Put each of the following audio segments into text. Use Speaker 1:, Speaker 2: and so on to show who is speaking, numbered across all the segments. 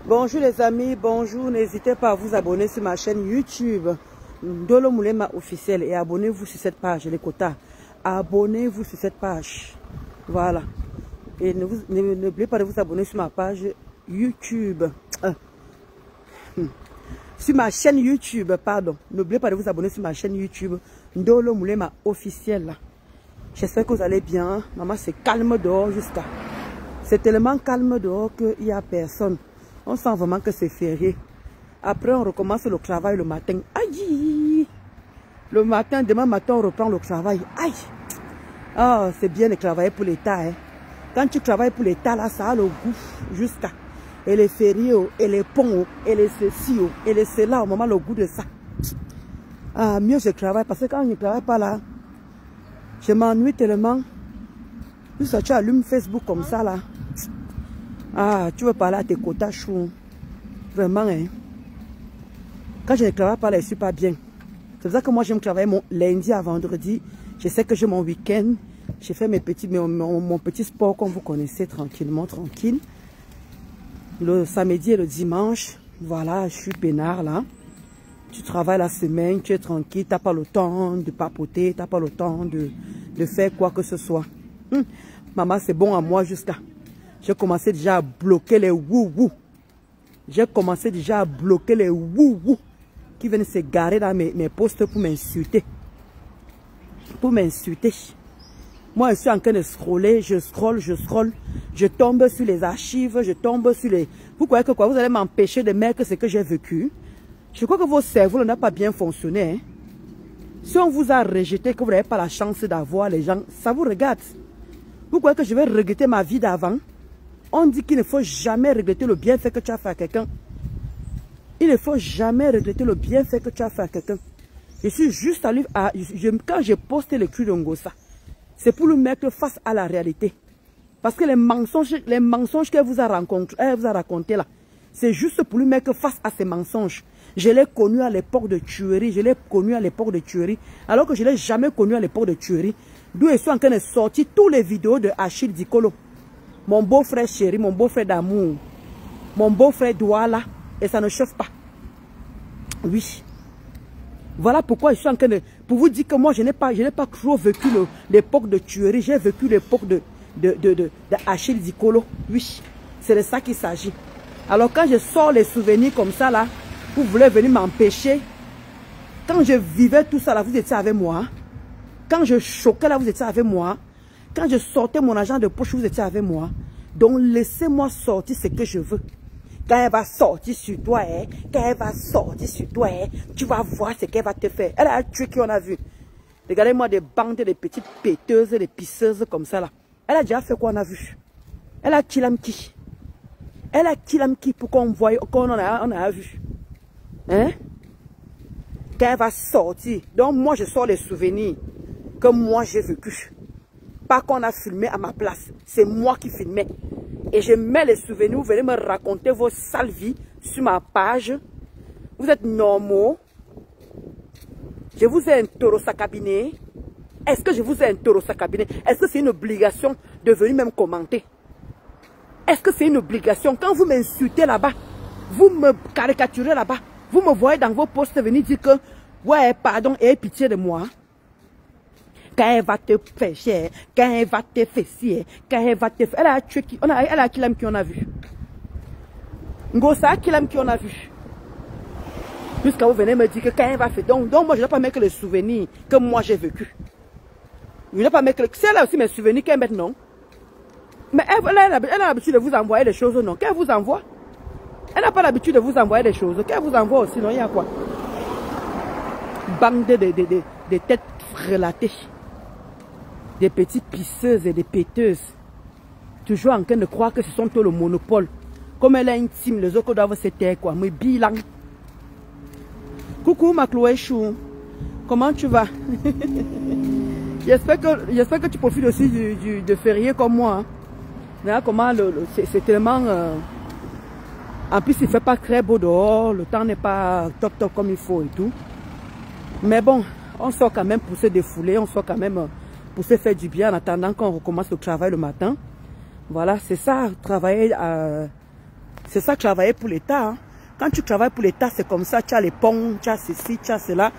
Speaker 1: Bonjour les amis, bonjour. N'hésitez pas à vous abonner sur ma chaîne YouTube Ndolo Moulema officiel et abonnez-vous sur cette page, les quotas. Abonnez-vous sur cette page. Voilà. Et n'oubliez pas de vous abonner sur ma page YouTube. Sur ma chaîne YouTube, pardon. N'oubliez pas de vous abonner sur ma chaîne YouTube Ndolo Moulema officiel. J'espère que vous allez bien. Maman, c'est calme dehors jusqu'à. C'est tellement calme dehors qu'il n'y a personne. On sent vraiment que c'est férié. Après, on recommence le travail le matin. Aïe! Le matin, demain matin, on reprend le travail. Aïe! Ah, c'est bien de travailler pour l'État. Hein. Quand tu travailles pour l'État, là, ça a le goût jusqu'à. Et les fériés, et les ponts, et les ceci, et les cela, au moment le goût de ça. Ah, mieux je travaille, parce que quand je ne travaille pas là, je m'ennuie tellement. Juste tu allumes Facebook comme ça, là. Ah, tu veux parler à tes quotas chou. Vraiment, hein. Quand je ne travaille pas là, je ne suis pas bien. C'est pour ça que moi, j'aime travailler mon lundi à vendredi. Je sais que j'ai mon week-end. J'ai fait mon petit sport, comme vous connaissez, tranquillement, tranquille. Le samedi et le dimanche, voilà, je suis peinard, là. Tu travailles la semaine, tu es tranquille, tu n'as pas le temps de papoter, tu n'as pas le temps de faire quoi que ce soit. Maman, c'est bon à moi jusqu'à... J'ai commencé déjà à bloquer les wou-wou. J'ai commencé déjà à bloquer les wou-wou qui viennent se garer dans mes posts pour m'insulter. Pour m'insulter. Moi, je suis en train de scroller, je scrolle. Je tombe sur les archives, je tombe sur les... Vous croyez que quoi? Vous allez m'empêcher de mettre ce que j'ai vécu? Je crois que vos cerveaux n'ont pas bien fonctionné. Hein? Si on vous a rejeté, que vous n'avez pas la chance d'avoir les gens, ça vous regarde. Vous croyez que je vais regretter ma vie d'avant? On dit qu'il ne faut jamais regretter le bienfait que tu as fait à quelqu'un. Il ne faut jamais regretter le bienfait que tu as fait à quelqu'un. Je suis juste allé à... Quand j'ai posté le cul de Ngosa, c'est pour lui mettre face à la réalité. Parce que les mensonges qu'elle vous a racontés là, c'est juste pour lui mettre face à ces mensonges. Je l'ai connu à l'époque de tuerie. Alors que je ne l'ai jamais connu à l'époque de tuerie. D'où je suis en train de sortir toutes les vidéos de Achille Dikolo. Mon beau-frère chéri, mon beau-frère d'amour. Mon beau-frère Douala. Et ça ne chauffe pas. Oui. Voilà pourquoi je suis en train de... Pour vous dire que moi, je n'ai pas trop vécu l'époque de tuerie. J'ai vécu l'époque de Achille Dikolo. Oui. C'est de ça qu'il s'agit. Alors quand je sors les souvenirs comme ça là, vous voulez venir m'empêcher. Quand je vivais tout ça là, vous étiez avec moi. Quand je choquais là, vous étiez avec moi. Quand je sortais mon argent de poche, vous étiez avec moi. Donc laissez-moi sortir ce que je veux. Quand elle va sortir sur toi, tu vas voir ce qu'elle va te faire. Elle a tué qui on a vu. Regardez-moi des bandes, des petites péteuses, des pisseuses comme ça là. Elle a déjà fait quoi on a vu. Elle a kilamki. Elle a kilamki pour qu'on voie, qu'on a vu. Hein? Quand elle va sortir. Donc moi je sors les souvenirs que moi j'ai vécu. Pas qu'on a filmé à ma place. C'est moi qui filmais. Et je mets les souvenirs. Vous venez me raconter vos sales vies sur ma page. Vous êtes normaux. Je vous ai un taureau sa cabinet. Est-ce que je vous ai un taureau sa cabinet? Est-ce que c'est une obligation de venir même commenter? Est-ce que c'est une obligation? Quand vous m'insultez là-bas, vous me caricaturez là-bas, vous me voyez dans vos posts venir dire que, ouais, pardon, aie pitié de moi. Quand elle va te faire cher, quand elle va te faire ci, quand elle va te faire... Elle a tué qui? Elle a Kilam qui on a vu. Ngosa Kilam qui on a vu. Jusqu'à vous venez me dire que quand elle va faire... Donc moi, je ne vais pas mettre les souvenirs que moi j'ai vécu. Je ne vais pas mettre... C'est là aussi mes souvenirs qu'elle met, non? Mais elle a l'habitude de vous envoyer des choses, non? Qu'elle vous envoie? Elle n'a pas l'habitude de vous envoyer des choses. Qu'elle vous envoie aussi, non? Il y a quoi? Bande de têtes relatées. Des petites pisseuses et des péteuses. Toujours en train de croire que ce sont tout le monopole. Comme elle est intime, les autres doivent se taire, quoi. Mais bilan. Coucou ma Chloé Chou. Comment tu vas? J'espère que tu profites aussi de férié comme moi. Hein. Comment c'est tellement... En plus, il ne fait pas très beau dehors. Le temps n'est pas top comme il faut et tout. Mais bon, on sort quand même pour se défouler. On sort quand même... pour se faire du bien en attendant qu'on recommence le travail le matin. Voilà, c'est ça, travailler C'est ça, travailler pour l'État. Hein. Quand tu travailles pour l'État, c'est comme ça. Tu as les ponts, tu as ceci, tu as cela.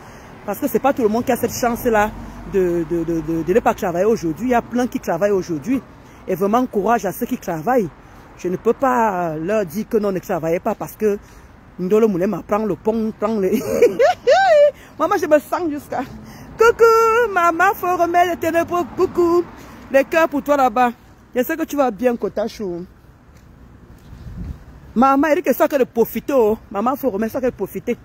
Speaker 1: Parce que c'est pas tout le monde qui a cette chance-là de ne pas travailler aujourd'hui. Il y a plein qui travaillent aujourd'hui. Et vraiment, courage à ceux qui travaillent. Je ne peux pas leur dire que non, ne travaillez pas parce que Ndolo Moulema prend le pont, prend le... Maman, je me sens jusqu'à... Coucou, maman, faut remettre le ténébreux. Coucou. Les cœurs pour toi là-bas. Je sais que tu vas bien, Kotachou. Maman, elle dit que ça que de profiter. Oh. Maman, faut remettre ça que de profiter.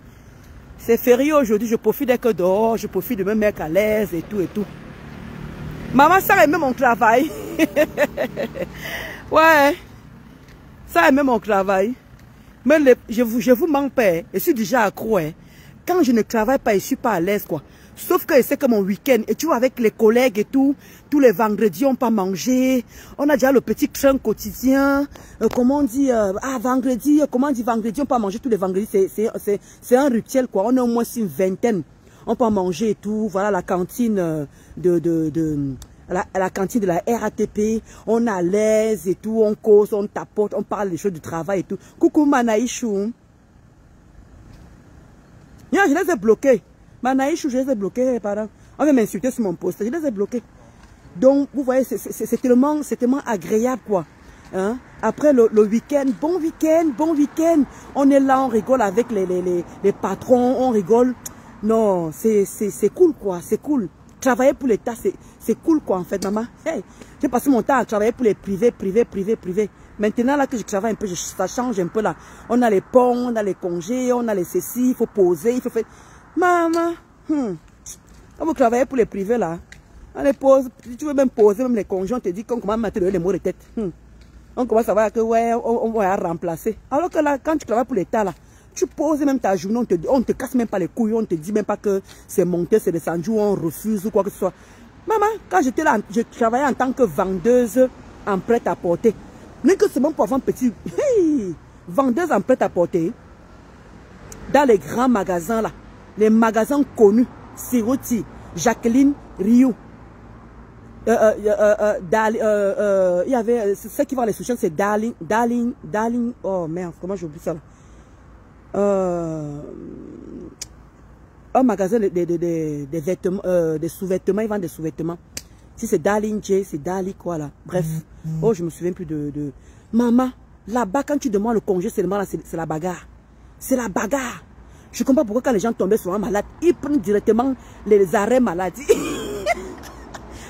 Speaker 1: C'est férié aujourd'hui, je profite d'être dehors, je profite de me mettre à l'aise et tout et tout. Maman, ça aime mon travail. Ouais. Ça aime mon travail. Mais je vous manque pas. Je suis déjà accro. Hein. Quand je ne travaille pas, je ne suis pas à l'aise, quoi. Sauf que c'est que mon week-end, et tu vois, avec les collègues et tout, tous les vendredis, on pas manger. On a déjà le petit train quotidien. Comment on dit, vendredi, comment on dit vendredi, on pas manger tous les vendredis. C'est un rituel, quoi. On a au moins une vingtaine. On peut manger et tout. Voilà la cantine la cantine de la RATP. On est à l'aise et tout. On cause, on tapote, on parle des choses du travail et tout. Coucou Manaïchou. Je les ai bloqués. Manaïchou, je les ai bloqués, pardon. On va m'insulter sur mon poste. Je les ai bloqués. Donc, vous voyez, c'est tellement agréable, quoi. Hein? Après le week-end, bon week-end. On est là, on rigole avec les patrons, on rigole. Non, c'est cool, quoi. C'est cool. Travailler pour l'État, c'est cool, quoi, en fait, maman. Hey, j'ai passé mon temps à travailler pour les privés. Maintenant, là, que je travaille un peu, ça change un peu, là. On a les ponts, on a les congés, on a les ceci, il faut poser, il faut faire... Maman, quand vous travaillez pour les privés, là, on les pose, si tu veux même poser, même les congés, on te dit qu'on commence à mettre les mots de tête. On commence à voir que, ouais, on va remplacer. Alors que là, quand tu travailles pour l'État, là, tu poses même ta journée, on te casse même pas les couilles, on te dit même pas que c'est monté, c'est descendu, ou on refuse ou quoi que ce soit. Maman, quand j'étais là, je travaillais en tant que vendeuse en prêt-à-porter. Même que c'est bon pour avoir un petit... Hey, vendeuse en prêt-à-porter. Dans les grands magasins là, les magasins connus, Siroti, Jacqueline, Rio. Il y avait, ceux qui vont les sushis, c'est Darling, oh merde, comment j'oublie ça là? Un magasin des vêtements, des sous-vêtements, ils vendent des sous-vêtements. Si c'est Darling J, c'est Dali quoi là. Bref. Oh, je me souviens plus de... Maman, là-bas, quand tu demandes le congé seulement là, c'est la bagarre. C'est la bagarre. Je ne comprends pas pourquoi quand les gens tombaient souvent malades, ils prennent directement les arrêts maladie.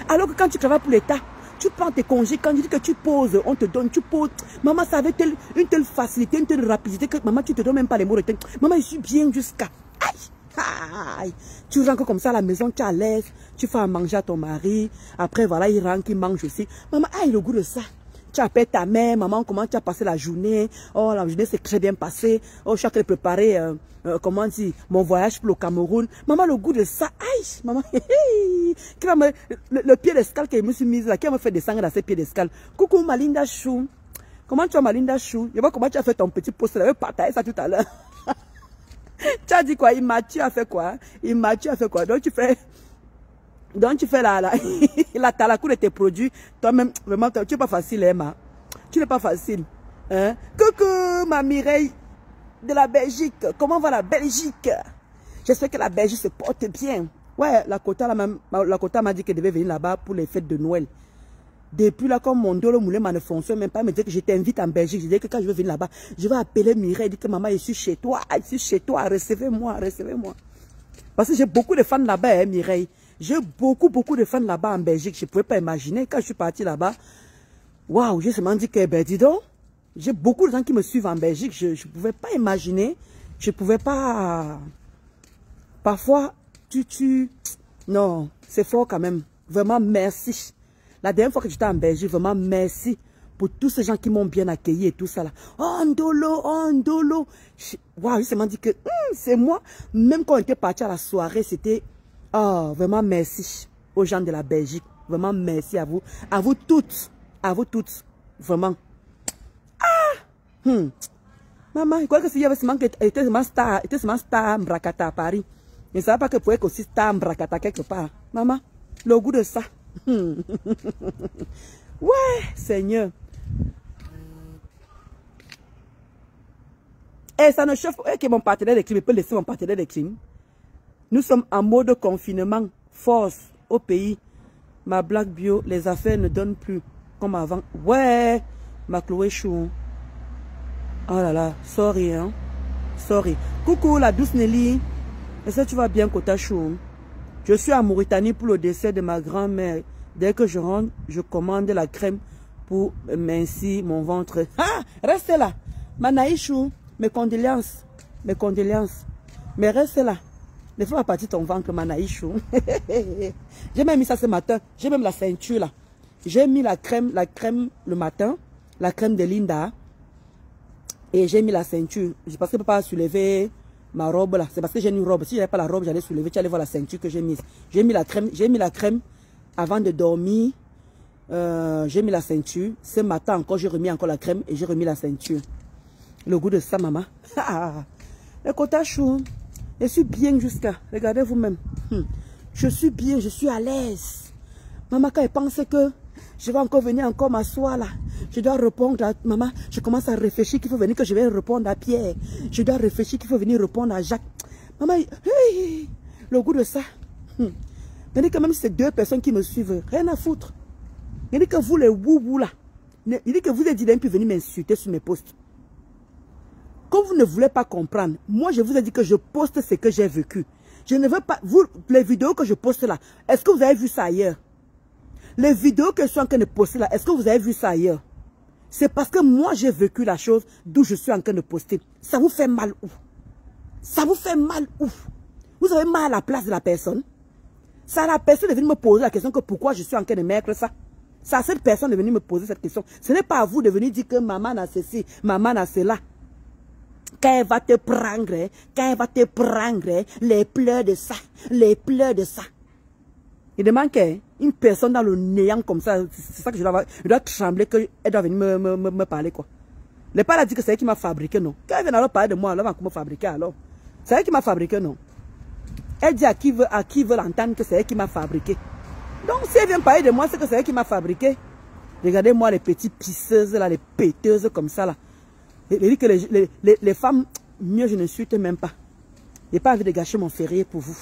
Speaker 1: Alors que quand tu travailles pour l'État, tu prends tes congés, quand tu dis que tu poses, on te donne, tu poses. Maman, ça avait une telle facilité, une telle rapidité que maman, tu te donnes même pas les mots de tête. Maman, je suis bien jusqu'à... Aïe. Tu rentres comme ça à la maison, tu es à l'aise, tu fais à manger à ton mari. Après, voilà, il rentre, il mange aussi. Maman, aïe, le goût de ça. Tu appelles ta mère, maman, comment tu as passé la journée? Oh, la journée s'est très bien passée. Oh, je suis en train de préparer, comment dire, mon voyage pour le Cameroun. Maman, le goût de ça, aïe, maman, le pied d'escale que je me suis mise là, qui m'a fait descendre dans ces pieds d'escale. Coucou, Malinda Chou. Comment tu vas, Malinda Chou? Je vois comment tu as fait ton petit post là, je vais partager ça tout à l'heure. Tu as dit quoi? Tu as fait quoi? Tu as fait quoi? Donc tu fais la talakou de tes produits. Toi-même, vraiment, tu n'es pas facile, Emma. Tu n'es pas facile. Hein? Coucou, ma Mireille de la Belgique. Comment va la Belgique? J'espère que la Belgique se porte bien. Ouais, la Kota m'a dit qu'elle devait venir là-bas pour les fêtes de Noël. Depuis là, comme mon Ndolo Moulema ne fonctionne même pas, elle me dit que je t'invite en Belgique. Je dis que quand je veux venir là-bas, je vais appeler Mireille. Je dis que maman, je suis chez toi. Recevez-moi. Parce que j'ai beaucoup de fans là-bas, hein, Mireille. J'ai beaucoup de fans là-bas en Belgique. Je ne pouvais pas imaginer. Quand je suis partie là-bas, waouh, j'ai seulement dit que, ben dis donc, j'ai beaucoup de gens qui me suivent en Belgique. Je ne pouvais pas imaginer. Je ne pouvais pas... Parfois, non, c'est fort quand même. Vraiment, merci. La dernière fois que j'étais en Belgique, vraiment merci pour tous ces gens qui m'ont bien accueilli et tout ça là. Oh Ndolo. Waouh, j'ai seulement dit que c'est moi. Même quand on était parti à la soirée, c'était... Oh, vraiment merci aux gens de la Belgique. Vraiment merci à vous. À vous toutes. Vraiment. Maman, je crois que s'il y avait seulement que était seulement star Mbrakata à Paris. Je ne savais pas que pouvait aussi star Mbrakata quelque part. Maman, le goût de ça. Ouais, Seigneur. Et ça ne chauffe pas que mon partenaire de crime, il peut laisser mon partenaire de crime. Nous sommes en mode confinement, force au pays. Ma blague bio, les affaires ne donnent plus comme avant. Ouais, ma Chloé Chou. Oh là là, sorry, hein. Sorry. Coucou, la douce Nelly. Est-ce que tu vas bien, Kota Chou? Je suis en Mauritanie pour le décès de ma grand-mère. Dès que je rentre, je commande la crème pour mincir mon ventre. Ah, restez là. Manaïchou, mes condoléances. Mes condoléances. Mais restez là. Ne fais pas partir ton ventre, Manaïchou. J'ai même mis ça ce matin. J'ai même la ceinture là. J'ai mis la crème le matin. La crème de Linda. Et j'ai mis la ceinture. Parce que je ne peux pas soulever ma robe là. C'est parce que j'ai une robe. Si je n'avais pas la robe, j'allais soulever. Tu allais voir la ceinture que j'ai mise. J'ai mis la crème avant de dormir. J'ai mis la ceinture. Ce matin encore, j'ai remis encore la crème et j'ai remis la ceinture. Le goût de ça, maman. Le Kota Chou. Je suis bien jusqu'à. Regardez vous-même. Je suis bien, je suis à l'aise. Maman, quand elle pense que je vais encore venir encore m'asseoir là. Je dois répondre à maman. Je commence à réfléchir qu'il faut venir que je vais répondre à Pierre. Je dois réfléchir qu'il faut venir répondre à Jacques. Maman, hey, le goût de ça. Venez quand même ces deux personnes qui me suivent. Rien à foutre. Il dit que vous les woubou là. Il dit que vous êtes dilemme puis venir m'insulter sur mes posts. Comme vous ne voulez pas comprendre, moi je vous ai dit que je poste ce que j'ai vécu. Je ne veux pas, vous, les vidéos que je poste là, est-ce que vous avez vu ça ailleurs? Les vidéos que je suis en train de poster là, est-ce que vous avez vu ça ailleurs? C'est parce que moi j'ai vécu la chose d'où je suis en train de poster. Ça vous fait mal où? Ça vous fait mal où? Vous avez mal à la place de la personne? C'est à la personne de venir me poser la question que pourquoi je suis en train de mettre ça. C'est à cette personne de venir me poser cette question. Ce n'est pas à vous de venir dire que maman a ceci, maman a cela. Quand elle va te prendre, les pleurs de ça, les pleurs de ça. Il demande qu'une personne dans le néant comme ça, c'est ça que je dois trembler qu'elle doit venir me parler quoi. Le père a dit que c'est elle qui m'a fabriqué, non. Quand elle vient alors parler de moi, alors elle va me fabriquer alors. C'est elle qui m'a fabriqué, non. Elle dit à qui veut l'entendre que c'est elle qui m'a fabriqué. Donc si elle vient parler de moi, c'est que c'est elle qui m'a fabriqué. Regardez-moi les petites pisseuses là, les péteuses comme ça là. Il dit que les femmes, mieux je ne suis même pas. Je n'ai pas envie de gâcher mon férié pour vous.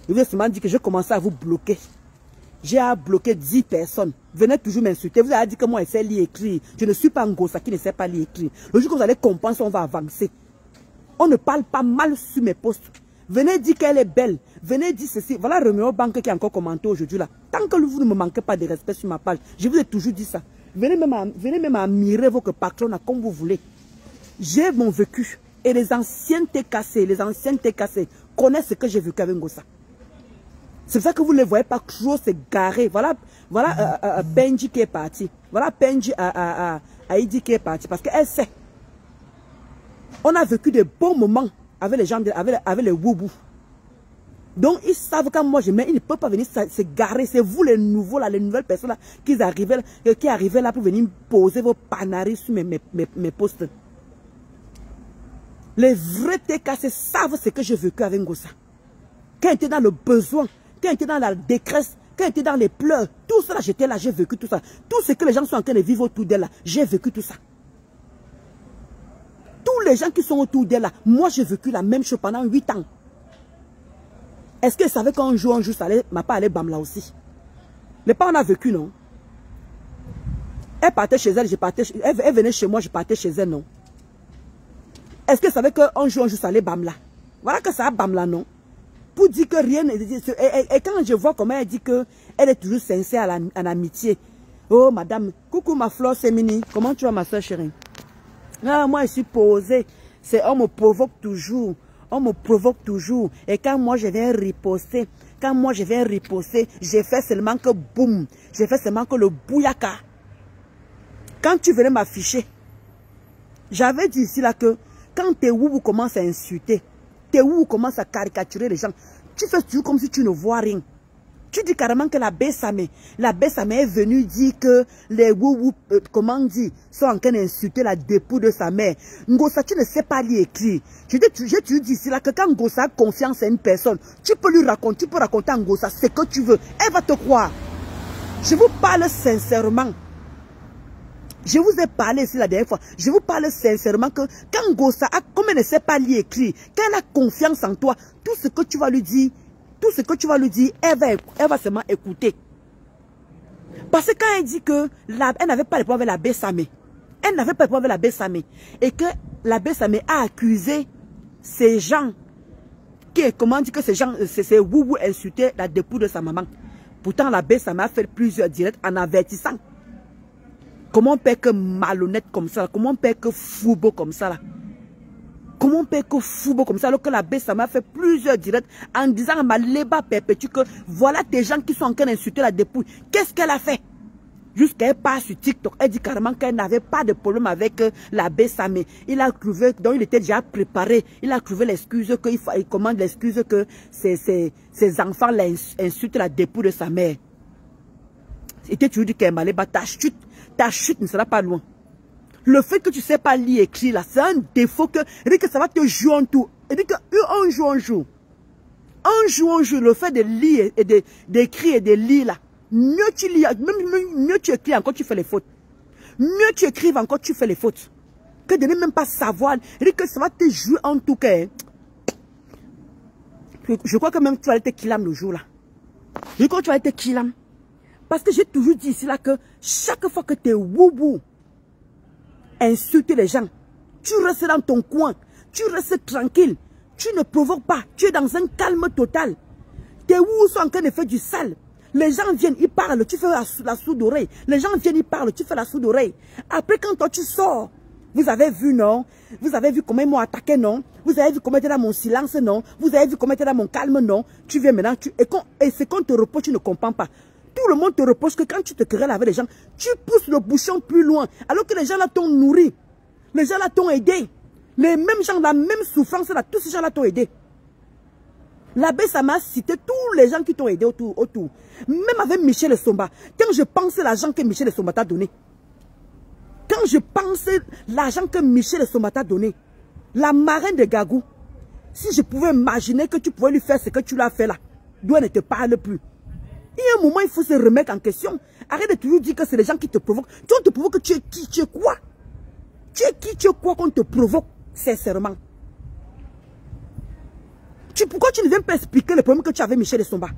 Speaker 1: Je vous ai seulement dit que je commençais à vous bloquer. J'ai à bloquer 10 personnes. Venez toujours m'insulter. Vous avez dit que moi, je sais lire et écrire. Je ne suis pas un gosse qui ne sait pas lire et écrire. Le jour que vous allez comprendre, on va avancer. On ne parle pas mal sur mes posts. Venez dire qu'elle est belle. Venez dire ceci. Voilà Romeo Banque qui a encore commenté aujourd'hui là. Tant que vous ne me manquez pas de respect sur ma page, je vous ai toujours dit ça. Venez même admirer votre patron comme vous voulez. J'ai mon vécu. Et les anciens TKC connaissent ce que j'ai vécu avec Ngossa. C'est pour ça que vous ne les voyez pas toujours se garer. Voilà Benji qui est parti. Voilà Benji Aïdi qui est parti. Parce qu'elle sait. On a vécu de bons moments avec les gens, avec les woubou. Donc ils savent quand moi je mets, ils ne peuvent pas venir se garer. C'est vous les nouveaux là, les nouvelles personnes là, qui arrivaient là pour venir poser vos panaris sur mes posts. Les vrais TKC savent ce que j'ai vécu avec Ngossa. Quand il était dans le besoin, quand il était dans la détresse, quand il était dans les pleurs, tout ça là, j'étais là, j'ai vécu tout ça. Tout ce que les gens sont en train de vivre autour d'elle là, j'ai vécu tout ça. Tous les gens qui sont autour d'elle là, moi j'ai vécu la même chose pendant 8 ans. Est-ce qu'elle savait qu'un jour, ça m'a pas allé Bamla aussi? Mais pas on a vécu, non? Elle partait chez elle, elle venait chez moi, je partais chez elle, non? Est-ce qu'elle savait qu'un jour, ça allait Bamla? Voilà que ça a Bamla, non? Pour dire que rien n'est... Et quand je vois comment elle dit qu'elle est toujours sincère à l'amitié. Oh, madame, coucou ma fleur, c'est Mini. Comment tu vas, ma soeur chérie? Ah, moi, je suis posée. On me provoque toujours. On me provoque toujours. Et quand moi, je viens riposter, j'ai fait seulement que boum. J'ai fait seulement que le bouyaka. Quand tu venais m'afficher, j'avais dit ici là que quand tes woubou commencent à insulter, tes woubou commencent à caricaturer les gens, tu fais toujours comme si tu ne vois rien. Tu dis carrément que la Bessamé est venue dire que les woubou, comment dire, sont en train d'insulter la dépouille de sa mère. Ngossa, tu ne sais pas lire écrire. J'ai toujours dit ici là que quand Ngossa a confiance à une personne, tu peux raconter à Ngossa ce que tu veux. Elle va te croire. Je vous parle sincèrement. Je vous ai parlé ici la dernière fois. Je vous parle sincèrement que quand Gossa, comme elle ne sait pas lire et écrire, quand elle a confiance en toi, tout ce que tu vas lui dire, elle va seulement écouter. Parce que quand elle dit que elle n'avait pas les problèmes avec la Bessamé, elle n'avait pas les problèmes avec la Bessamé, et que la Bessamé a accusé ces gens, comment dire que ces gens, ces Woubou insultaient la dépouille de sa maman. Pourtant la Bessamé a fait plusieurs directs en avertissant. Comment on peut être malhonnête comme ça? Comment on peut être foubo comme ça là? Comment on peut être foubo comme ça alors que la Bessamé a fait plusieurs directs en disant à Maléba perpétue que voilà des gens qui sont en train d'insulter la dépouille. Qu'est-ce qu'elle a fait? Jusqu'à elle part sur TikTok, elle dit carrément qu'elle n'avait pas de problème avec la Bessamé. Il a trouvé, donc il était déjà préparé, il a trouvé l'excuse il commande l'excuse que ses enfants insultent la dépouille de sa mère. Et tu lui dis qu'elle Maléba, ta chute ne sera pas loin. Le fait que tu ne sais pas lire et écrire là, c'est un défaut que ça va te jouer en tout. Et dit qu'un jour, le fait de lire et d'écrire et de lire là, mieux tu lis, mieux tu écris encore, tu fais les fautes. Mieux tu écrives encore, tu fais les fautes. Que de ne même pas savoir, et dit que ça va te jouer en tout cas. Je crois que même tu vas être kilam le jour là. Je crois que tu vas être kilam. Parce que j'ai toujours dit ici là que chaque fois que tu es woubou, insulter les gens, tu restes dans ton coin, tu restes tranquille, tu ne provoques pas, tu es dans un calme total. Tes woubous sont en train de faire du sale. Les gens viennent, ils parlent, tu fais la sourde oreille. Les gens viennent, ils parlent, tu fais la sourde oreille. Après quand toi tu sors, vous avez vu non? Vous avez vu comment ils m'ont attaqué non? Vous avez vu comment était dans mon silence non? Vous avez vu comment était dans mon calme non? Tu viens maintenant, et ce qu'on te reproche, tu ne comprends pas. Tout le monde te reproche que quand tu te querelles avec les gens, tu pousses le bouchon plus loin. Alors que les gens là t'ont nourri. Les gens là t'ont aidé. Les mêmes gens, la même souffrance là, tous ces gens là t'ont aidé. L'abbé Sama a cité tous les gens qui t'ont aidé autour. Même avec Michel Somba. Quand je pense l'argent que Michel Somba t'a donné. Quand je pense l'argent que Michel Somba t'a donné. La marraine de Gagou. Si je pouvais imaginer que tu pouvais lui faire ce que tu l'as fait là. D'où elle ne te parle plus. Il y a un moment, il faut se remettre en question. Arrête de toujours dire que c'est les gens qui te provoquent. Tu on te provoque que tu es qui, tu es quoi? Tu es qui, tu es quoi qu'on te provoque, sincèrement? Pourquoi tu ne viens pas expliquer le problème que tu avais avec Michel Somba?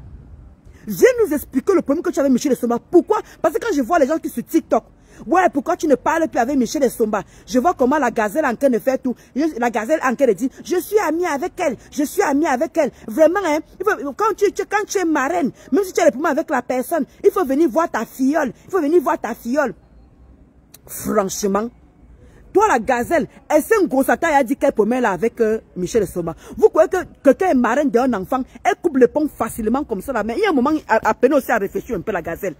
Speaker 1: Viens nous expliquer le problème que tu avais avec Michel Somba. Pourquoi? Parce que quand je vois les gens qui sur TikTok, ouais, pourquoi tu ne parles plus avec Michel Somba? Je vois comment la gazelle est en train de faire tout. La gazelle est en train de dire, je suis amie avec elle, je suis amie avec elle. Vraiment, hein, quand tu es marraine, même si tu as des problèmes avec la personne, il faut venir voir ta filleule. Il faut venir voir ta filleule. Franchement, toi la gazelle, elle s'est un gros attaque, elle a dit qu'elle promet là avec Michel Somba. Vous croyez que quelqu'un est marraine d'un enfant, elle coupe le pont facilement comme ça là, mais il y a un moment, à peine aussi à réfléchir un peu la gazelle.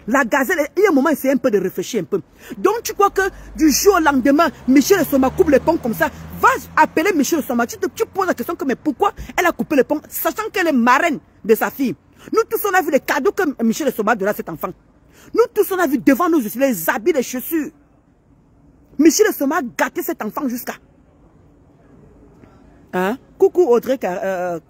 Speaker 1: La gazelle, il y a un moment, il fait un peu de réfléchir un peu. Donc, tu crois que du jour au lendemain, Michel Somba coupe les ponts comme ça, va appeler Michel Somba. Tu poses la question que, mais pourquoi elle a coupé les ponts, sachant qu'elle est marraine de sa fille. Nous tous, on a vu les cadeaux que Michel Somba donna à cet enfant. Nous tous, on a vu devant nous aussi les habits, les chaussures. Michel Somba a gâté cet enfant jusqu'à. Hein? Coucou Audrey Cara.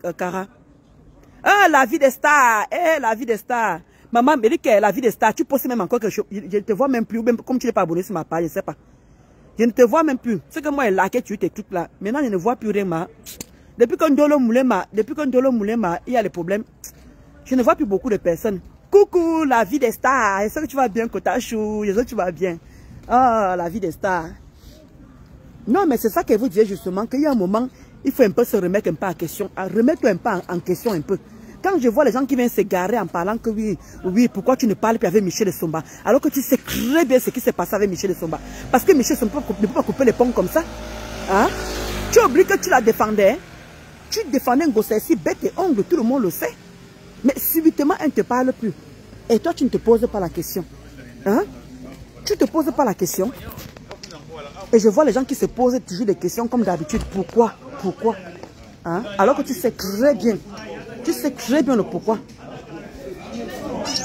Speaker 1: Ah, la vie des stars. Eh, la vie des stars. Maman me dit que la vie des stars, tu postes même encore quelque chose. Je ne te vois même plus, même comme tu n'es pas abonné sur ma page, je ne sais pas. Je ne te vois même plus. C'est que moi, là, que tu t'écoutes là. Maintenant, je ne vois plus rien. Depuis que Ndolo Moulema, il y a les problèmes. Je ne vois plus beaucoup de personnes. Coucou, la vie des stars. Est-ce que tu vas bien, Kotachou? Est-ce que tu vas bien? Ah, la vie des stars. Non, mais c'est ça que vous disiez justement, qu'il y a un moment, il faut un peu se remettre un peu en question. Remettre un peu en question un peu. Quand je vois les gens qui viennent se garer en parlant que oui, pourquoi tu ne parles plus avec Michel Somba? Alors que tu sais très bien ce qui s'est passé avec Michel Somba. Parce que Michel Somba ne peut pas couper les ponts comme ça. Hein? Tu oublies que tu la défendais. Hein? Tu défendais un gosse si bête et ongle, tout le monde le sait. Mais subitement, elle ne te parle plus. Et toi, tu ne te poses pas la question. Hein? Tu ne te poses pas la question. Et je vois les gens qui se posent toujours des questions comme d'habitude. Pourquoi? Pourquoi? Hein? Alors que tu sais très bien. Tu sais très bien le pourquoi. Merci.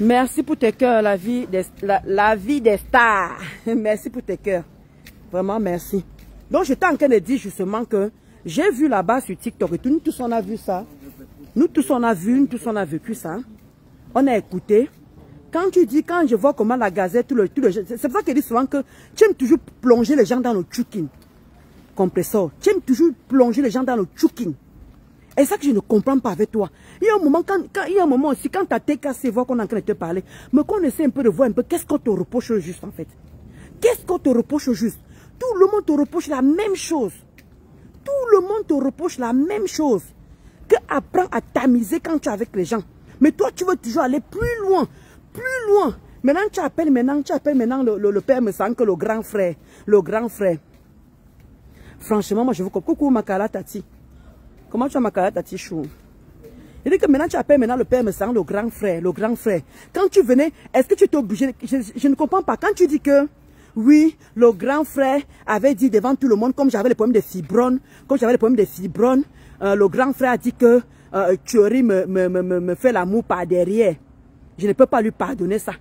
Speaker 1: Merci pour tes cœurs, la vie des stars. Merci pour tes cœurs. Vraiment, merci. Donc, j'étais en train de dire justement que j'ai vu là-bas sur TikTok, et nous tous on a vu ça. Nous tous on a vu, nous tous on a vécu ça. On a écouté. Quand tu dis, quand je vois comment la gazette, c'est pour ça que je dis souvent que tu aimes toujours plonger les gens dans le tchoukin. Compressor. Tu aimes toujours plonger les gens dans le tchoukin. Et c'est ça que je ne comprends pas avec toi. Il y a un moment, aussi, quand tu as tes cassés, voir qu'on est en train de te parler, mais qu'on essaie un peu de voir un peu qu'est-ce qu'on te reproche au juste en fait. Qu'est-ce qu'on te reproche au juste? Tout le monde te reproche la même chose. Tout le monde te reproche la même chose. Que apprends à t'amuser quand tu es avec les gens. Mais toi, tu veux toujours aller plus loin. Plus loin. Maintenant, tu appelles maintenant le père me sent que le grand frère. Le grand frère. Franchement, moi, je vous comprends. Coucou, Makala Tati. Comment tu as Makala Tati Chou? Il dit que maintenant, tu appelles maintenant le père me sent le grand frère. Le grand frère. Quand tu venais, est-ce que tu t'es obligé? Je ne comprends pas. Quand tu dis que, oui, le grand frère avait dit devant tout le monde, comme j'avais les problèmes de fibromes, le grand frère a dit que Thierry me fait l'amour par derrière. Je ne peux pas lui pardonner ça.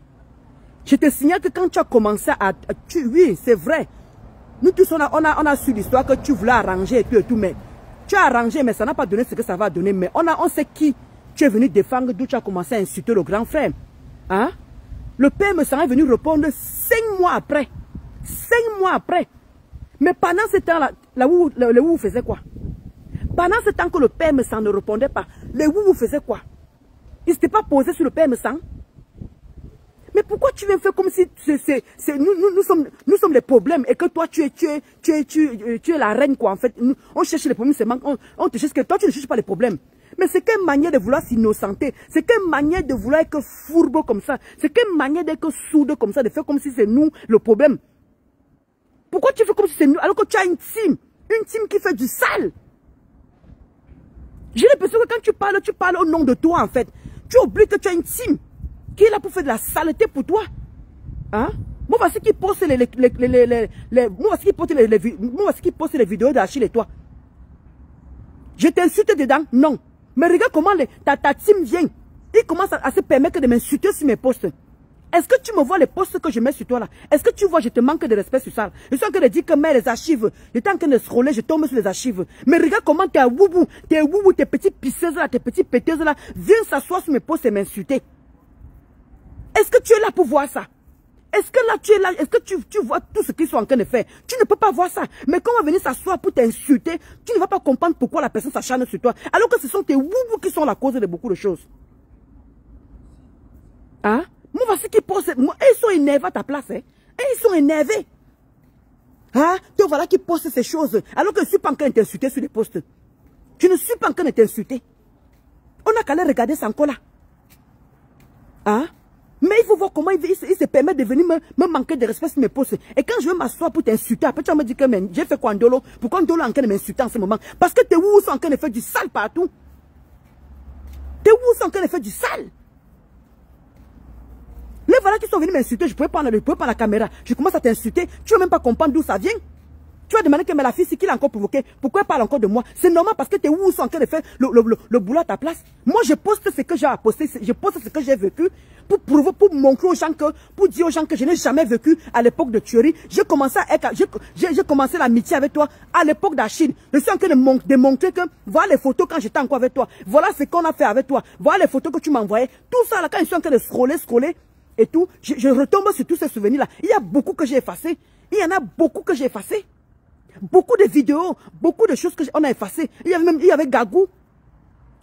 Speaker 1: Je te signale que quand tu as commencé oui, c'est vrai. Nous tous, on a su l'histoire que tu voulais arranger et tout, mais tu as arrangé, mais ça n'a pas donné ce que ça va donner. Mais on sait qui tu es venu défendre, d'où tu as commencé à insulter le grand frère. Hein? Le père me serait venu répondre 5 mois après. 5 mois après. Mais pendant ce temps-là, le Wou faisait quoi? Pendant ce temps que le père me ne répondait pas, le Wou faisait quoi? Il ne s'était pas posé sur le père me sent. Mais pourquoi tu viens faire comme si nous sommes les problèmes et que toi tu es la reine quoi en fait. On cherche les problèmes seulement, on te cherche que toi tu ne cherches pas les problèmes. Mais c'est quelle manière de vouloir s'innocenter, c'est quelle manière de vouloir être fourbe comme ça, c'est quelle manière d'être sourde comme ça, de faire comme si c'est nous le problème. Pourquoi tu fais comme si c'est nous alors que tu as une team qui fait du sale. J'ai l'impression que quand tu parles au nom de toi en fait. Tu oublies que tu as une team qui est là pour faire de la saleté pour toi. Hein? Moi, voici qui poste les vidéos d'Achille et toi. Je t'insulte dedans? Non. Mais regarde comment ta team vient. Ils commencent à se permettre de m'insulter sur mes posts. Est-ce que tu me vois les posts que je mets sur toi là? Est-ce que tu vois, je te manque de respect sur ça? Je suis en train de dire que mais les archives, j'étais en train de scroller, je tombe sur les archives. Mais regarde comment tes woubou, tes petites pisseuses là, tes petites péteuses là, viennent s'asseoir sur mes posts et m'insulter. Est-ce que tu es là pour voir ça? Est-ce que là tu es là? Est-ce que tu vois tout ce qu'ils sont en train de faire? Tu ne peux pas voir ça. Mais quand on va venir s'asseoir pour t'insulter, tu ne vas pas comprendre pourquoi la personne s'acharne sur toi. Alors que ce sont tes woubou qui sont la cause de beaucoup de choses. Hein? Moi, voici qui postent. Ils sont énervés à ta place. Hein? Et ils sont énervés. Hein? Te voilà qui postent ces choses. Alors que je ne suis pas en train de t'insulter sur les posts. Je ne suis pas en train de t'insulter. On n'a qu'à aller regarder ça encore là. Hein? Mais il faut voir comment il se permet de venir me manquer de respect sur mes posts. Et quand je veux m'asseoir pour t'insulter, après tu vas me dire que j'ai fait quoi Ndolo? Pourquoi Ndolo est en train de m'insulter en ce moment? Parce que tes wous sont en train de faire du sale partout. Tes wous sont en train de faire du sale. Les voilà qui sont venus m'insulter, je pouvais prendre la caméra. Je commence à t'insulter. Tu ne vas même pas comprendre d'où ça vient. Tu vas demander que mais la fille, c'est qui l'a encore provoqué. Pourquoi elle parle encore de moi? C'est normal parce que tes wous sont en train de faire le boulot à ta place. Moi, je poste ce que j'ai à poster. Je poste ce que j'ai vécu pour prouver, pour montrer aux gens pour dire aux gens que je n'ai jamais vécu à l'époque de Thierry. J'ai commencé l'amitié avec toi à l'époque d'Achille. Je suis en train de montrer que voilà les photos quand j'étais encore avec toi. Voilà ce qu'on a fait avec toi. Voilà les photos que tu m'envoyais. Tout ça là, quand je suis en train de scroller. Et tout, je retombe sur tous ces souvenirs-là. Il y a beaucoup que j'ai effacé. Il y en a beaucoup que j'ai effacé. Beaucoup de vidéos, beaucoup de choses qu'on a effacées. Il y avait Gagou.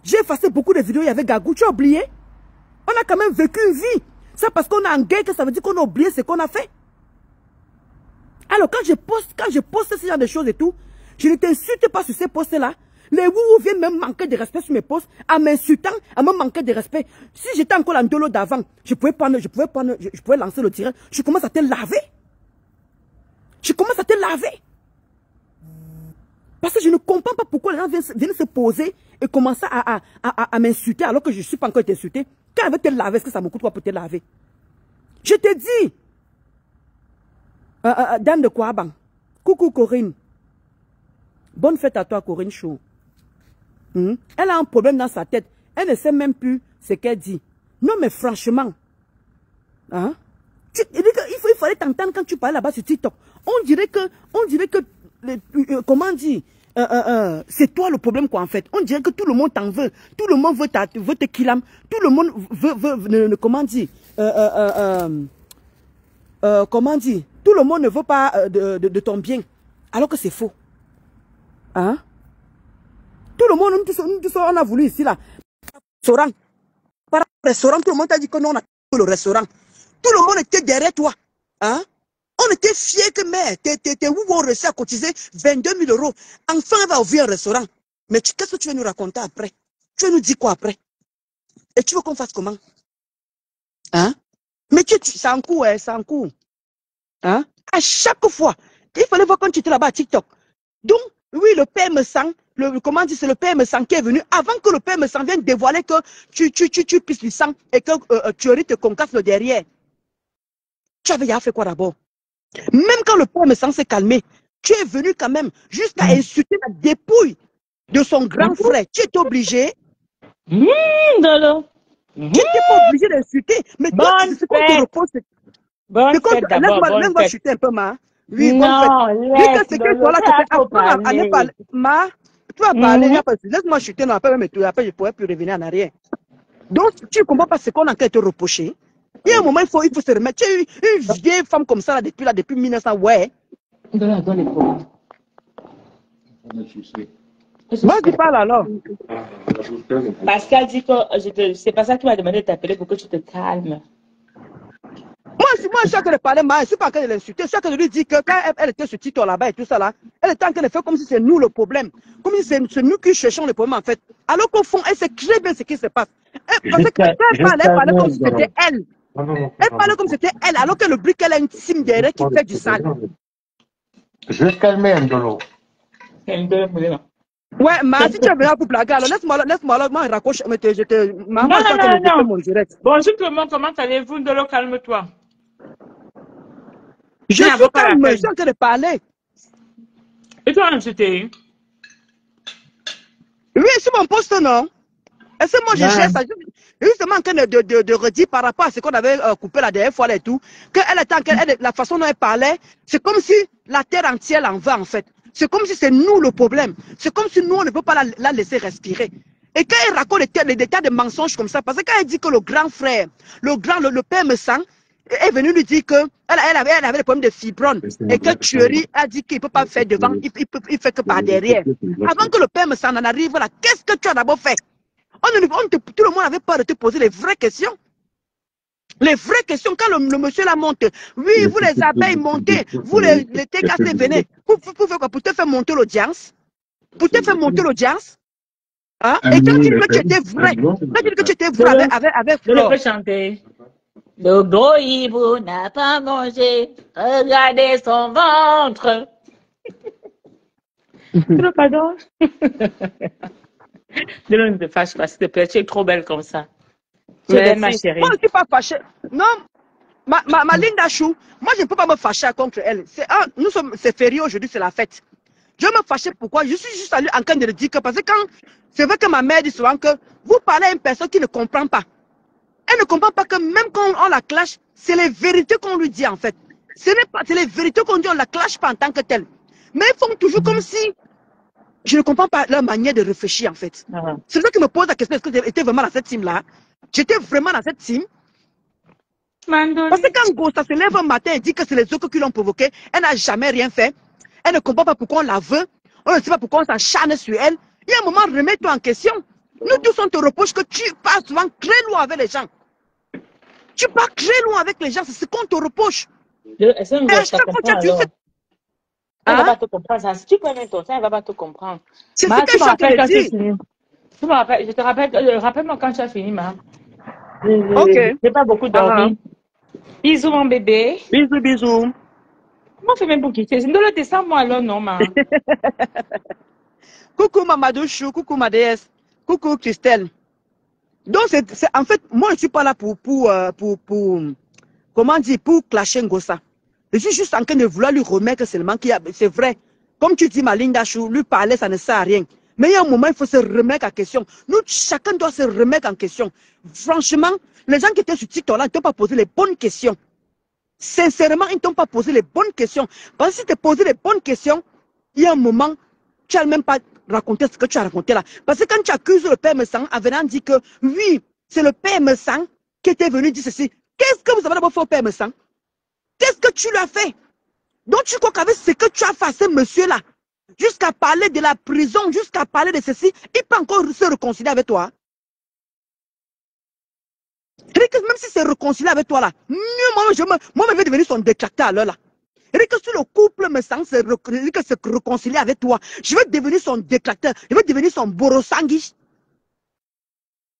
Speaker 1: J'ai effacé beaucoup de vidéos, il y avait Gagou. Tu as oublié? On a quand même vécu une vie. Ça parce qu'on a en guerre, que ça veut dire qu'on a oublié ce qu'on a fait. Alors quand je poste ce genre de choses et tout, je ne t'insulte pas sur ces posts-là. Les woubou viennent me manquer de respect sur mes posts, en m'insultant, à me manquer de respect. Si j'étais encore en Ndolo d'avant, je pouvais lancer le direct. Je commence à te laver. Je commence à te laver. Parce que je ne comprends pas pourquoi les gens viennent se poser et commencer à m'insulter alors que je ne suis pas encore été insulté. Quand elle veut te laver, est-ce que ça me coûte quoi pour te laver? Je te dis. Dan de Kouabang. Coucou Corinne. Bonne fête à toi Corinne Chou. Elle a un problème dans sa tête. Elle ne sait même plus ce qu'elle dit. Non mais franchement, Hein? Il fallait t'entendre quand tu parlais là-bas sur TikTok. On dirait que comment dire, c'est toi le problème quoi en fait. On dirait que tout le monde t'en veut. Tout le monde veut te killam. Tout le monde veut comment dire, comment dire, tout le monde ne veut pas de ton bien. Alors que c'est faux. Hein? Tout le monde, nous tous, on a voulu ici là. Restaurant. Par restaurant, tout le monde t'a dit que non, on a le restaurant. Tout le monde était derrière toi. Hein? On était fiers que mère, tes où on réussi à cotiser 22 000 euros. Enfin, elle va ouvrir un restaurant. Mais qu'est-ce que tu vas nous raconter après? Tu vas nous dire quoi après? Et tu veux qu'on fasse comment? Hein? Mais c'est en cours, hein, c'est en cours. Hein? À chaque fois, il fallait voir quand tu étais là-bas à TikTok. Donc, oui, le père me sent, comment dire, c'est le père me sent qui est venu avant que le père me sent vienne dévoiler que tu pisses du sang et que tu te concasses le derrière. Tu avais fait quoi d'abord? Même quand le père me sent s'est calmé, tu es venu quand même jusqu'à insulter la dépouille de son grand frère. Tu étais obligé. Tu n'étais pas obligé d'insulter. Mais toi, c'est qu'on te repose. Laisse-moi chuter un peu, ma. Oui,
Speaker 2: non,
Speaker 1: laisse. Tu vas parler, laisse-moi chuter, non, après je ne pourrais plus revenir en arrière. Donc, tu ne comprends pas ce qu'on a qu'à te reprocher. Il y a un moment, il faut se remettre. Tu es une vieille femme comme ça là, depuis 1900, ouais. Moi, tu parles alors.
Speaker 2: Pascal dit que c'est pas ça qui m'a demandé de t'appeler pour que tu te calmes.
Speaker 1: Moi, je suis en train de parler mal, je ne suis pas en train de l'insulter. Je suis en train de lui dire que quand elle était sur TikTok là-bas et tout ça là, elle était en train de faire comme si c'est nous le problème. Comme si c'est nous qui cherchons le problème en fait. Alors qu'au fond, elle sait très bien ce qui se passe. Parce qu'elle parlait comme si c'était elle. Elle parlait comme si c'était elle, alors que le bruit qu'elle a une team derrière qui fait du sale.
Speaker 3: Je vais calmer Ndolo.
Speaker 1: Ouais, mais si tu es venu pour blaguer, alors laisse-moi, moi, raccroche.
Speaker 2: Non. Bonjour tout le monde, comment allez-vous, Ndolo, calme-toi.
Speaker 1: Je suis calme, je suis en train de parler.
Speaker 2: Et toi, c'était?
Speaker 1: Oui, c'est mon poste, non? Est-ce que moi, je gère ça? Justement, en train de redire par rapport à ce qu'on avait coupé la dernière fois là et tout, la façon dont elle parlait, c'est comme si la terre entière en va, en fait. C'est comme si c'est nous le problème. C'est comme si nous, on ne peut pas la laisser respirer. Et quand elle raconte des tas de mensonges comme ça, parce que quand elle dit que le grand frère, le père me sent, est venu lui dire qu'elle avait des problèmes de fibrome et que Thierry a dit qu'il ne peut pas faire devant, il fait que par derrière. Avant que le père me sent en arrive là, qu'est-ce que tu as d'abord fait? Tout le monde avait peur de te poser les vraies questions. Les vraies questions, quand le monsieur la monte, oui, vous les abeilles montez, vous les TKC venez, pour faire quoi? Pour te faire monter l'audience? Pour te faire monter l'audience? Hein? Et quand tu dis que tu étais vrai, avec Flore.
Speaker 2: Je peux chanter. Le gros hibou n'a pas mangé, regardez son ventre. Pardon? Ne te fâche pas, s'il te plaît, tu es trop belle comme ça. Tu es belle, ma chérie.
Speaker 1: Moi, je ne suis pas fâchée. Non, ma Linda Chou, moi, je ne peux pas me fâcher contre elle. C'est férié aujourd'hui, c'est la fête. Je me fâchais pourquoi? Je suis juste allée en train de le dire que, parce que c'est vrai que ma mère dit souvent que vous parlez à une personne qui ne comprend pas. Elle ne comprend pas que même quand on la clash, c'est les vérités qu'on lui dit en fait. C'est les vérités qu'on dit, on ne la clash pas en tant que telle. Mais ils font toujours comme si je ne comprends pas leur manière de réfléchir en fait. C'est ça qui me pose la question, est-ce que j'étais vraiment dans cette team-là? J'étais vraiment dans cette team. Parce que quand Gossa se lève un matin et dit que c'est les autres qui l'ont provoqué, elle n'a jamais rien fait. Elle ne comprend pas pourquoi on la veut. On ne sait pas pourquoi on s'acharne sur elle. Il y a un moment, remets-toi en question. Nous tous, on te reproche que tu passes souvent très loin avec les gens. Tu pars très loin avec les gens, c'est ce qu'on te reproche.
Speaker 2: Est-ce que elle ne va pas te comprendre. Ça. Si tu connais ton temps, elle ne va pas te comprendre.
Speaker 1: C'est ce que je suis en train de dire.
Speaker 2: Je te rappelle, rappelle-moi quand tu as fini, ma.
Speaker 1: Ok.
Speaker 2: J'ai pas beaucoup dormi. Bisous, mon bébé.
Speaker 1: Bisous, bisous.
Speaker 2: Comment on fait même pour quitter? C'est Ndolo, t'es sans moi alors, non, ma.
Speaker 1: Coucou, Mamadou Chou, coucou, ma déesse. Coucou, Christelle. Donc, en fait, moi, je ne suis pas là pour comment dire, pour clasher Ngossa. Je suis juste en train de vouloir lui remettre seulement qu'il y a, c'est vrai. Comme tu dis, ma Linda Chou, lui parler, ça ne sert à rien. Mais il y a un moment, il faut se remettre en question. Nous, chacun doit se remettre en question. Franchement, les gens qui étaient sur TikTok là, ils ne t'ont pas posé les bonnes questions. Sincèrement, ils ne t'ont pas posé les bonnes questions. Parce que si tu te posé les bonnes questions, il y a un moment, tu n'as même pas raconté ce que tu as raconté là. Parce que quand tu accuses le père Messang en venant dire que oui, c'est le père Messang qui était venu dire ceci, qu'est-ce que vous avez d'abord fait au père Messang? Qu'est-ce que tu lui as fait? Donc tu crois qu'avec ce que tu as fait à ce monsieur-là, jusqu'à parler de la prison, jusqu'à parler de ceci, il peut encore se réconcilier avec toi. Même si c'est réconcilié avec toi là, moi je vais devenir son détracteur à l'heure là. Et que si le couple me sent se réconcilier avec toi, je vais devenir son détracteur, je vais devenir son borosangui.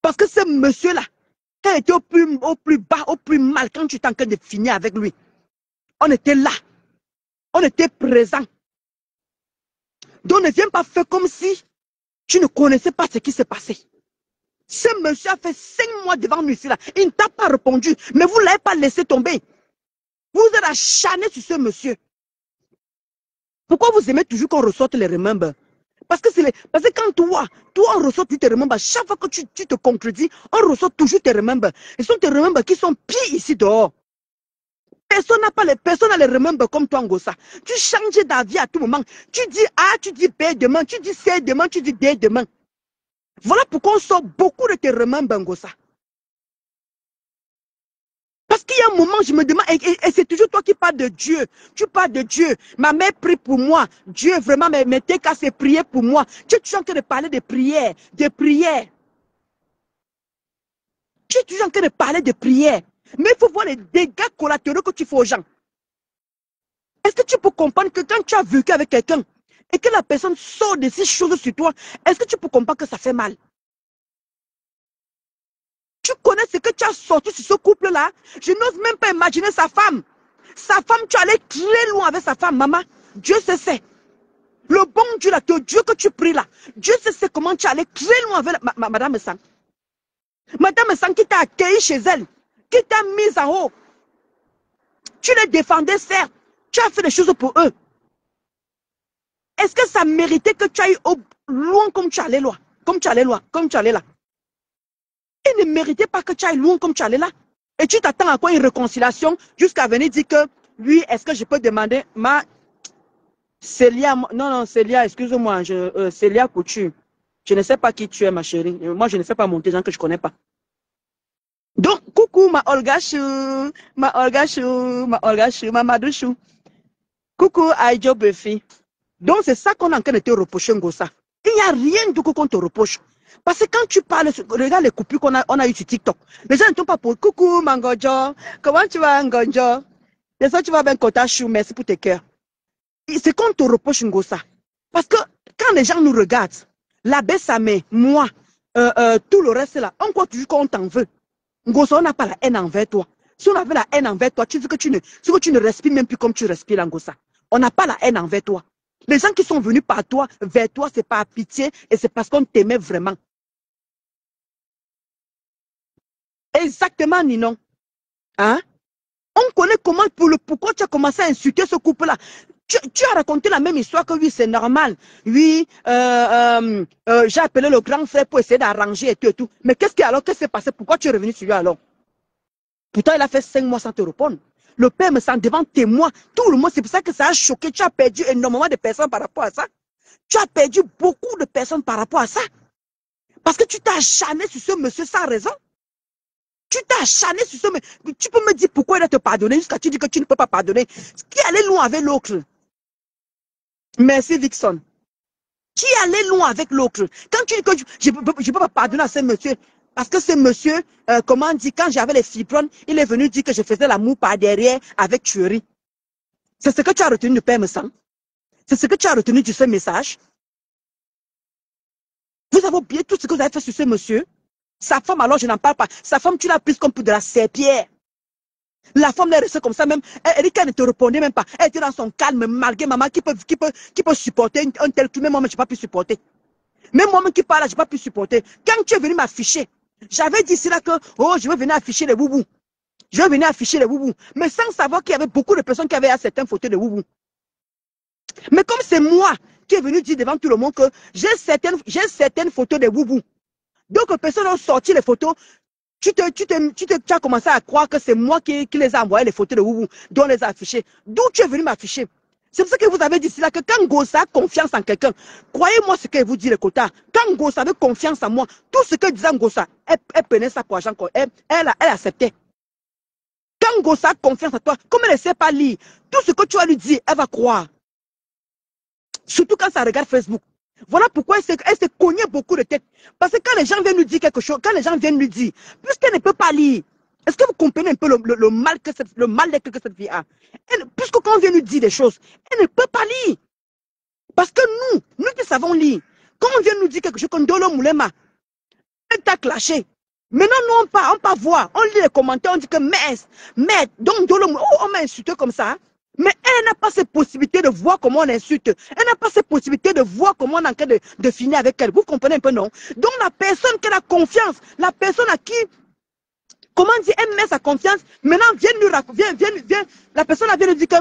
Speaker 1: Parce que ce monsieur-là, quand il était au plus bas, au plus mal, quand tu étais en train de finir avec lui, on était là, on était présent. Donc ne viens pas faire comme si tu ne connaissais pas ce qui s'est passé. Ce monsieur a fait 5 mois devant nous ici là, il ne t'a pas répondu, mais vous ne l'avez pas laissé tomber. Vous êtes acharné sur ce monsieur. Pourquoi vous aimez toujours qu'on ressorte les remembers? Parce que quand toi on ressort tes remembers, chaque fois que tu te concrétises, on ressort toujours tes remembers. Ce sont tes remembers qui sont pires ici dehors. Personne n'a les remembers comme toi, Ngossa. Tu changes d'avis à tout moment. Tu dis A, tu dis B demain, tu dis C demain, tu dis D demain. Voilà pourquoi on sort beaucoup de tes remembers, Ngossa. Parce qu'il y a un moment, je me demande, et c'est toujours toi qui parles de Dieu. Tu parles de Dieu. Ma mère prie pour moi. Dieu vraiment m'était cassé prier pour moi. Tu es toujours en train de parler de prière, de prière. Tu es toujours en train de parler de prière. Mais il faut voir les dégâts collatéraux que tu fais aux gens. Est-ce que tu peux comprendre que quand tu as vécu avec quelqu'un et que la personne sort de ces choses sur toi, est-ce que tu peux comprendre que ça fait mal? Tu connais ce que tu as sorti sur ce couple-là? Je n'ose même pas imaginer sa femme. Sa femme, tu allais très loin avec sa femme, maman. Dieu sait. Le bon Dieu là, Dieu que tu pries là, Dieu sait comment tu allais très loin avec Madame Sang. Madame Sang qui t'a accueilli chez elle, qui t'a mise en haut. Tu les défendais, certes. Tu as fait des choses pour eux. Est-ce que ça méritait que tu ailles loin comme tu allais loin? Comme tu allais loin, comme tu allais là. Il ne méritait pas que tu ailles loin comme tu allais là. Et tu t'attends à quoi une réconciliation jusqu'à venir dire que, oui, est-ce que je peux demander Célia, non, Célia, excuse-moi, Célia Couture. Je ne sais pas qui tu es, ma chérie. Moi, je ne fais pas monter des gens que je ne connais pas. Donc, coucou, ma Olga Chou, ma Madouchou. Coucou, Aïdjo Buffy. Donc, c'est ça qu'on est en train de te reprocher, Ngossa. Il n'y a rien du coup qu'on te reproche. Parce que quand tu parles, regarde les coupures qu'on a eu sur TikTok. Les gens ne t'ont pas pour coucou, Mangojo. Comment tu vas, Ngonjo? J'espère que tu vas bien, Kotachou. Merci pour tes cœurs. C'est qu'on te reproche, Ngossa. Parce que quand les gens nous regardent, la Bessamé, moi, tout le reste là, on croit toujours qu'on t'en veut. Ngossa, on n'a pas la haine envers toi. Si on avait la haine envers toi, tu dis que tu ne respires même plus comme tu respires, Ngossa. On n'a pas la haine envers toi. Les gens qui sont venus par toi, vers toi, c'est par pitié et c'est parce qu'on t'aimait vraiment. Exactement, Ninon. Hein? On connaît pourquoi tu as commencé à insulter ce couple-là. Tu as raconté la même histoire que oui, c'est normal. Oui, j'ai appelé le grand frère pour essayer d'arranger et tout et tout. Mais qu'est-ce qui s'est passé? Pourquoi tu es revenu sur lui alors? Pourtant, il a fait 5 mois sans te répondre. Le père me sent devant témoin. Tout le monde, c'est pour ça que ça a choqué. Tu as perdu énormément de personnes par rapport à ça. Tu as perdu beaucoup de personnes par rapport à ça. Parce que tu t'es acharné sur ce monsieur sans raison. Tu t'es acharné sur ce monsieur. Tu peux me dire pourquoi il a te pardonné jusqu'à tu dis que tu ne peux pas pardonner. Qui allait loin avec l'autre? Merci, Vixon. Qui allait loin avec l'autre? Quand tu dis que je ne peux pas pardonner à ce monsieur, parce que ce monsieur, comment on dit, quand j'avais les fibrones, il est venu dire que je faisais l'amour par derrière avec tuerie. C'est ce que tu as retenu du Père Messang. C'est ce que tu as retenu de ce message. Vous avez oublié tout ce que vous avez fait sur ce monsieur. Sa femme, alors je n'en parle pas. Sa femme, tu l'as prise comme pour de la serpillère. La femme est restée comme ça même. Erika ne te répondait même pas. Elle était dans son calme, malgré maman qui peut supporter un tel truc. Même moi, je n'ai pas pu supporter. Même moi-même qui parle, je n'ai pas pu supporter. Quand tu es venu m'afficher, j'avais dit cela que, oh, je vais venir afficher les boubous. Je vais venir afficher les boubous. Mais sans savoir qu'il y avait beaucoup de personnes qui avaient à certaines photos de boubous. Mais comme c'est moi tu es venu dire devant tout le monde que j'ai certaines photos de Boubou. Donc, personne n'a sorti les photos. Tu as commencé à croire que c'est moi qui les ai envoyé les photos de Boubou, dont les a affichées. D'où tu es venu m'afficher? C'est pour ça que vous avez dit là que quand Ngossa a confiance en quelqu'un, croyez-moi ce que vous dit le quota. Quand Ngossa avait confiance en moi, tout ce que disait Ngossa, elle prenait ça pour argent. Elle acceptait. Quand Ngossa a confiance en toi, comme elle ne sait pas lire, tout ce que tu vas lui dire, elle va croire. Surtout quand ça regarde Facebook. Voilà pourquoi elle s'est cognée beaucoup de tête. Parce que quand les gens viennent lui dire quelque chose, quand les gens viennent lui dire, puisqu'elle ne peut pas lire, est-ce que vous comprenez un peu le mal que cette fille a? Puisque quand on vient lui dire des choses, elle ne peut pas lire. Parce que nous qui savons lire, quand on vient nous dire quelque chose comme Dolo Moulema, elle t'a clashé. Maintenant, nous, on part voir, on lit les commentaires, on dit que mais, donc Dolo Moulema, on m'a insulté comme ça. Mais elle n'a pas cette possibilité de voir comment on insulte. Elle n'a pas cette possibilité de voir comment on est en train de finir avec elle. Vous comprenez un peu, non? Donc la personne qu'elle a confiance, la personne à qui, comment dire, elle met sa confiance, maintenant vient, la personne vient lui dire que,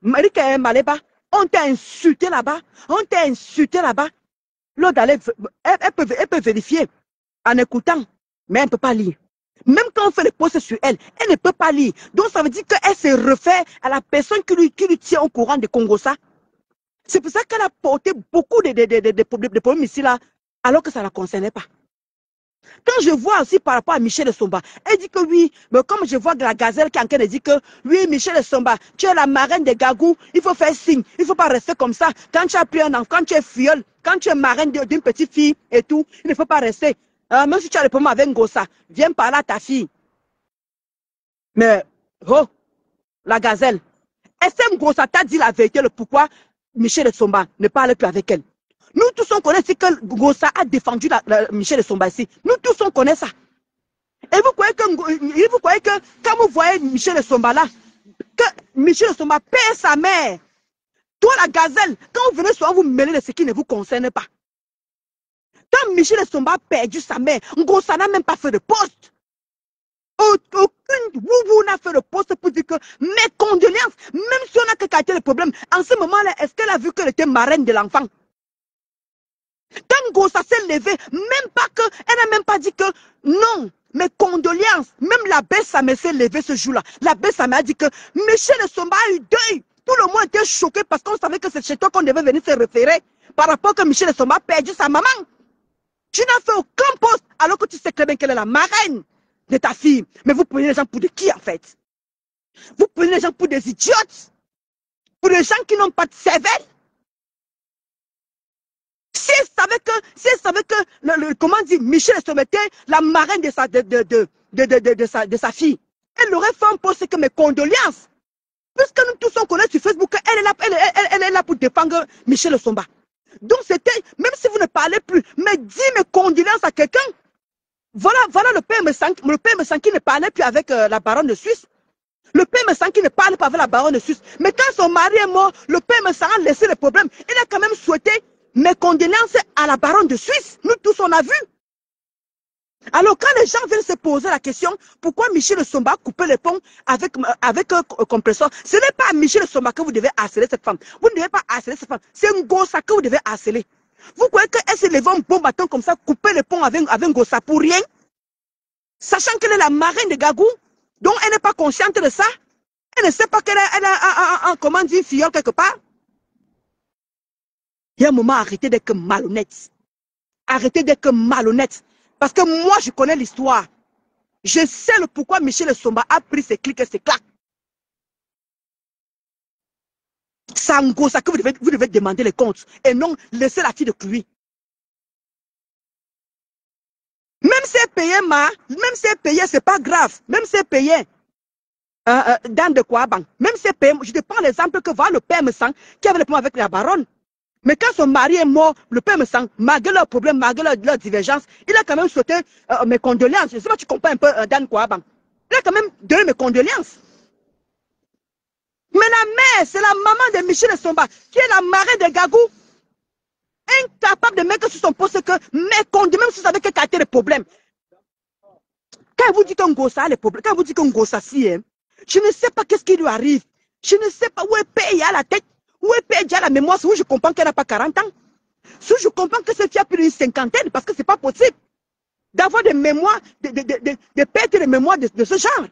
Speaker 1: Marika Maleba, on t'a insulté là-bas, L'autre, elle peut vérifier en écoutant, mais elle ne peut pas lire. Même quand on fait les posts sur elle, elle ne peut pas lire. Donc ça veut dire qu'elle se refait à la personne qui lui tient au courant de Congossa. C'est pour ça qu'elle a porté beaucoup de problèmes ici là, alors que ça ne la concernait pas. Quand je vois aussi par rapport à Michel Somba, elle dit que oui, mais comme je vois de la gazelle qui est en train de dire que oui, Michel Somba, tu es la marraine des Gagou, il faut faire signe, il ne faut pas rester comme ça. Quand tu as pris un enfant, quand tu es filleule, quand tu es marraine d'une petite fille et tout, il ne faut pas rester. Même si tu as le problème avec Ngossa, viens parler à ta fille. Mais, oh, la gazelle, est-ce que Ngossa t'a dit la vérité, le pourquoi Michel Somba ne parle plus avec elle? Nous tous on connaît que Ngossa a défendu Michel Somba ici. Nous tous on connaît ça. Et vous croyez que quand vous voyez Michel Somba là, que Michel Somba perd sa mère. Toi la gazelle, quand vous venez souvent vous mêler de ce qui ne vous concerne pas. Quand Michel Somba a perdu sa mère, Ngossa n'a même pas fait de poste. Aucune Boubou n'a fait de poste pour dire que mes condoléances, même si on a que le problème, en ce moment-là, est-ce qu'elle a vu qu'elle était marraine de l'enfant? Quand Ngossa s'est levé, même pas que, elle n'a même pas dit que non, mes condoléances, même la Bessame s'est levée ce jour-là. La Bessame a dit que Michel Somba a eu deuil. Tout le monde était choqué parce qu'on savait que c'est chez toi qu'on devait venir se référer par rapport que Michel Somba a perdu sa maman. Tu n'as fait aucun poste alors que tu sais très bien qu'elle est la marraine de ta fille. Mais vous prenez les gens pour de qui en fait? Vous prenez les gens pour des idiotes? Pour des gens qui n'ont pas de cervelle? Si elle savait que comment dire, Michel Somba était la marraine de sa fille, elle aurait fait un poste que mes condoléances. Puisque nous tous on connaît sur Facebook qu'elle est là pour défendre Michel Somba. Donc c'était, même si vous ne parlez plus, mais dis mes condoléances à quelqu'un. Voilà le père Messan qui ne parlait plus avec la baronne de Suisse. Le père Messan qui ne parle pas avec la baronne de Suisse. Mais quand son mari est mort, le père Messan a laissé le problème. Il a quand même souhaité mes condoléances à la baronne de Suisse. Nous tous on a vu. Alors quand les gens viennent se poser la question, pourquoi Michel Somba a coupé les ponts avec un compresseur, ce n'est pas à Michel Somba que vous devez harceler cette femme. Vous ne devez pas harceler cette femme. C'est Ngossa que vous devez harceler. Vous croyez qu'elle se lève un bon matin comme ça, couper les ponts avec Ngossa pour rien? Sachant qu'elle est la marraine de Gagou, donc elle n'est pas consciente de ça. Elle ne sait pas qu'elle a comment dire, filleule quelque part. Il y a un moment, arrêtez d'être malhonnête. Arrêtez d'être malhonnête. Parce que moi, je connais l'histoire. Je sais le pourquoi Michel Somba a pris ses clics et ses claques. C'est Ngossa que vous devez demander les comptes. Et non laisser la fille de lui. Même si elle payait, c'est pas grave. Même si elle payait dans de quoi banque. Même si elle payait, je te prends l'exemple que voilà le père Messan qui avait le problème avec la baronne. Mais quand son mari est mort, le père Messan, malgré leurs problèmes, malgré leur divergence, il a quand même souhaité mes condoléances. Je ne sais pas si tu comprends un peu Dan Kouaban. Il a quand même donné mes condoléances. Mais la mère, c'est la maman de Michel Somba, qui est la marraine de Gagou. Incapable de mettre sur son poste que mes condoléances, même si vous savez qu'elle a été le problème. Quand vous dites qu'un Ngossa a les problèmes, quand vous dites qu'un Ngossa si, hein, je ne sais pas qu'est-ce qui lui arrive. Je ne sais pas où elle paye à la tête. Où est Père Dia la mémoire? Où je comprends qu'elle n'a pas 40 ans. Si je comprends que cette fille a plus d'une cinquantaine, parce que c'est pas possible d'avoir des mémoires, de perdre les mémoires de ce genre.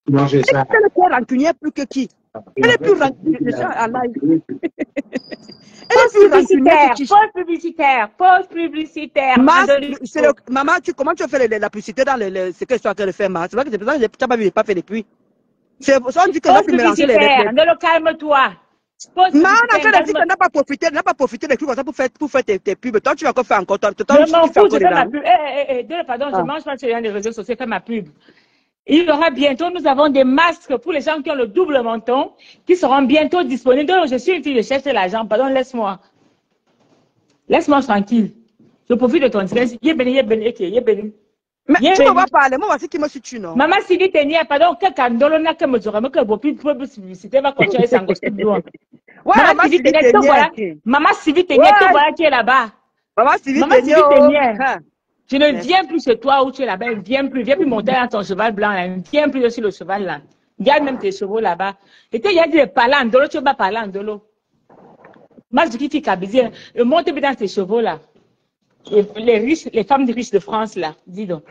Speaker 3: Manger ça.
Speaker 1: Elle est plus rancunière plus que qui? Elle est plus rancunière. Elle est plus rancunière que qui?
Speaker 2: Pause publicitaire, pause publicitaire.
Speaker 1: Maman, comment tu as fait la publicité dans ce que tu as fait, Maman? C'est vrai que tu n'as pas fait depuis. C'est pour ça qu'on dit que
Speaker 2: pause publicitaire, calme-toi.
Speaker 1: Maman, on a dit qu'elle n'a pas profité des trucs pour faire tes pubs. Toi, tu vas encore faire encore.
Speaker 2: Je m'en fous, je fais ma pub. Pardon, je mange pas sur les réseaux sociaux, je fais ma pub. Il y aura bientôt, nous avons des masques pour les gens qui ont le double menton, qui seront bientôt disponibles. Donc, je suis une fille, je cherche l'argent. Pardon, laisse-moi. Laisse-moi tranquille. Je profite de ton silence. Mais
Speaker 1: tu ne vas pas parler. Moi, voici qui me suis tué, non?
Speaker 2: Maman Sylvie Tenia, pardon, que Kandolona, que Mozorama, que Bopi, pour publicité, va continuer sans costume. Maman Sylvie Tenia, Maman Sylvie Tenia, tu vois qui est là-bas.
Speaker 1: Maman Sylvie Tenia.
Speaker 2: Je ne viens plus chez toi où tu es là-bas. Viens plus monter dans ton cheval blanc. Là. Viens plus sur le cheval là. Garde même tes chevaux là-bas. Et il y a des parlants de l'eau, tu vas parler de l'eau. Moi, je dis que tu monte dans tes chevaux là. Les femmes riches de France là. Dis donc.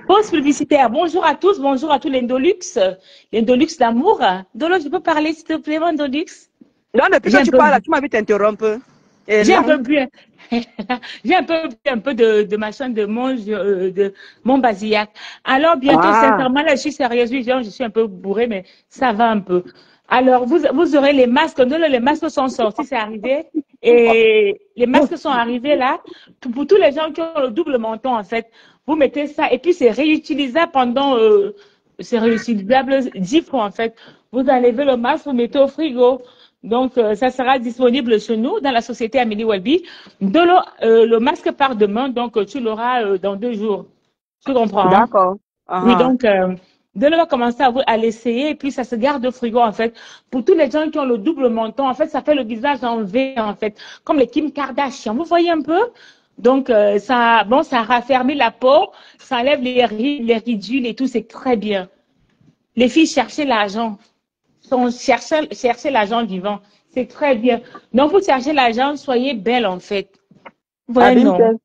Speaker 2: Pause publicitaire. Bonjour à tous les Indolux d'amour. Dolo, je peux parler s'il te plaît, mon Indolux?
Speaker 1: Non, depuis que tu parles, tu m'as vu t'interrompre.
Speaker 2: J'ai un peu bu un peu de machin de mon basillac. Alors bientôt, sincèrement, là, je suis sérieuse, je suis un peu bourrée, mais ça va un peu. Alors, vous aurez les masques. Les masques sont sortis, c'est arrivé. Et les masques sont arrivés là. Pour tous les gens qui ont le double menton, en fait, vous mettez ça. Et puis, c'est réutilisable c'est réutilisable 10 fois, en fait. Vous enlevez le masque, vous mettez au frigo. Donc, ça sera disponible chez nous, dans la société Amélie Welby. Le masque part demain, donc tu l'auras dans 2 jours. Tu comprends?
Speaker 1: D'accord.
Speaker 2: Oui, donc, Dolo va commencer à l'essayer, et puis ça se garde au frigo, en fait. Pour tous les gens qui ont le double menton, en fait, ça fait le visage en V, en fait. Comme les Kim Kardashian. Vous voyez un peu? Donc, ça raffermit la peau, ça enlève les ridules et tout, c'est très bien. Les filles, cherchez l'argent. Cherchez l'argent vivant. C'est très bien. Donc, vous cherchez l'argent, soyez belle, en fait. Voyez, non.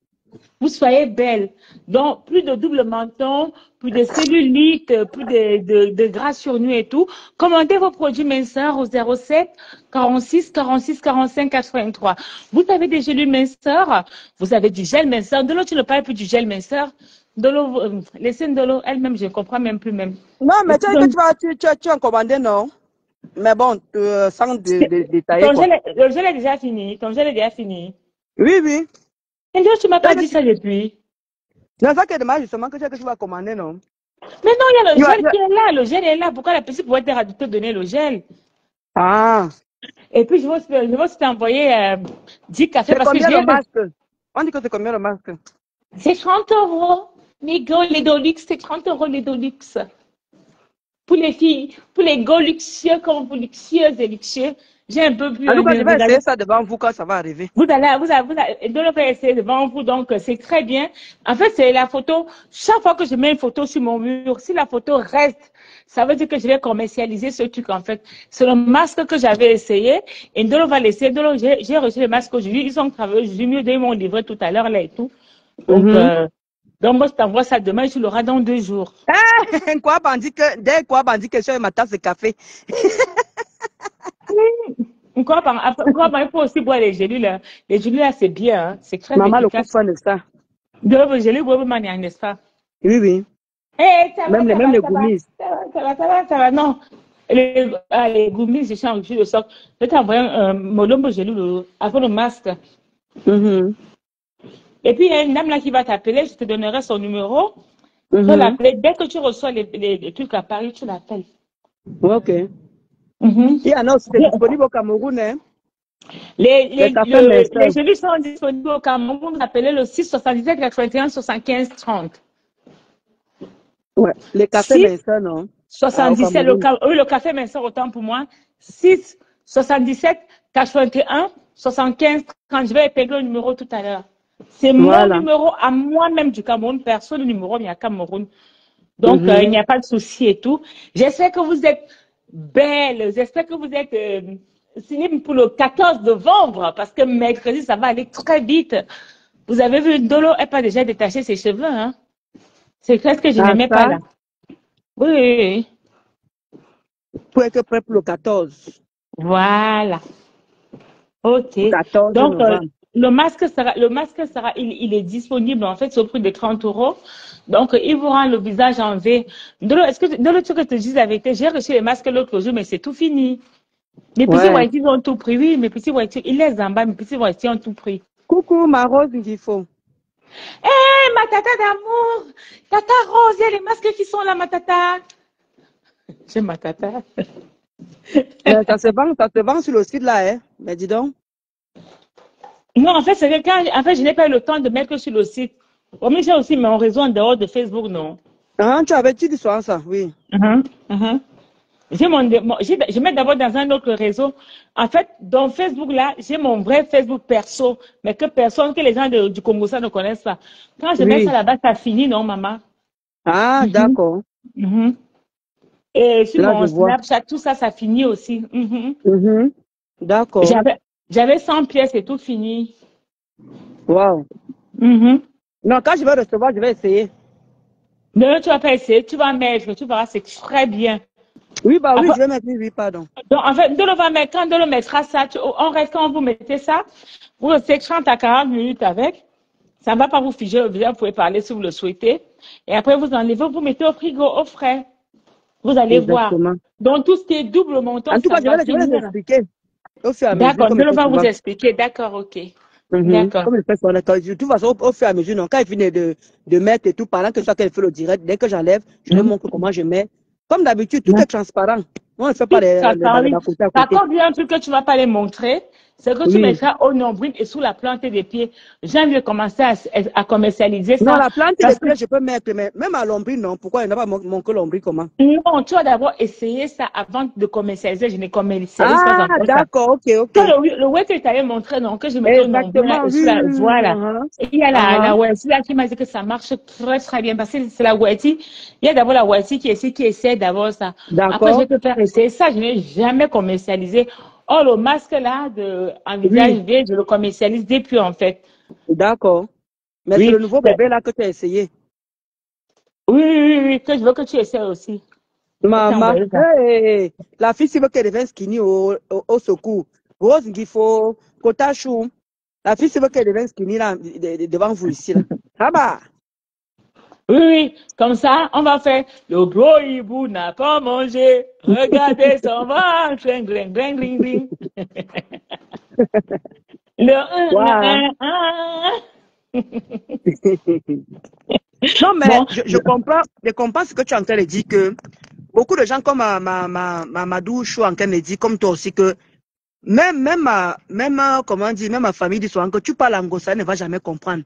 Speaker 2: Vous soyez belle. Donc, plus de double menton, plus de cellulite, plus de gras sur nu et tout. Commandez vos produits minceurs au 07 46 46 45 83. Vous avez des gélules minceurs, vous avez du gel minceur. De l'eau, tu ne parles plus du gel minceur. De l'eau, laissez de l'eau, elle-même, je ne comprends même plus même.
Speaker 1: Non, mais tu as commandé, non? Mais bon, sans détailler.
Speaker 2: Le gel est déjà fini. Ton gel est déjà fini.
Speaker 1: Oui, oui.
Speaker 2: Et là, tu ne m'as pas dit ça depuis.
Speaker 1: C'est ça qui est dommage, justement, que tu vas commander, non?
Speaker 2: Mais non, il y a le gel qui est là. Le gel est là. Pourquoi la petite pourrait te donner le gel?
Speaker 1: Ah.
Speaker 2: Et puis, je vais aussi t'envoyer 10 cafés.
Speaker 1: C'est combien le masque? On dit que c'est combien le masque?
Speaker 2: C'est 30 €. Les Dolux, c'est 30 € les Dolux. Pour les filles, pour les go luxueux comme vous, luxueuses et luxueux, j'ai un peu plus.
Speaker 1: En tout cas, je vais essayer ça devant vous quand ça va arriver.
Speaker 2: Vous allez essayer devant vous, donc c'est très bien. En fait, c'est la photo. Chaque fois que je mets une photo sur mon mur, si la photo reste, ça veut dire que je vais commercialiser ce truc, en fait. C'est le masque que j'avais essayé. Et Ndolo va l'essayer. Ndolo, j'ai reçu le masque aujourd'hui. Ils ont travaillé aujourd'hui mieux. Ils m'ont livré tout à l'heure, là et tout. Donc, moi, je t'envoie ça demain, tu l'auras dans 2 jours.
Speaker 1: Quoi, bandit que je fais ma tasse de café.
Speaker 2: Quoi, il faut aussi boire les gélules, là. Les gélules, là, c'est bien, hein. C'est très
Speaker 1: Maman,
Speaker 2: efficace.
Speaker 1: Maman, le coup de ça.
Speaker 2: De gélules, n'est-ce pas?
Speaker 1: Oui, oui.
Speaker 2: Hey, même
Speaker 1: les goumis.
Speaker 2: Ça va, non. Les goumis, je suis en jus de soc. Je vais t'envoyer mon gélule avant le masque. Et puis, il y a une dame là qui va t'appeler, je te donnerai son numéro. Tu peux l'appeler. Dès que tu reçois les trucs à Paris, tu l'appelles.
Speaker 1: Ok. Il y en a aussi disponible au Cameroun, hein?
Speaker 2: Les gélules sont disponibles au Cameroun. Vous appelez le 6 77 81 75 30.
Speaker 1: Ouais, les cafés minceurs, non?
Speaker 2: 77, le café minceur, autant pour moi. 6 77 81 75 30. Je vais épingler le numéro tout à l'heure. C'est mon numéro à moi-même du Cameroun. Personne le numéro, mais à Cameroun. Donc, il n'y a pas de souci et tout. J'espère que vous êtes belle. J'espère que vous êtes signé pour le 14 novembre parce que mercredi, ça va aller très vite. Vous avez vu, Dolo n'a pas déjà détaché ses cheveux, hein? C'est ce que je
Speaker 1: Ah,
Speaker 2: n'aimais pas
Speaker 1: ça,
Speaker 2: là. Oui, oui, oui.
Speaker 1: pour être prêt pour le 14.
Speaker 2: Voilà. OK.
Speaker 1: Le 14
Speaker 2: Donc,
Speaker 1: novembre.
Speaker 2: il est disponible en fait, c'est au prix de 30 euros. Donc, il vous rend le visage en V. Dolo, Dolo, tu veux que je te dise la vérité? J'ai reçu les masques l'autre jour, mais c'est tout fini. Mes petits
Speaker 1: Ouais.
Speaker 2: voitures ont tout pris. Oui, mes petits voitures, ils les en bas, mes petits voitures ont tout pris.
Speaker 1: Coucou, ma Rose Ngifo.
Speaker 2: Hé, ma tata d'amour! Tata Rose, il y a les masques qui sont là, ma tata. J'ai ma tata.
Speaker 1: Mais ça se vend sur le site là, hein. Mais dis donc.
Speaker 2: Non, en fait, c'est que en fait, je n'ai pas eu le temps de mettre sur le site. Oh, mais j'ai aussi mon réseau en dehors de Facebook, non?
Speaker 1: Ah, tu avais dit l'histoire, ça, oui.
Speaker 2: Mhm, mhm. Je mets d'abord dans un autre réseau. En fait, dans Facebook, là, j'ai mon vrai Facebook perso, mais que les gens du Congo, ça ne connaissent pas. Quand je mets ça
Speaker 1: Oui.
Speaker 2: là-bas, ça finit, non, maman?
Speaker 1: Ah,
Speaker 2: Mhm,
Speaker 1: d'accord.
Speaker 2: mhm. Et sur
Speaker 1: Là, je
Speaker 2: mon
Speaker 1: vois.
Speaker 2: Snapchat, tout ça, ça finit aussi. Mhm.
Speaker 1: Mhm. D'accord.
Speaker 2: J'avais 100 pièces et tout fini.
Speaker 1: Wow.
Speaker 2: Mhm.
Speaker 1: Non, quand je vais recevoir, je vais essayer.
Speaker 2: Non, tu vas pas essayer, tu vas mettre, tu verras, c'est très bien.
Speaker 1: Oui, bah oui,
Speaker 2: Après,
Speaker 1: je vais mettre, oui, oui, pardon.
Speaker 2: donc, en fait, quand Dolo mettra ça, on reste, quand vous mettez ça, vous restez 30 à 40 minutes avec. Ça ne va pas vous figer le visage, vous pouvez parler si vous le souhaitez. Et après, vous enlevez, vous mettez au frigo, au frais. Vous allez voir.
Speaker 1: Exactement.
Speaker 2: Donc, tout ce qui est double montant,
Speaker 1: En tout
Speaker 2: ça
Speaker 1: cas,
Speaker 2: va
Speaker 1: je vais les
Speaker 2: finir.
Speaker 1: expliquer au fur et à mesure,
Speaker 2: D'accord,
Speaker 1: comme je
Speaker 2: Dolo
Speaker 1: fais
Speaker 2: va vous
Speaker 1: souvent.
Speaker 2: expliquer. D'accord, ok.
Speaker 1: Mhm.
Speaker 2: D'accord.
Speaker 1: Comme je fais souvent. De toute façon, au fur et à mesure, non, quand il finit de mettre et tout, pendant que soit qu'elle fait le direct, dès que j'enlève, je lui
Speaker 2: Mhm.
Speaker 1: montre comment je mets. Comme d'habitude, tout
Speaker 2: Mhm.
Speaker 1: est transparent. On ne fait pas
Speaker 2: Tout ça, ça, oui.
Speaker 1: les côté à
Speaker 2: Par
Speaker 1: côté.
Speaker 2: contre, il y a un truc que tu ne vas pas les montrer, c'est que tu
Speaker 1: Oui.
Speaker 2: mettras au nombril et sous la plante des pieds. J'ai envie de commencer à commercialiser
Speaker 1: Non,
Speaker 2: ça.
Speaker 1: la plante des
Speaker 2: Parce que
Speaker 1: pieds, je peux mettre, mais même à l'ombris, non. Pourquoi il n'y a pas mon que l'ombris, comment?
Speaker 2: non, tu vas d'abord essayer ça avant de commercialiser. Je ne commercialise pas
Speaker 1: Ah,
Speaker 2: encore ça.
Speaker 1: d'accord, ok, ok.
Speaker 2: Toi, le web que je t'avais montré, non, que je mettais au nombril là,
Speaker 1: Exactement,
Speaker 2: et
Speaker 1: oui,
Speaker 2: sous
Speaker 1: oui,
Speaker 2: la,
Speaker 1: oui, oui.
Speaker 2: voilà. Et il y a la Wati là qui m'a dit que ça marche très, très bien parce que c'est la Wati. Il y a d'abord la Wati qui essaie d'abord ça. Après, je
Speaker 1: D'accord,
Speaker 2: vais te faire essayer ça. Je n'ai jamais commercialisé. Oh, le masque là en visage
Speaker 1: oui,
Speaker 2: vide, je le commercialise depuis en fait.
Speaker 1: d'accord. Mais c'est le
Speaker 2: Oui,
Speaker 1: nouveau bébé là que tu as essayé.
Speaker 2: oui, oui, oui, oui, que je veux que tu essaies aussi. Je vais
Speaker 1: Maman,
Speaker 2: t'envoyer ça.
Speaker 1: hey, la fille, si veut qu'elle devienne skinny au secours. Rose Ngifo, Kotachou. La fille, si veut qu'elle devienne skinny là, devant vous ici là. Ah bah,
Speaker 2: Oui, oui, comme ça, on va faire le gros hibou n'a pas mangé. Regardez son ventre. Gling, gling, gling, gling, gling. Le
Speaker 1: waouh.
Speaker 2: 1.
Speaker 1: Non, mais
Speaker 2: Bon,
Speaker 1: je comprends ce que tu es en train de dire que beaucoup de gens comme Mamadou Chou en train de dire, comme toi aussi, que comment dire, même ma famille dit souvent que tu parles en Gossa, elle ne va jamais comprendre.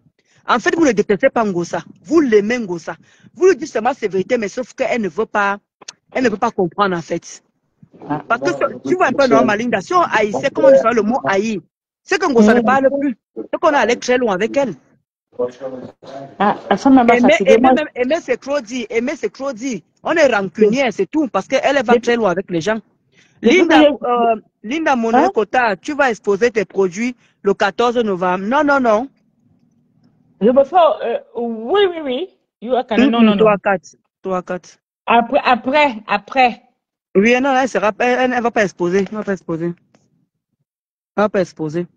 Speaker 1: En fait, vous ne détestez pas Ngossa. Vous l'aimez Ngossa. Vous lui dites seulement c'est vérité, mais sauf qu'elle elle ne veut pas comprendre en fait. Parce que tu vois un peu non, Malinda, si on haïssait, comment on dit souvent le mot haïr, c'est que Ngossa ne parle plus. C'est qu'on est allé très loin avec elle.
Speaker 2: ça m'a fatigué. Moi,
Speaker 1: Aimer c'est trop dit. Aimer c'est trop dit. On est rancunier, c'est tout, parce qu'elle va
Speaker 2: depuis,
Speaker 1: très loin avec les gens.
Speaker 2: depuis que
Speaker 1: Linda,
Speaker 2: j'ai,
Speaker 1: Linda Monoé
Speaker 2: hein,
Speaker 1: Kota, tu vas exposer tes produits le 14 novembre. Non, non, non.
Speaker 2: je me fais, oui, oui, oui. Non, non, non.
Speaker 1: Toi, 4. Toi, 4.
Speaker 2: Après.
Speaker 1: Oui, non, elle va pas exposer. Elle va pas exposer. Elle va pas exposer.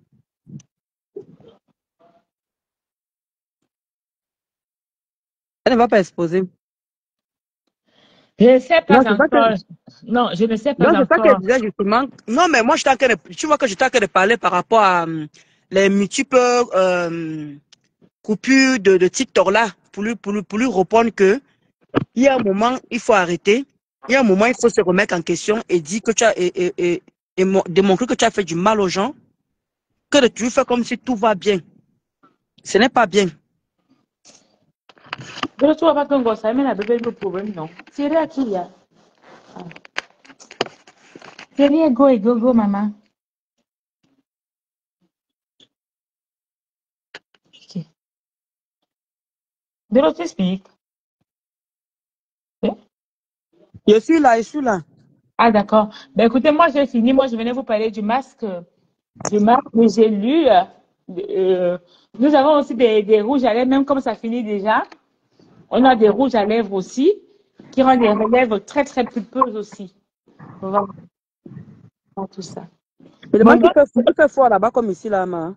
Speaker 1: Elle ne va pas exposer.
Speaker 2: Je ne sais
Speaker 1: Non,
Speaker 2: pas
Speaker 1: c'est ça que,
Speaker 2: encore. Non, je ne sais pas
Speaker 1: non, c'est ça qu'elle
Speaker 2: encore.
Speaker 1: disait justement. Non, mais moi, tu vois que je t'ai de parler par rapport à les multiples coupures de TikTok là, pour lui répondre que il y a un moment, il faut arrêter. Il y a un moment, il faut se remettre en question et dire que tu as, démontrer que tu as fait du mal aux gens, que tu fais comme si tout va bien. Ce n'est pas bien.
Speaker 2: Je ne trouve pas que ça mais la bébé le problème, non. C'est là qu'il y a. C'est rien, go, maman. Ok. De l'autre, explique.
Speaker 1: Je suis là, je suis là.
Speaker 2: Ah, d'accord. Ben, écoutez, moi, j'ai fini. Moi, je venais vous parler du masque. Du masque que j'ai lu. Nous avons aussi des rouges à lèvres, même comme ça finit déjà. On a des rouges à lèvres aussi, qui rendent les lèvres très, très pulpeuses aussi. Voilà, tout ça.
Speaker 1: Je
Speaker 2: Bon,
Speaker 1: demande
Speaker 2: donc,
Speaker 1: qu'il fait froid là-bas comme ici, là, ma.
Speaker 2: non,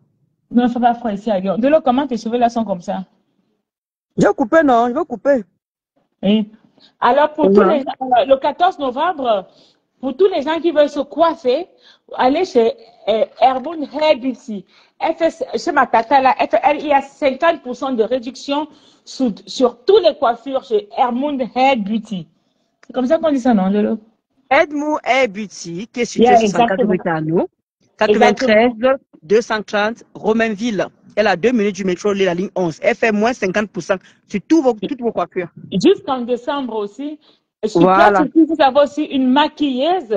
Speaker 2: il ne faut pas froid ici à Lyon. De l'eau, comment tes cheveux là sont comme ça?
Speaker 1: Je vais couper, non, je vais couper.
Speaker 2: Oui. Alors, pour tous les
Speaker 1: Mhm.
Speaker 2: gens, le 14 novembre, pour tous les gens qui veulent se coiffer, allez chez Herbun Hair Beauty. Elle fait, chez ma tata là, il y a 50% de réduction sur toutes les coiffures chez Herbun Hair Beauty. C'est comme ça qu'on dit ça, non, Lolo?
Speaker 1: Edmou Air Beauty, qui est situé
Speaker 2: Yeah,
Speaker 1: 64 rue
Speaker 2: exactement.
Speaker 1: Carnot, 93
Speaker 2: Exactement.
Speaker 1: 230 Romainville. Elle a 2 minutes du métro, la ligne 11. Elle fait moins 50% sur toutes vos coiffures.
Speaker 2: Jusqu'en décembre aussi. Je suis prête
Speaker 1: Voilà.
Speaker 2: aussi, vous avez aussi une maquilleuse.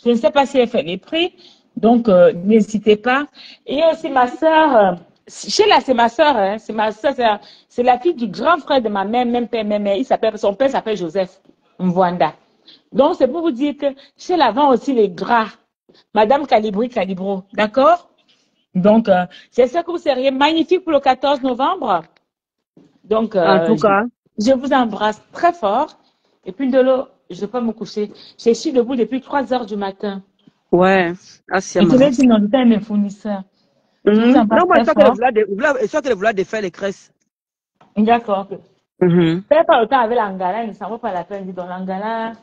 Speaker 2: Je ne sais pas si elle fait les prix. Donc, n'hésitez pas. Et aussi ma sœur, Sheila, c'est ma sœur, hein, c'est ma sœur, c'est la fille du grand frère de ma mère, même père, même mère. Son père s'appelle Joseph Mwanda. Donc, c'est pour vous dire que Sheila vend aussi les gras. Madame Calibri Calibro, d'accord? Donc, j'espère que vous seriez magnifique pour le 14 novembre. Donc,
Speaker 1: En tout cas,
Speaker 2: je vous embrasse très fort. Et puis, de l'eau, je ne vais pas me coucher. Je suis debout depuis 3 heures du matin.
Speaker 1: ouais, assez
Speaker 2: Et je
Speaker 1: maman.
Speaker 2: l'ai dit non, j'étais à mes fournisseurs. Je vous
Speaker 1: Mhm.
Speaker 2: embrasse
Speaker 1: Non, moi,
Speaker 2: très fort.
Speaker 1: je suis en train de vouloir défaire les cresses.
Speaker 2: D'accord.
Speaker 1: Mhm.
Speaker 2: Faites pas le temps avec l'angala, il ne s'en vaut pas la peine. Dis donc, l'angala,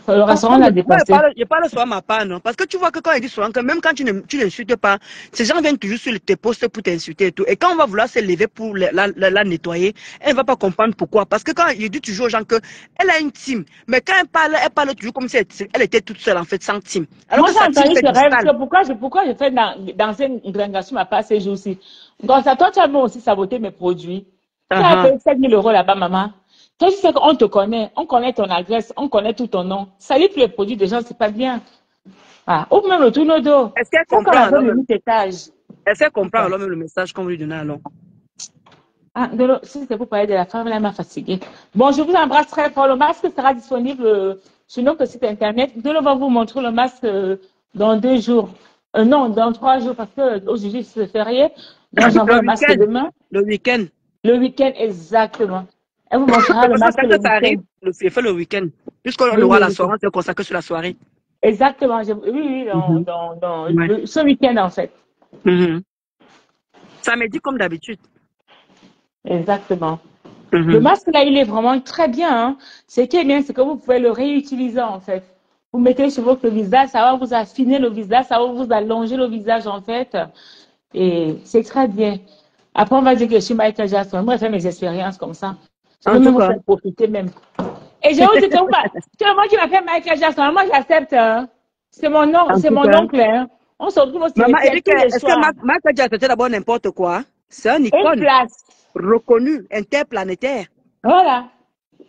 Speaker 2: le
Speaker 1: Oh,
Speaker 2: restaurant l'a dépassé.
Speaker 1: je parle souvent ma part, non? Parce que tu vois que quand il dit souvent que même quand tu n'insultes pas, ces gens viennent toujours sur tes posts pour t'insulter et tout. Et quand on va vouloir se lever pour la nettoyer, elle ne va pas comprendre pourquoi. Parce que quand il dit toujours aux gens que elle a une team, mais quand elle parle toujours comme si elle était toute seule, en fait, sans team. Alors
Speaker 2: Moi,
Speaker 1: que
Speaker 2: j'ai
Speaker 1: sa team
Speaker 2: entendu
Speaker 1: fait
Speaker 2: ce
Speaker 1: du
Speaker 2: rêve,
Speaker 1: sale.
Speaker 2: pourquoi je fais danser une grangation ma part ces jours-ci. Donc, ça, toi, tu as moi aussi saboté mes produits. Tu as
Speaker 1: Uh-huh.
Speaker 2: payé 7 000 € là-bas, maman. Toi, tu sais qu'on te connaît, on connaît ton adresse, on connaît tout ton nom. Salut tous les produits des gens, c'est pas bien. Ah, ouvre même le tourneau d'eau.
Speaker 1: Est-ce qu'elle
Speaker 2: Faut qu'on
Speaker 1: comprend
Speaker 2: la donne
Speaker 1: alors
Speaker 2: le
Speaker 1: même?
Speaker 2: 8 étages.
Speaker 1: Est-ce qu'elle comprend
Speaker 2: Putain.
Speaker 1: alors même le message qu'on lui donnait alors?
Speaker 2: Ah, Dolo, si c'est pour parler de la femme, elle m'a fatiguée. Bon, je vous embrasse très fort. Le masque sera disponible sur notre site internet. Dolo va vous montrer le masque dans 2 jours. Non, dans 3 jours, parce que aujourd'hui c'est férié. Donc, j'envoie
Speaker 1: Le
Speaker 2: le masque
Speaker 1: week-end.
Speaker 2: demain.
Speaker 1: Le week-end.
Speaker 2: Le week-end, exactement. Elle vous montrera le
Speaker 1: Parce que
Speaker 2: masque le
Speaker 1: quand ça
Speaker 2: week-end.
Speaker 1: arrive, c'est fait le week-end. Puisqu'on
Speaker 2: Oui,
Speaker 1: aura
Speaker 2: oui,
Speaker 1: la
Speaker 2: oui.
Speaker 1: soirée, on se consacre sur la soirée.
Speaker 2: Exactement. Oui, oui,
Speaker 1: Mhm. Ouais.
Speaker 2: ce week-end, en fait.
Speaker 1: Mhm. Ça me dit comme d'habitude.
Speaker 2: Exactement. Le
Speaker 1: Mhm.
Speaker 2: masque, là, il est vraiment très bien. Hein. Ce qui est bien, c'est que vous pouvez le réutiliser, en fait. Vous mettez sur votre visage, ça va vous affiner le visage, ça va vous allonger le visage, en fait. Et c'est très bien. Après, on va dire que je suis Michael Jackson. Moi, j'ai fait mes expériences comme ça. Je
Speaker 1: En
Speaker 2: peux
Speaker 1: tout
Speaker 2: même vous
Speaker 1: cas,
Speaker 2: faire profiter même. Et je vous dis que c'est moi qui m'a fait Michael Jackson. Moi, j'accepte. Hein.
Speaker 1: en
Speaker 2: C'est
Speaker 1: tout
Speaker 2: mon
Speaker 1: cas.
Speaker 2: oncle. Hein. On se retrouve au
Speaker 1: Maman
Speaker 2: cimetière
Speaker 1: Eric,
Speaker 2: tous les
Speaker 1: est-ce que
Speaker 2: soirs.
Speaker 1: Marc a dit c'était d'abord n'importe quoi? C'est un
Speaker 2: Une
Speaker 1: icône
Speaker 2: place.
Speaker 1: reconnu, interplanétaire.
Speaker 2: Voilà.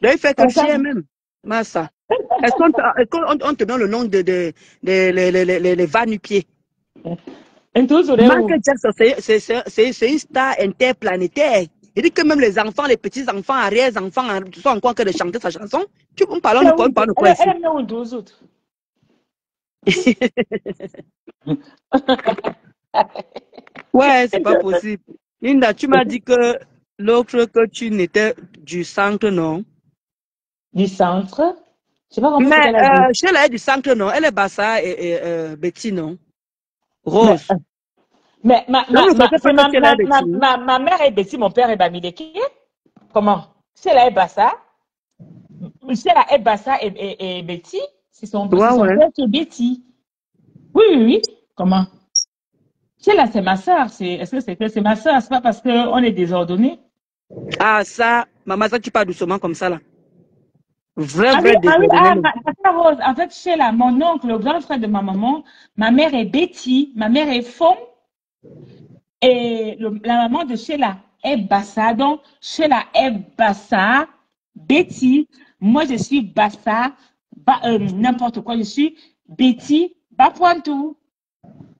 Speaker 1: Donc, il fait
Speaker 2: Comme
Speaker 1: ton
Speaker 2: ça.
Speaker 1: chien même. Massa. On te donne le nom de les va-nu-pieds?
Speaker 2: Un tour sur les roues.
Speaker 1: Michael Jackson, c'est une star interplanétaire. Il dit que même les enfants, les petits-enfants, arrière-enfants, sont encore en train de chanter sa chanson. On parle de quoi, on parle de quoi
Speaker 2: Elle
Speaker 1: ici?
Speaker 2: est née au 12 août.
Speaker 1: Ouais, c'est pas possible. Linda, tu m'as dit que l'autre que tu n'étais du centre, non?
Speaker 2: Du centre. Je n'ai pas compris ce
Speaker 1: Mais
Speaker 2: qu'elle a dit.
Speaker 1: Sheila est du centre, non? Elle est Bassa et Betty, non?
Speaker 2: Mais,
Speaker 1: Rose. Non, ne pensez pas que Sheila est Betty.
Speaker 2: ma mère est Betty, mon père est Bamileke. Comment? Sheila est Bassa. Sheila est Bassa et Betty.
Speaker 1: Ouais,
Speaker 2: C'est son
Speaker 1: ouais.
Speaker 2: père qui est Betty. Oui, oui, oui. Comment? Sheila, c'est ma soeur. Est-ce que c'est que c'est ma soeur? C'est pas parce qu'on est désordonné.
Speaker 1: Ah, ça, maman, ça, tu parles doucement comme ça, là. Vrai,
Speaker 2: Ah oui,
Speaker 1: vrai
Speaker 2: ah oui,
Speaker 1: désordonné.
Speaker 2: ah, ma soeur Rose. En fait, Sheila, mon oncle, le grand frère de ma maman, ma mère est Betty, ma mère est Fom. Et la maman de Sheila est Bassa. Donc, Sheila est Bassa. Betty, moi, je suis Bassa. N'importe quoi, je suis Betty Bapointou.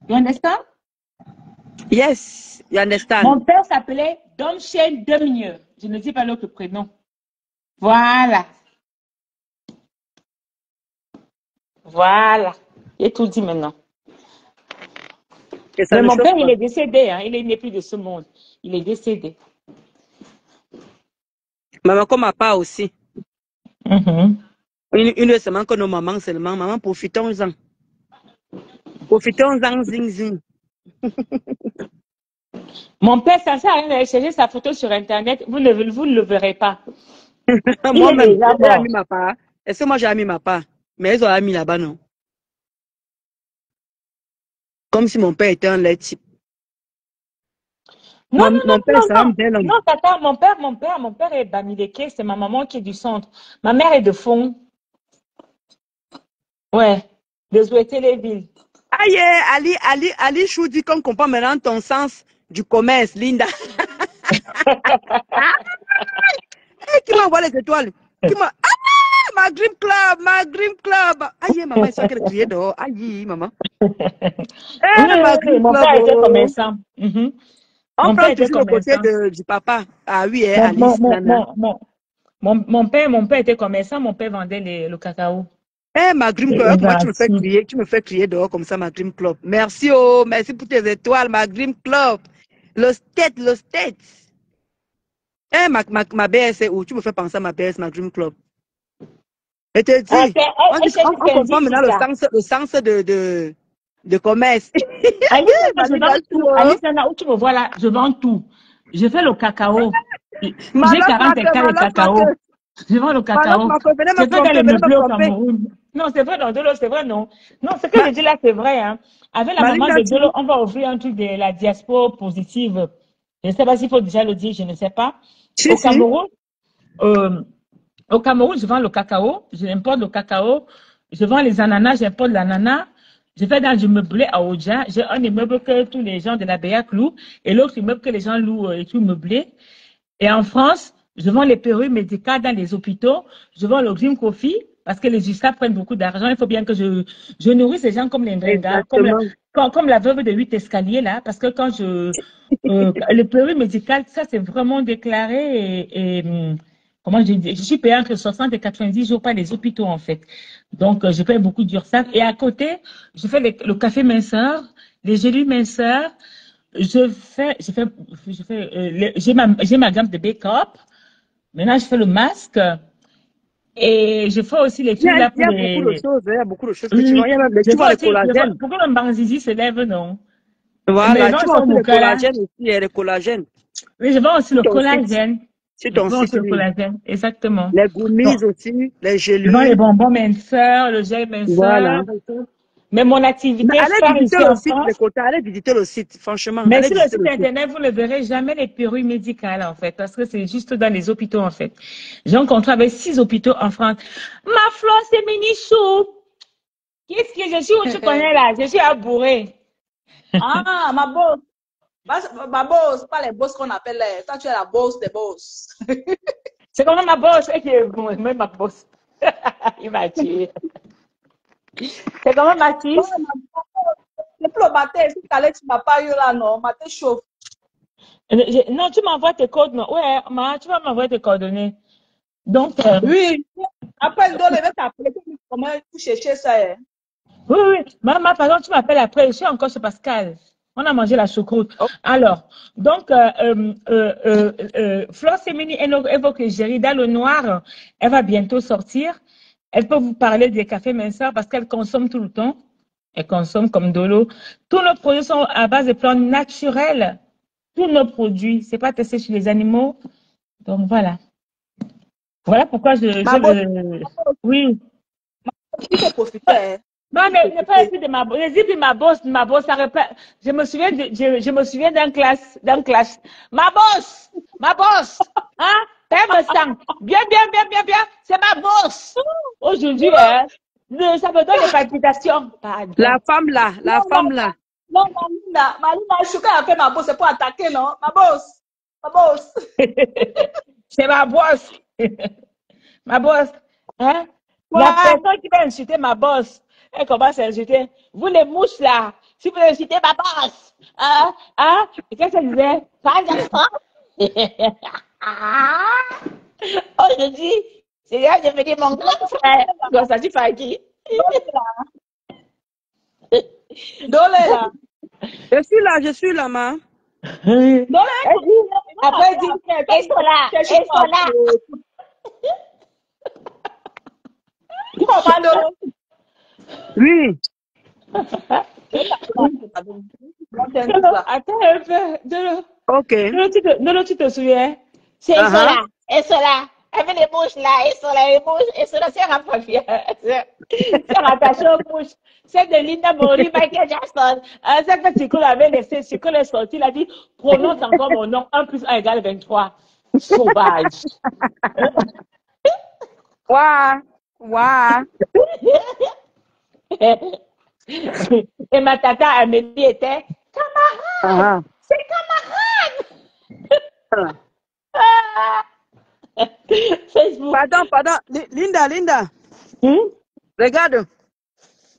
Speaker 2: You understand?
Speaker 1: Yes, you understand.
Speaker 2: Mon père s'appelait Domchen Demieux. Je ne dis pas l'autre prénom. Voilà. Voilà. J'ai tout dit maintenant.
Speaker 1: Et ça
Speaker 2: Mais
Speaker 1: ne
Speaker 2: mon
Speaker 1: chauffe
Speaker 2: père,
Speaker 1: pas.
Speaker 2: il est décédé. Hein. Il n'est plus de ce monde. Il est décédé.
Speaker 1: Maman, comme ma part aussi.
Speaker 2: Mhm.
Speaker 1: Une semaine que nos mamans seulement. Maman, profitons-en. Profitons-en, zing, zing.
Speaker 2: Mon père, ça ne sert à rien d'aller chercher sa photo sur Internet. Vous ne le verrez pas. Il est
Speaker 1: Moi-même,
Speaker 2: déjà
Speaker 1: j'ai mis
Speaker 2: mort.
Speaker 1: ma part. Est-ce que moi j'ai mis ma part? Mais ils ont mis là-bas, non? Comme si mon père était un lait type.
Speaker 2: Non, non,
Speaker 1: Mon père,
Speaker 2: non,
Speaker 1: c'est
Speaker 2: non,
Speaker 1: un
Speaker 2: non.
Speaker 1: bel homme.
Speaker 2: Non, tata, mon père est Bamileke, c'est ma maman qui est du centre. Ma mère est de Fond. Ouais. De Zouété-les-Villes.
Speaker 1: Aïe, Ali Chou dit qu'on comprend maintenant ton sens du commerce, Linda. Qui m'a envoyé les étoiles? Qui m'a... Ma Dream Club, ma Dream Club. Aïe, maman, ils sont qu'elle criait dehors. Aïe, maman.
Speaker 2: Oui,
Speaker 1: Ma
Speaker 2: oui, oui,
Speaker 1: Dream
Speaker 2: mon
Speaker 1: Club.
Speaker 2: père était
Speaker 1: Oh.
Speaker 2: commerçant. Mhm.
Speaker 1: On
Speaker 2: Mon père
Speaker 1: prend
Speaker 2: était
Speaker 1: toujours le côté
Speaker 2: commerçant.
Speaker 1: du papa. Ah oui,
Speaker 2: Mon, mon,
Speaker 1: Alice,
Speaker 2: mon,
Speaker 1: nana.
Speaker 2: mon, mon, mon père était commerçant, mon père vendait le cacao.
Speaker 1: Ma Dream Club,
Speaker 2: Les
Speaker 1: moi,
Speaker 2: articles.
Speaker 1: tu me fais crier dehors comme ça, ma Dream Club. Merci, oh, merci pour tes étoiles, ma Dream Club. Le state. Ma BS, c'est où? Tu me fais penser à ma BS, ma Dream Club. Je te dis, on comprend maintenant le sens de commerce.
Speaker 2: Alice, où tu me vois là, je vends tout. Je fais le cacao. J'ai
Speaker 1: Malade
Speaker 2: 40 hectares de cacao. Je vends le cacao.
Speaker 1: venez me
Speaker 2: C'est vrai dans
Speaker 1: tromper,
Speaker 2: les
Speaker 1: venez me
Speaker 2: meublés au
Speaker 1: tromper.
Speaker 2: Cameroun. Non, c'est vrai dans Dolo, c'est vrai, non. Non, ce que
Speaker 1: Ma,
Speaker 2: je dis là, c'est vrai. Hein. Avec la maman
Speaker 1: Malinda,
Speaker 2: de Dolo, on va offrir un truc de la diaspora positive. Je ne sais pas s'il faut déjà le dire, je ne sais pas.
Speaker 1: si,
Speaker 2: Au
Speaker 1: si.
Speaker 2: Cameroun, je vends le cacao. Je importe le cacao. Je vends les ananas, j'importe l'ananas. Je fais dans du meublé à Oja. J'ai un immeuble que tous les gens de la BA louent et l'autre immeuble que les gens louent et tout meublé. Et en France, je vends les perruques médicales dans les hôpitaux. Je vends le green coffee parce que les USAP prennent beaucoup d'argent. Il faut bien que je nourrisse les gens comme les Ndrenga,
Speaker 1: Exactement.
Speaker 2: comme la veuve de 8 escaliers là. Parce que quand les perruques médicales, ça c'est vraiment déclaré comment je dis, je suis payée entre 60 et 90 jours par les hôpitaux en fait. Donc je paye beaucoup d'URSSAF. Et à côté, je fais le café minceur, les gélules minceurs. J'ai ma gamme de make-up. Maintenant, je fais le masque. Et je fais aussi les trucs là
Speaker 1: Il y
Speaker 2: pour
Speaker 1: a beaucoup de
Speaker 2: les.
Speaker 1: choses, il y a beaucoup de choses que tu vends.
Speaker 2: Oui,
Speaker 1: Il y a même,
Speaker 2: je
Speaker 1: tu vois
Speaker 2: fais
Speaker 1: les
Speaker 2: aussi.
Speaker 1: collagènes.
Speaker 2: Pour que le banzizi se lève, non. Mes
Speaker 1: Voilà,
Speaker 2: gens
Speaker 1: tu vends
Speaker 2: sont
Speaker 1: aussi les
Speaker 2: Moukala.
Speaker 1: collagènes aussi, les collagènes.
Speaker 2: Oui, je vends aussi
Speaker 1: Sur
Speaker 2: le
Speaker 1: ton site,
Speaker 2: collagène.
Speaker 1: sur
Speaker 2: Je
Speaker 1: ton
Speaker 2: vends
Speaker 1: site,
Speaker 2: aussi le
Speaker 1: oui.
Speaker 2: collagène, exactement.
Speaker 1: Les
Speaker 2: Bon,
Speaker 1: goumises aussi, les
Speaker 2: je vends les
Speaker 1: gélules.
Speaker 2: bonbons minceurs, le gel
Speaker 1: Voilà.
Speaker 2: minceur. Mais mon
Speaker 1: Mais
Speaker 2: activité
Speaker 1: allez
Speaker 2: phare
Speaker 1: visiter
Speaker 2: ici
Speaker 1: le
Speaker 2: en
Speaker 1: site, les
Speaker 2: France,
Speaker 1: quotas, allez visiter le site, franchement,
Speaker 2: mais
Speaker 1: allez
Speaker 2: sur le
Speaker 1: visiter
Speaker 2: site
Speaker 1: le site.
Speaker 2: internet, vous ne verrez jamais les perruques médicales, en fait, parce que c'est juste dans les hôpitaux, en fait. J'ai un contrat avec 6 hôpitaux en France. Ma fleur, c'est Minichou. Qu'est-ce que je suis où tu connais là? Je suis à Bourré.
Speaker 4: Ah, ma boss. Ma boss, pas les boss qu'on appelle. Toi, tu es la boss des boss.
Speaker 2: C'est comme ma boss. Même ma boss. Il m'a tué. C'est comme
Speaker 4: Ouais,
Speaker 2: Mathis.
Speaker 4: depuis le matin, si tu m'as pas eu là, non, matin chaud.
Speaker 2: Non, tu m'envoies tes codes, non? Ouais, tu vas m'envoyer tes coordonnées. Donc,
Speaker 4: Oui, après, je vais t'appeler comment tu chercher ça. Hein.
Speaker 2: oui, oui. Par exemple, tu m'appelles après. Je suis encore chez Pascal. On a mangé la choucroute.
Speaker 4: Oh.
Speaker 2: Alors, donc, Flore Semini évoque l'égérie dans le noir. Elle va bientôt sortir. Elle peut vous parler des cafés minceurs parce qu'elle consomme tout le temps. Elle consomme comme de l'eau. Tous nos produits sont à base de plantes naturelles. Tous nos produits. C'est pas testé sur les animaux. Donc, voilà. Voilà pourquoi
Speaker 4: Ma boss,
Speaker 2: oui.
Speaker 4: il faut profiter. Hein.
Speaker 2: Non, ne pas essayer de ma boss. Ne dis plus ma boss, ça répète. Je me souviens d'un classe. Ma boss, hein, elle me sent. Bien, c'est ma boss. Aujourd'hui, hein, ça me donne des palpitations. Pardon.
Speaker 1: La femme là.
Speaker 4: Non, Malina, je suis quand elle fait ma boss, c'est pour attaquer, non? Ma boss.
Speaker 2: C'est ma boss. Ma boss, hein?
Speaker 4: Ouais.
Speaker 2: La personne qui va insulter ma boss, elle commence à insulter. Vous les mouches là, si vous insultez ma boss, hein? Et qu'est-ce qu'elle disait? Oh, je dis, c'est là, je me dis mon grand frère. Donc, ça dit Faki.
Speaker 4: Dole là.
Speaker 1: Je suis là, ma.
Speaker 4: Dole. Après, dit,
Speaker 5: Et cela, et cela.
Speaker 4: Tu comprends, Dole?
Speaker 1: Oui.
Speaker 2: Attends un peu.
Speaker 1: Ok.
Speaker 2: Dolo, tu te souviens?
Speaker 5: C'est cela, et cela. Avec les bouches là, et cela, les bouches, et cela, c'est rattaché. C'est rattaché aux bouches. C'est de Linda Mori, Michael Jackson. C'est que Chico avait laissé, Chico est sorti, il a dit, prononce encore mon nom, 1 + 1 = 23. Sauvage.
Speaker 1: Ouah.
Speaker 2: Et ma tata Amélie était camarade. C'est camarade. Facebook.
Speaker 1: Pardon. Linda. Regarde.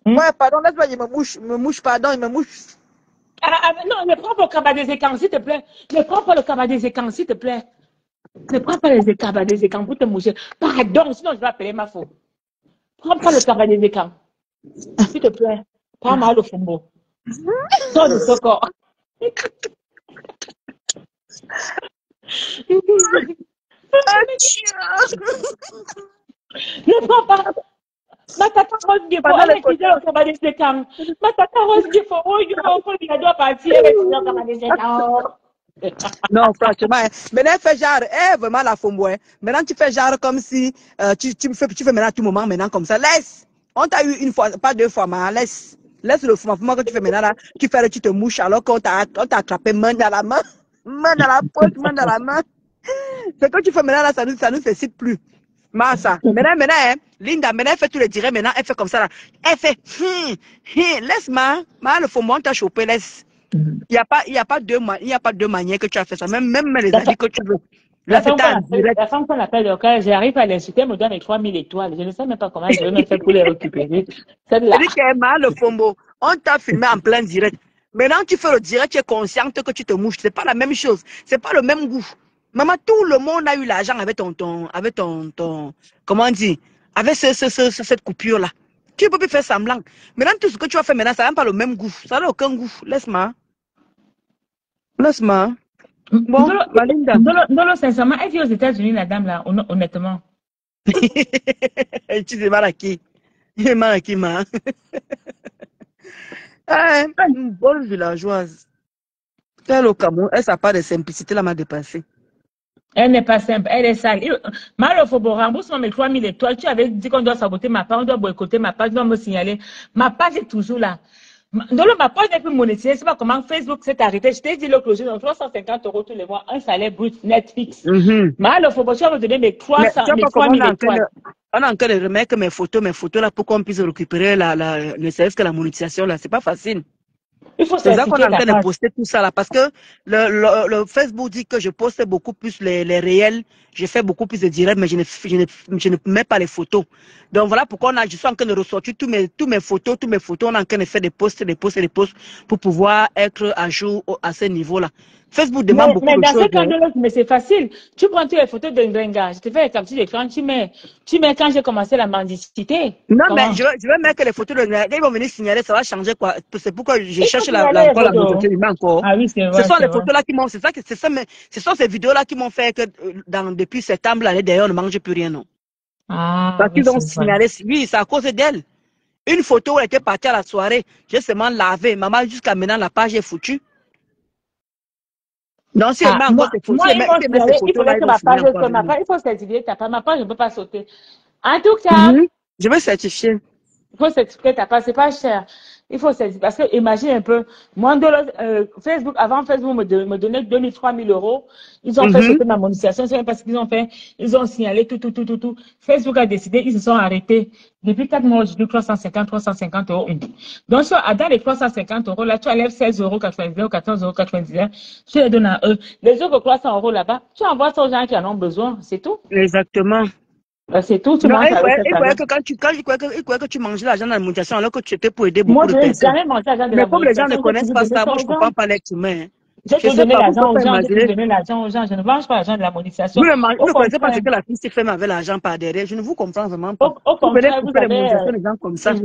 Speaker 1: Ouais, pardon, laisse-moi, il me mouche, pardon, il me mouche.
Speaker 2: Non, ne prends pas le cabas des écrans, s'il te plaît. Ne prends pas le cabas des écrans, s'il te plaît. Ne prends pas les cabas des écrans pour te moucher. Pardon, sinon je vais appeler ma faute. Prends pas le cabas des écrans. S'il te plaît. Pas mal au fumbo. Sors de ce corps. Ne prends pas. Ma tata Rose Guéfo, elle est déjà au cabas des écrans. Ma tata Rose Guéfo, il doit partir avec le cabas des écrans.
Speaker 1: Non, franchement, maintenant fais genre, vraiment la fombo. Maintenant tu fais genre comme si tu fais maintenant tout moment, maintenant comme ça. Laisse. On t'a eu une fois, pas 2 fois, mais laisse. Laisse le fumement que tu fais maintenant là. Tu te mouches alors qu'on t'a attrapé main dans la main, main dans la poche, main dans la main. Ce que tu fais maintenant là, ça nous excite plus. Massa. Maintenant, hein, Linda, maintenant elle fait tous les directs, maintenant elle fait comme ça là. Elle fait, laisse le fumement t'a chopé, laisse. Il n'y a pas deux manières que tu as fait ça. Même les avis que tu veux.
Speaker 2: La femme qu'on appelle le cas, j'arrive à l'insulter, elle me donne les 3000 étoiles. Je ne sais même pas comment je vais me faire pour les récupérer. Celle-là.
Speaker 1: C'est-à-dire que le fombo, on t'a filmé en plein direct. Maintenant, tu fais le direct, tu es consciente que tu te mouches. C'est pas la même chose. C'est pas le même goût. Maman, tout le monde a eu l'argent avec ton, comment on dit, avec cette coupure-là. Tu peux plus faire semblant. Maintenant, tout ce que tu vas faire maintenant, ça n'a pas le même goût. Ça n'a aucun goût. Laisse-moi. Bon, Malinda.
Speaker 2: Non, sincèrement, elle vit aux États-Unis, la dame là, honnêtement.
Speaker 1: Tu sais mal à qui? Mal à qui, ma? Une bonne villageoise. Elle au Cameroun, elle n'a pas de simplicité, là, m'a dépassé.
Speaker 2: Elle n'est pas simple, elle est sale. Malo Fobo, rembourse-moi mes 3000 étoiles. Tu avais dit qu'on doit saboter ma page, on doit boycotter ma page, on doit me signaler. Ma page est toujours là. Donc, ma page n'est plus monétisée. Je ne sais pas comment Facebook s'est arrêté. Je t'ai dit le clôture, donc 350 € tous les mois, un salaire brut Netflix. Malo Fobo, tu vas me donner mes 3000 étoiles.
Speaker 1: On a encore de remettre mes photos là pour qu'on puisse récupérer ne serait-ce que la monétisation là. C'est pas facile. C'est ça qu'on est en train de poster tout ça là, parce que le Facebook dit que je poste beaucoup plus les réels, je fais beaucoup plus de directs, mais je ne mets pas les photos. Donc voilà pourquoi je suis en train de ressortir tous mes photos, on est en train de faire des posts pour pouvoir être à jour à ce niveau-là. Facebook demande beaucoup de choses.
Speaker 2: Mais dans ce cas-là, mais c'est facile. Tu prends toutes les photos de Ndrenga, je te fais les captures d'écran, tu mets quand j'ai commencé la mendicité.
Speaker 1: Non, mais je vais mettre les photos de Ndrenga. Ils vont venir signaler, ça va changer quoi. C'est pourquoi je cherche la monétisation humaine encore.
Speaker 2: Ah oui, c'est vrai.
Speaker 1: Ce sont les photos là qui m'ont, ce sont ces vidéos là qui m'ont fait que depuis septembre, l'année d'ailleurs, on ne mange plus rien, non.
Speaker 2: Ah,
Speaker 1: parce qu'ils ont signalé, oui, c'est à cause d'elle. Une photo, elle était partie à la soirée, j'ai seulement lavé. Maman, jusqu'à maintenant, la page est foutue. Non, si elle met encore ces photos,
Speaker 2: il faut certifier ta page. Ma page, je ne peux pas sauter. En tout cas,
Speaker 1: je vais certifier.
Speaker 2: Il faut certifier ta page, c'est pas cher. Il faut certifier. Parce que, imagine un peu, moi, Facebook, avant Facebook me donnait 2000, 3000 €. Ils ont fait sauter ma monétisation. C'est parce qu'ils ont fait, ils ont signalé tout. Facebook a décidé, ils se sont arrêtés. Depuis 4 mois, j'ai 350 €. Donc, dans les 350 € là, tu enlèves 16,99 €, 14,99 €. Tu les donnes à eux. Les autres 300 € là-bas, tu envoies ça aux gens qui en ont besoin. C'est tout.
Speaker 1: Exactement.
Speaker 2: C'est tout, tu
Speaker 1: manges avec il croyait que tu mangeais l'argent de la monétisation alors que tu étais pour aider beaucoup de personnes.
Speaker 2: Jamais mangé l'argent de la monétisation.
Speaker 1: Mais comme les gens ne connaissent pas ça, moi je ne comprends pas l'être humain.
Speaker 2: J'ai
Speaker 1: Je
Speaker 2: tout
Speaker 1: sais
Speaker 2: donné
Speaker 1: pas, vous pouvez
Speaker 2: l'argent aux
Speaker 1: pas
Speaker 2: gens, j'ai tout
Speaker 1: imaginer.
Speaker 2: donné l'argent aux gens. Je ne mange pas l'argent de la monétisation.
Speaker 1: Vous
Speaker 2: Au
Speaker 1: ne connaissez pas ce
Speaker 2: contraire,
Speaker 1: que la fille fait avec l'argent par derrière. Je ne vous comprends vraiment pas.
Speaker 2: au
Speaker 1: Vous venez
Speaker 2: contraire, vous
Speaker 1: couper les
Speaker 2: avez,
Speaker 1: monétisations des gens comme ça.
Speaker 2: je,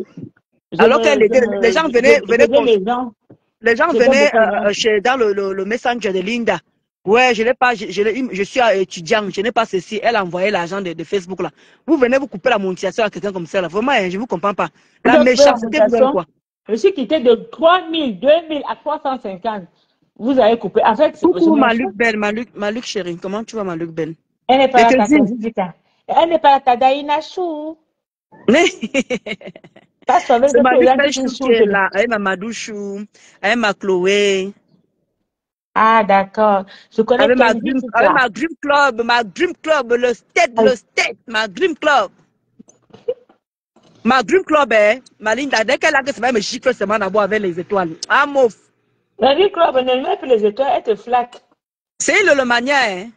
Speaker 1: Alors que les gens venaient,
Speaker 2: j'aidais les gens,
Speaker 1: les gens
Speaker 2: j'aidais
Speaker 1: venaient
Speaker 2: beaucoup les gens.
Speaker 1: dans le messenger de Linda. Ouais, je n'ai pas, je suis étudiant, je n'ai pas ceci. Elle a envoyé l'argent de Facebook là. Vous venez vous couper la monétisation à quelqu'un comme ça là. Vraiment, je ne vous comprends pas. La
Speaker 2: J'ai coupé la
Speaker 1: méchanceté vous donne
Speaker 2: monétisation.
Speaker 1: quoi?
Speaker 2: Je suis quitté de 3000, 2000 à 350. Vous avez coupé. En fait, je
Speaker 1: Coucou
Speaker 2: m'en
Speaker 1: Maluc
Speaker 2: fous.
Speaker 1: Belle, Maluc chérie. Comment tu vas Maluc Belle?
Speaker 2: Elle n'est pas
Speaker 1: Je
Speaker 2: la
Speaker 1: te dis.
Speaker 2: Tatazidika. Elle n'est pas la Tadaïna Chou. Pas sur avec
Speaker 1: C'est
Speaker 2: les
Speaker 1: Maluc
Speaker 2: gens qui
Speaker 1: Belle
Speaker 2: disent
Speaker 1: Chou qui
Speaker 2: chou.
Speaker 1: est là. Elle m'a Madou Chou. Elle m'a Chloé.
Speaker 2: Ah, d'accord. Je connais Kenji
Speaker 1: Avec
Speaker 2: Tika.
Speaker 1: ma Dream Club, le state, ma Dream Club. Ma Dream Club, ma Linda, dès qu'elle a que ça va me chiffrer seulement d'abord avec les étoiles. Ah, mouf.
Speaker 2: La vie club, ne met plus les étoiles, elle te flatte.
Speaker 1: C'est le mania, hein.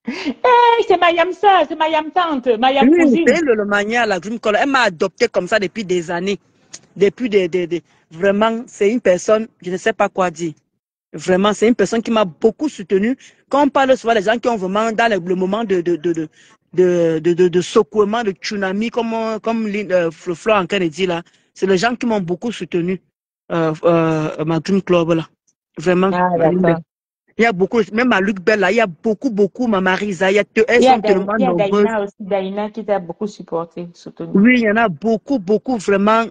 Speaker 2: Hey, c'est ma yam ça, c'est ma yam tante, ma yam
Speaker 1: Oui,
Speaker 2: cousine.
Speaker 1: c'est le mania, la Dream Club. Elle m'a adopté comme ça depuis des années. Depuis Vraiment, c'est une personne, je ne sais pas quoi dire. Vraiment, c'est une personne qui m'a beaucoup soutenu. Quand on parle souvent des gens qui ont vraiment dans le moment de secouement, de tsunami, comme Flo en train de dire là, c'est les gens qui m'ont beaucoup soutenu, ma Dream Club là. Vraiment.
Speaker 2: Ah, d'accord.
Speaker 1: Il y a beaucoup, même à Luc Bell là, il y a beaucoup, ma Marisa, elles sont tellement
Speaker 2: Il y a
Speaker 1: nombreuses.
Speaker 2: Daïna aussi, Daïna qui t'a beaucoup supporté, soutenu.
Speaker 1: Oui, il y en a beaucoup, vraiment.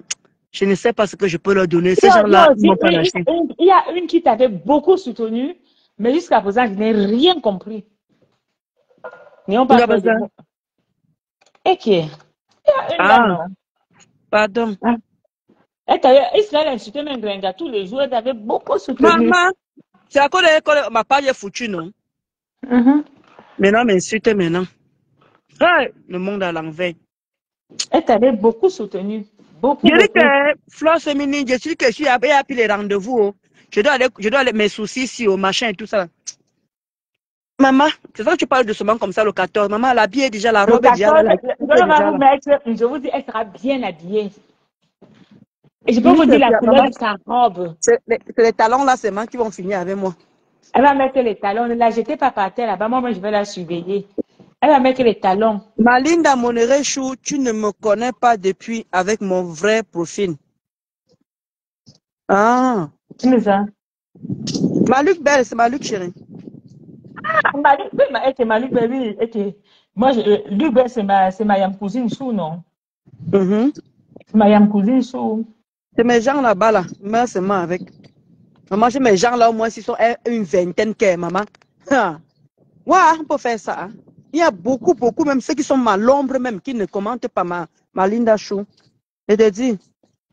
Speaker 1: Je ne sais pas ce que je peux leur donner.
Speaker 2: Il y
Speaker 1: Ces
Speaker 2: a, il y
Speaker 1: gens-là,
Speaker 2: a
Speaker 1: ils
Speaker 2: aussi
Speaker 1: m'ont pas lâché.
Speaker 2: il y a une qui t'avait beaucoup soutenu, mais jusqu'à présent, je n'ai rien compris. N'ayons pas peur de
Speaker 1: Ça.
Speaker 2: mots. Et qui est? Il y a une
Speaker 1: Ah,
Speaker 2: dame.
Speaker 1: pardon.
Speaker 2: Hein. Israël insultait même Grenga tous les jours, elle t'avait beaucoup soutenu.
Speaker 1: Maman, c'est à cause de ma page est foutue, non? Maintenant, m'insulte maintenant. Hey, le monde à l'envers.
Speaker 2: Elle t'avait beaucoup soutenu. Beaucoup.
Speaker 1: Je dis que Flore Sémini, je suis que je suis appelé les rendez-vous. Oh. Je dois aller mes soucis ici, au machin et tout ça. Maman, c'est ça que tu parles doucement comme ça le 14. Maman, l'habillé déjà, la robe est déjà là.
Speaker 2: Je vous dis, elle sera bien habillée. Et je peux vous dire la couleur de sa robe.
Speaker 1: C'est les talons là, c'est moi qui vont finir avec moi.
Speaker 2: Elle va mettre les talons. Ne la jetez pas par terre là-bas. Moi, je vais la surveiller. Elle va mettre les talons.
Speaker 1: Malinda Monerechou, tu ne me connais pas depuis avec mon vrai profil. Ah.
Speaker 2: C'est ça.
Speaker 1: Maluc Belle, c'est Maluc chérie.
Speaker 2: Ah, c'est Maluc Belle. Moi, Luc Belle, c'est ma yam cousine Chou, non? C'est ma yam cousine Chou.
Speaker 1: C'est mes gens là-bas là. Mais c'est moi avec. Maman, j'ai mes gens là au moins s'ils sont une vingtaine qui est maman. Ouais, on peut faire ça. Hein. Il y a beaucoup, même ceux qui sont à l'ombre même, qui ne commentent pas ma Linda Chou. Je te dis.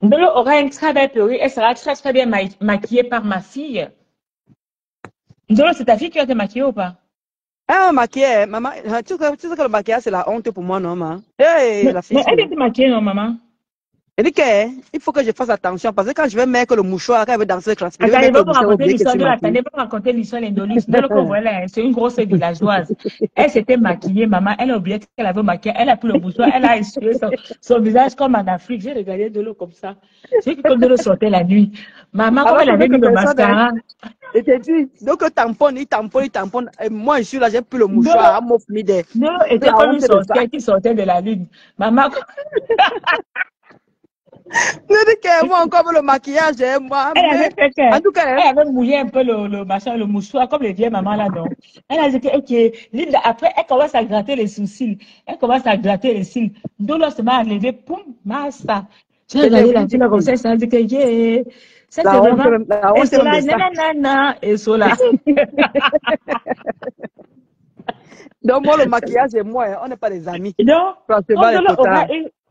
Speaker 2: Ndolo aura une très belle perruque. Elle sera très bien maquillée par ma fille. Ndolo, c'est ta fille qui va te maquiller ou pas?
Speaker 1: Ah, maquillée, maman. Tu sais que le maquillage, c'est la honte pour moi, non, maman? Hey, la fille.
Speaker 2: Mais elle vient te maquiller, non, maman?
Speaker 1: Elle dit qu'il faut que je fasse attention parce que quand je vais mettre le mouchoir, quand elle veut danser le classique,
Speaker 2: Attendez, va raconter l'histoire d'Indolis. C'est une grosse villageoise. Elle s'était maquillée, maman. Elle a oublié qu'elle avait maquillé. Elle a pris le mouchoir. Elle a essuyé son visage comme en Afrique. J'ai regardé de l'eau comme ça. J'ai vu comme de l'eau sortait la nuit. Maman, comme elle avait mis le mascara.
Speaker 1: Et tu dis, donc il tamponne. Et moi, je suis là, j'ai pris le mouchoir.
Speaker 2: Non, était comme une sorcière qui sortait de la lune. Maman.
Speaker 1: Ne dis que moi encore le maquillage, moi.
Speaker 2: En tout cas, elle avait mouillé un peu le mouchoir, comme les vieilles mamans là, non. Elle a dit que, ok, Linda, après, elle commence à gratter les sourcils. Elle commence à gratter les cils. Dolo se met à lever, poum, massa. J'ai regardé la fille là comme ça, elle a dit que, yeah. Ça, c'est vraiment. Et cela, nanana, et cela.
Speaker 1: Donc, moi, le maquillage et moi, on n'est pas des amis.
Speaker 2: Non,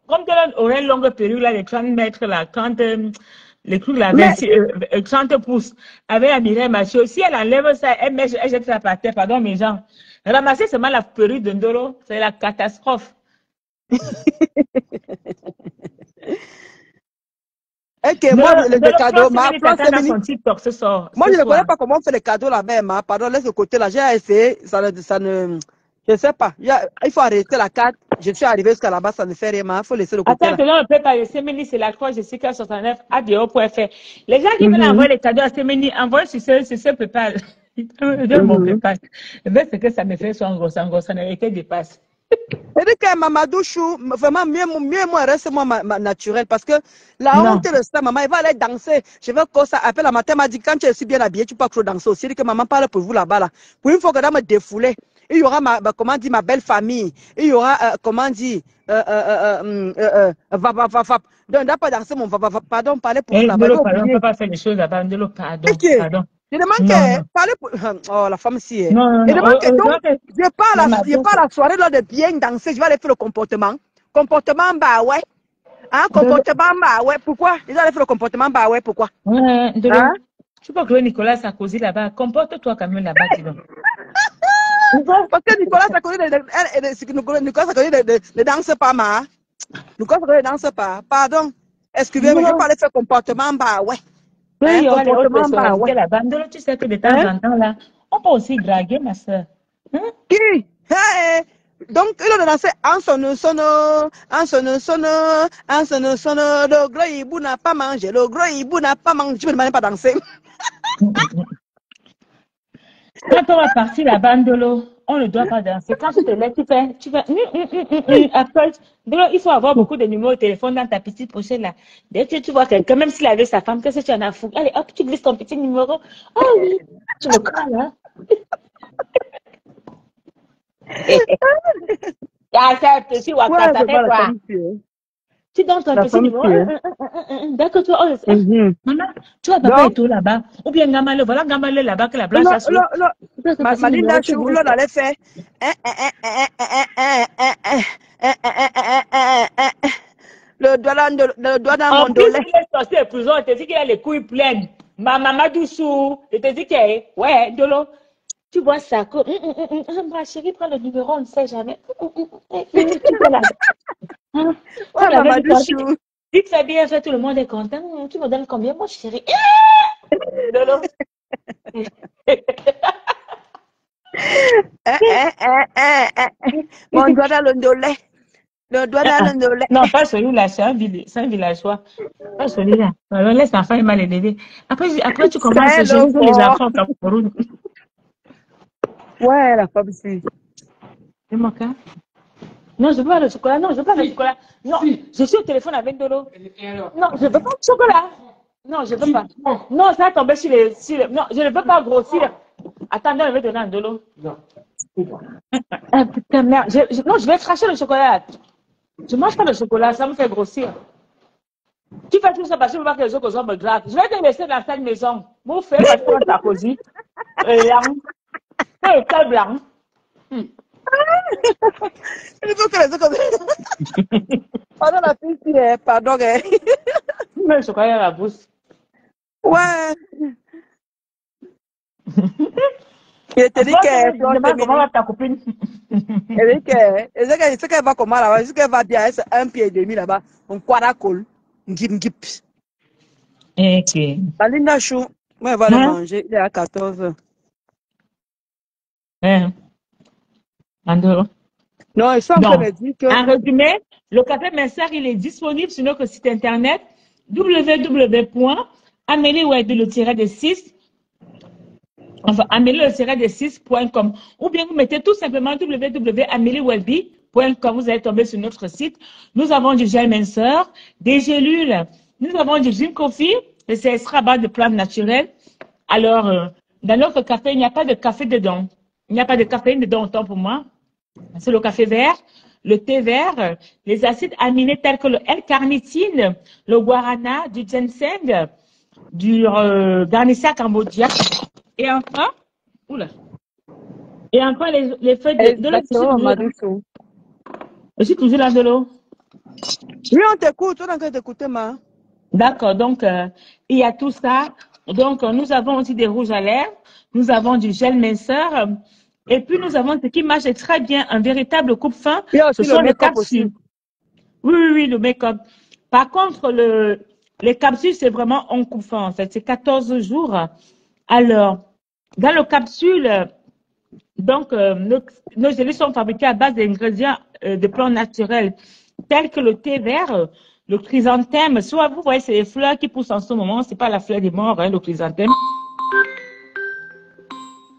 Speaker 2: comme elle aurait une longue perruque, là, les 30 mètres, là, 30, les trucs, là, 30 pouces, avec la Mireille Macho, si elle enlève ça, elle jette ça par terre, pardon, mes gens. Ramasser seulement la perruque de Ndolo, c'est la catastrophe.
Speaker 1: Ok, moi, les cadeaux, moi, je ne connais pas comment on fait les cadeaux là-bas, pardon, laisse le côté là, j'ai essayé, ça ne, je ne sais pas, il faut arrêter la carte. Je suis arrivée jusqu'à là-bas, ça ne fait rien, il faut laisser le côté
Speaker 2: Attends,
Speaker 1: là.
Speaker 2: que l'on ne peut pas le Semeni, c'est la croix Jessica 69 ADO.fr. Les gens qui veulent envoyer les cadeaux à Semeni, envoyez sur ce PayPal. De mon PayPal. Mais ce que ça me fait, soit en gros, ça ne dépasse.
Speaker 1: C'est-à-dire que Mamadou Chou, vraiment, mieux moi, reste-moi naturel. Parce que la honte de ça, maman, elle va aller danser. Je veux que ça appelle la matin, m'a dit, quand tu es si bien habillé, tu peux trop danser aussi. Que maman parle pour vous là-bas. Là. Pour une fois que je me défouler, il y aura comment dire, ma belle famille. Il y aura, comment dire, donc, n'a pas danser mon pardon, parler pour vous là-bas.
Speaker 2: Pardon, on ne peut pas faire les choses là-bas. Pardon, pardon.
Speaker 1: Je demande que parler pour... Oh, la femme si.
Speaker 2: Non,
Speaker 1: je demande que donc, je pars la soirée là de bien danser, je vais aller faire le comportement. Comportement, bah ouais. Hein, comportement, bah ouais. Pourquoi? Ils allaient faire le comportement, bah ouais, pourquoi?
Speaker 2: Ouais, tu peux que Nicolas Sarkozy là-bas. Comporte-toi quand même là-bas, dis donc.
Speaker 1: Parce que Nicolas Sarkozy ne danse pas, ma. Nicolas Sarkozy ne danse pas. Pardon. Excusez-moi, je vais pas aller faire le comportement, bah ouais.
Speaker 2: Il y aura les autres personnalités là-bas. Tu sais que de temps en temps, là, on peut aussi draguer, ma soeur.
Speaker 1: Qui? Donc, il a dansé en sonne, le gros hibou n'a pas mangé, le gros hibou n'a pas mangé. Tu me demandes pas danser.
Speaker 2: Quand on va partir là-bas, Ndolo, on ne doit pas danser. Quand tu te lèves, tu fais, après, Ndolo, il faut avoir beaucoup de numéros de téléphone dans ta petite pochette là. Dès que tu vois quelqu'un, même s'il avait sa femme, qu'est-ce que tu en as fou? Allez, hop, tu glisses ton petit numéro. Oh oui, tu me crois là. Tu donnes ton petit numéro. D'accord, tu vois, maman, tu vois papa et tout là-bas. Ou bien Gamale, voilà Gamale là-bas que la blanche a su.
Speaker 1: Malinda Chou, l'on allait faire. Le doigt dans mon dos.
Speaker 2: En plus, il est sorti de prison, il te dit qu'il a les couilles pleines. Maman Doussou, il te dit que, ouais, Dolo, tu vois ça. Ma chérie, prends le numéro, on ne sait jamais.
Speaker 1: Maman Doussou.
Speaker 2: Si tu as bien fait, tout le monde est content. Tu me donnes combien, mon chéri? Dolo.
Speaker 1: Mon doigt dans le dolé. Le doigt dans le dolé.
Speaker 2: Non, pas celui-là, c'est un villageois. Pas celui-là. Alors, laisse l'enfant, il m'a les bébés. Après, tu commences à gérer les enfants comme Cameroun.
Speaker 1: Ouais, la femme, si.
Speaker 2: C'est mon cas. Non, je veux pas le chocolat. Non, je veux pas le chocolat. Non, je suis au téléphone avec Dolo. Non, je veux pas le chocolat. Non, je veux pas. Non, ça va tomber sur les... Non, je ne veux pas grossir. Attendez, je vais donner un Dolo. Non. Putain, merde. Non, je vais cracher le chocolat. Je ne mange pas le chocolat, ça me fait grossir. Tu fais tout ça parce que je ne veux pas que les autres me grattent. Je vais te laisser dans cette maison. Vous faites parce que tu as cosy. Le cas blanc.
Speaker 1: Il faut que les autres... Pardon, la fille, pardon.
Speaker 2: Tu mets le chocolat dans la bouche.
Speaker 1: Ouais. Il te dit que...
Speaker 2: Comment va ta copine?
Speaker 1: Elle dit qu'elle va comment là-bas? Est-ce qu'elle va bien? C'est un pied et demi là-bas. On croit la colle. Ngip.
Speaker 2: Ok.
Speaker 1: Malinda Chou, moi, elle va le manger. Il est à 14h. Non, ils sont en train de dire que...
Speaker 2: En résumé, le café Messer, il est disponible sur notre site internet www.amelieweb-6. Enfin, amélie-6.com. Ou bien vous mettez tout simplement www.ameliewelby.com. Vous allez tomber sur notre site. Nous avons du gel minceur, des gélules. Nous avons du gin coffee, c'est extra à base de plantes naturelles. Alors, dans notre café, il n'y a pas de café dedans. Il n'y a pas de caféine dedans, autant pour moi. C'est le café vert, le thé vert, les acides aminés tels que le L-carnitine, le guarana, du ginseng, du Garnica cambodia. Et enfin, les feuilles de l'eau. Je suis toujours là de l'eau.
Speaker 1: Oui, on t'écoute, on est en train d'écouter, ma.
Speaker 2: D'accord, donc il y a tout ça. Donc nous avons aussi des rouges à lèvres, nous avons du gel minceur, et puis nous avons ce qui marche très bien, un véritable coupe-fin. Ce sont les capsules. Oui, le make-up. Par contre, les capsules, c'est vraiment un coupe-fin en fait, c'est 14 jours. Alors, dans le capsule, Donc, nos gelées sont fabriquées à base d'ingrédients de plantes naturelles, tels que le thé vert, le chrysanthème. Soit vous voyez, c'est les fleurs qui poussent en ce moment. C'est pas la fleur des morts, hein, le chrysanthème.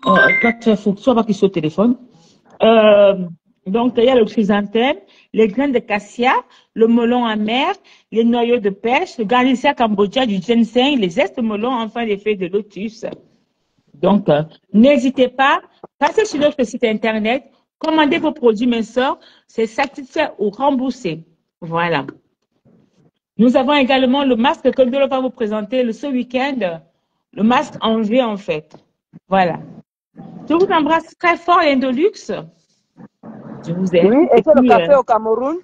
Speaker 2: Toi, tu es fou. Soit pas qu'il soit au téléphone. Euh, donc, il y a le chrysanthème, les graines de cassia, le melon amer, les noyaux de pêche, le garlicia cambodgia, du ginseng, les zestes melon, enfin les feuilles de lotus. Donc, n'hésitez pas, passez sur notre site internet, commandez vos produits minceurs, c'est satisfait ou remboursé. Voilà. Nous avons également le masque que Ndolo va vous présenter ce week-end, le masque en V en fait. Voilà. Je vous embrasse très fort, Indolux. Je vous aime.
Speaker 1: Oui, et
Speaker 2: Et
Speaker 1: c'est le
Speaker 2: puis,
Speaker 1: café au Cameroun.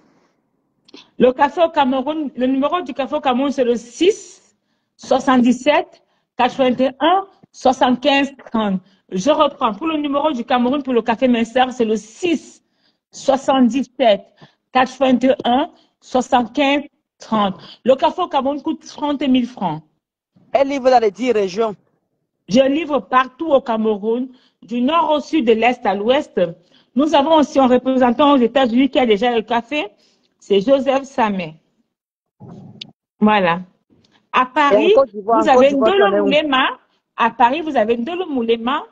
Speaker 2: le café au Cameroun, le numéro du café au Cameroun, c'est le 6 77 81 75 30. Je reprends. Pour le numéro du Cameroun, pour le café minceur, c'est le 6 77 81 75 30. Le café au Cameroun coûte 30 000 francs.
Speaker 1: Elle livre dans les 10 régions.
Speaker 2: Je livre partout au Cameroun, du nord au sud, de l'est à l'ouest. Nous avons aussi un représentant aux États-Unis qui a déjà le café, c'est Joseph Samet. Voilà. À
Speaker 1: Et en
Speaker 2: Paris,
Speaker 1: Côte d'Ivoire,
Speaker 2: vous
Speaker 1: en Côte
Speaker 2: avez
Speaker 1: d'Ivoire, tu en es
Speaker 2: Ndolo
Speaker 1: où?
Speaker 2: Moulema. À Paris, vous avez Ndolo Moulema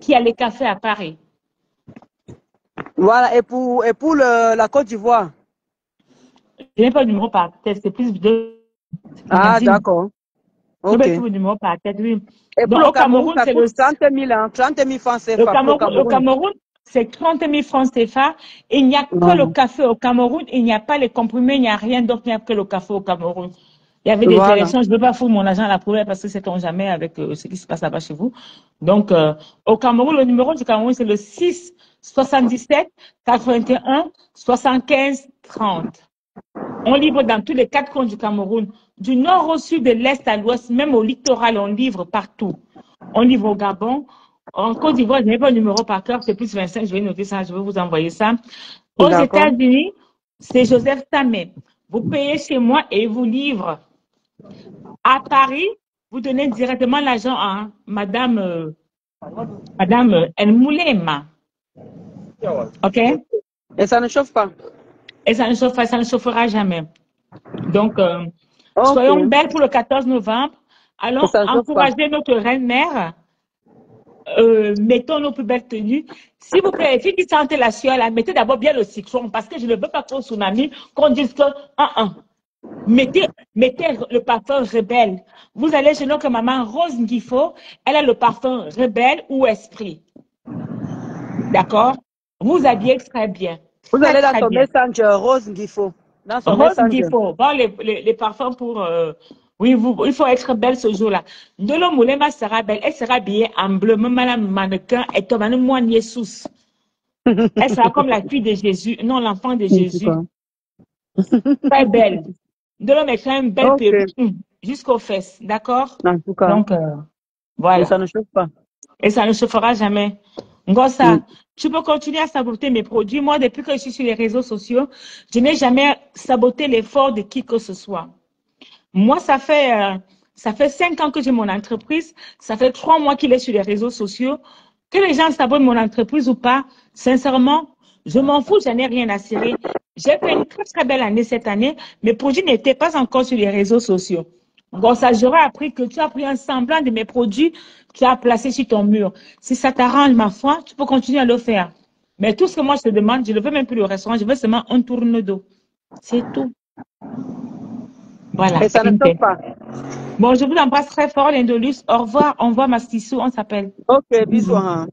Speaker 2: qui a les cafés à Paris.
Speaker 1: Voilà, et pour la Côte d'Ivoire.
Speaker 2: Je n'ai pas le numéro par tête, c'est plus de
Speaker 1: Ah,
Speaker 2: Nadine.
Speaker 1: d'accord.
Speaker 2: Je n'ai
Speaker 1: Ok.
Speaker 2: pas le numéro par tête, oui.
Speaker 1: Et pour
Speaker 2: Donc,
Speaker 1: le
Speaker 2: au
Speaker 1: Cameroun,
Speaker 2: Cameroun,
Speaker 1: ça
Speaker 2: c'est le
Speaker 1: coûte 30 000, hein, 30 000 francs CFA pour le
Speaker 2: Le
Speaker 1: Cameroun.
Speaker 2: Cameroun, c'est 30 000 francs CFA. Il n'y a que le café au Cameroun. Il n'y a pas les comprimés, il n'y a rien d'autre. Il n'y a que le café au Cameroun. Il y avait des
Speaker 1: Voilà.
Speaker 2: élections. Je ne veux pas foutre mon argent à la poubelle parce que c'est on jamais avec ce qui se passe là-bas chez vous. Donc, au Cameroun, le numéro du Cameroun, c'est le 6 77 81 75 30. On livre dans tous les 4 coins du Cameroun, du nord au sud, de l'est à l'ouest, même au littoral, on livre partout. On livre au Gabon. En Côte d'Ivoire, je n'ai pas le numéro par cœur, c'est plus 25, je vais noter ça, je vais vous envoyer ça. Aux
Speaker 1: D'accord.
Speaker 2: États-Unis, c'est Joseph Samet. Vous payez chez moi et il vous livre. À Paris, vous donnez directement l'argent à Madame El Moulema. OK?
Speaker 1: Et ça ne chauffe pas.
Speaker 2: Et ça ne chauffera jamais. Donc,
Speaker 1: Ok.
Speaker 2: soyons belles pour le 14 novembre.
Speaker 1: Et
Speaker 2: Allons
Speaker 1: ça ne chauffe pas.
Speaker 2: encourager notre reine-mère. Mettons nos plus belles tenues. S'il vous plaît, les filles qui sentent la sueur, là, mettez d'abord bien le citron parce que je ne veux pas qu'au tsunami, qu'on dise que, mettez le parfum rebelle. Vous allez chez notre maman Rose Ngifo, elle a le parfum rebelle ou esprit. D'accord? Vous habillez très bien.
Speaker 1: Vous
Speaker 2: Très,
Speaker 1: allez dans
Speaker 2: très
Speaker 1: son
Speaker 2: bien.
Speaker 1: Messenger, Rose Ngifo. Dans son
Speaker 2: Rose
Speaker 1: Messenger.
Speaker 2: Ngifo, bon, les parfums pour... oui, il faut être belle ce jour-là. Ndolo Moulema sera belle. Elle sera habillée en bleu. Même la mannequin est comme un moine Jesus. Elle sera comme la fille de Jésus. Non, l'enfant de Jésus. Très belle. Ndolo met quand même belle
Speaker 1: Ok.
Speaker 2: perruque jusqu'aux fesses. D'accord?
Speaker 1: En tout cas.
Speaker 2: Donc,
Speaker 1: Et
Speaker 2: voilà.
Speaker 1: ça ne chauffe pas.
Speaker 2: Et ça ne se fera jamais. Ngossa, tu peux continuer à saboter mes produits. Moi, depuis que je suis sur les réseaux sociaux, je n'ai jamais saboté l'effort de qui que ce soit. Moi, ça fait 5 ans que j'ai mon entreprise. Ça fait 3 mois qu'il est sur les réseaux sociaux. Que les gens sabotent mon entreprise ou pas, sincèrement, je m'en fous, je n'ai rien à cirer. J'ai fait une très, très belle année cette année. Mes produits n'étaient pas encore sur les réseaux sociaux. Donc, ça, j'aurais appris que tu as pris un semblant de mes produits, tu as placé sur ton mur. Si ça t'arrange, ma foi, tu peux continuer à le faire. Mais tout ce que moi je te demande, je ne veux même plus le restaurant, je veux seulement un tourne d'eau. C'est tout. Voilà.
Speaker 1: Et ça ne chauffe pas.
Speaker 2: Bon, je vous embrasse très fort, l'Indolus. Au revoir. On voit Mastissou, on s'appelle.
Speaker 1: Ok, bisous. Hein.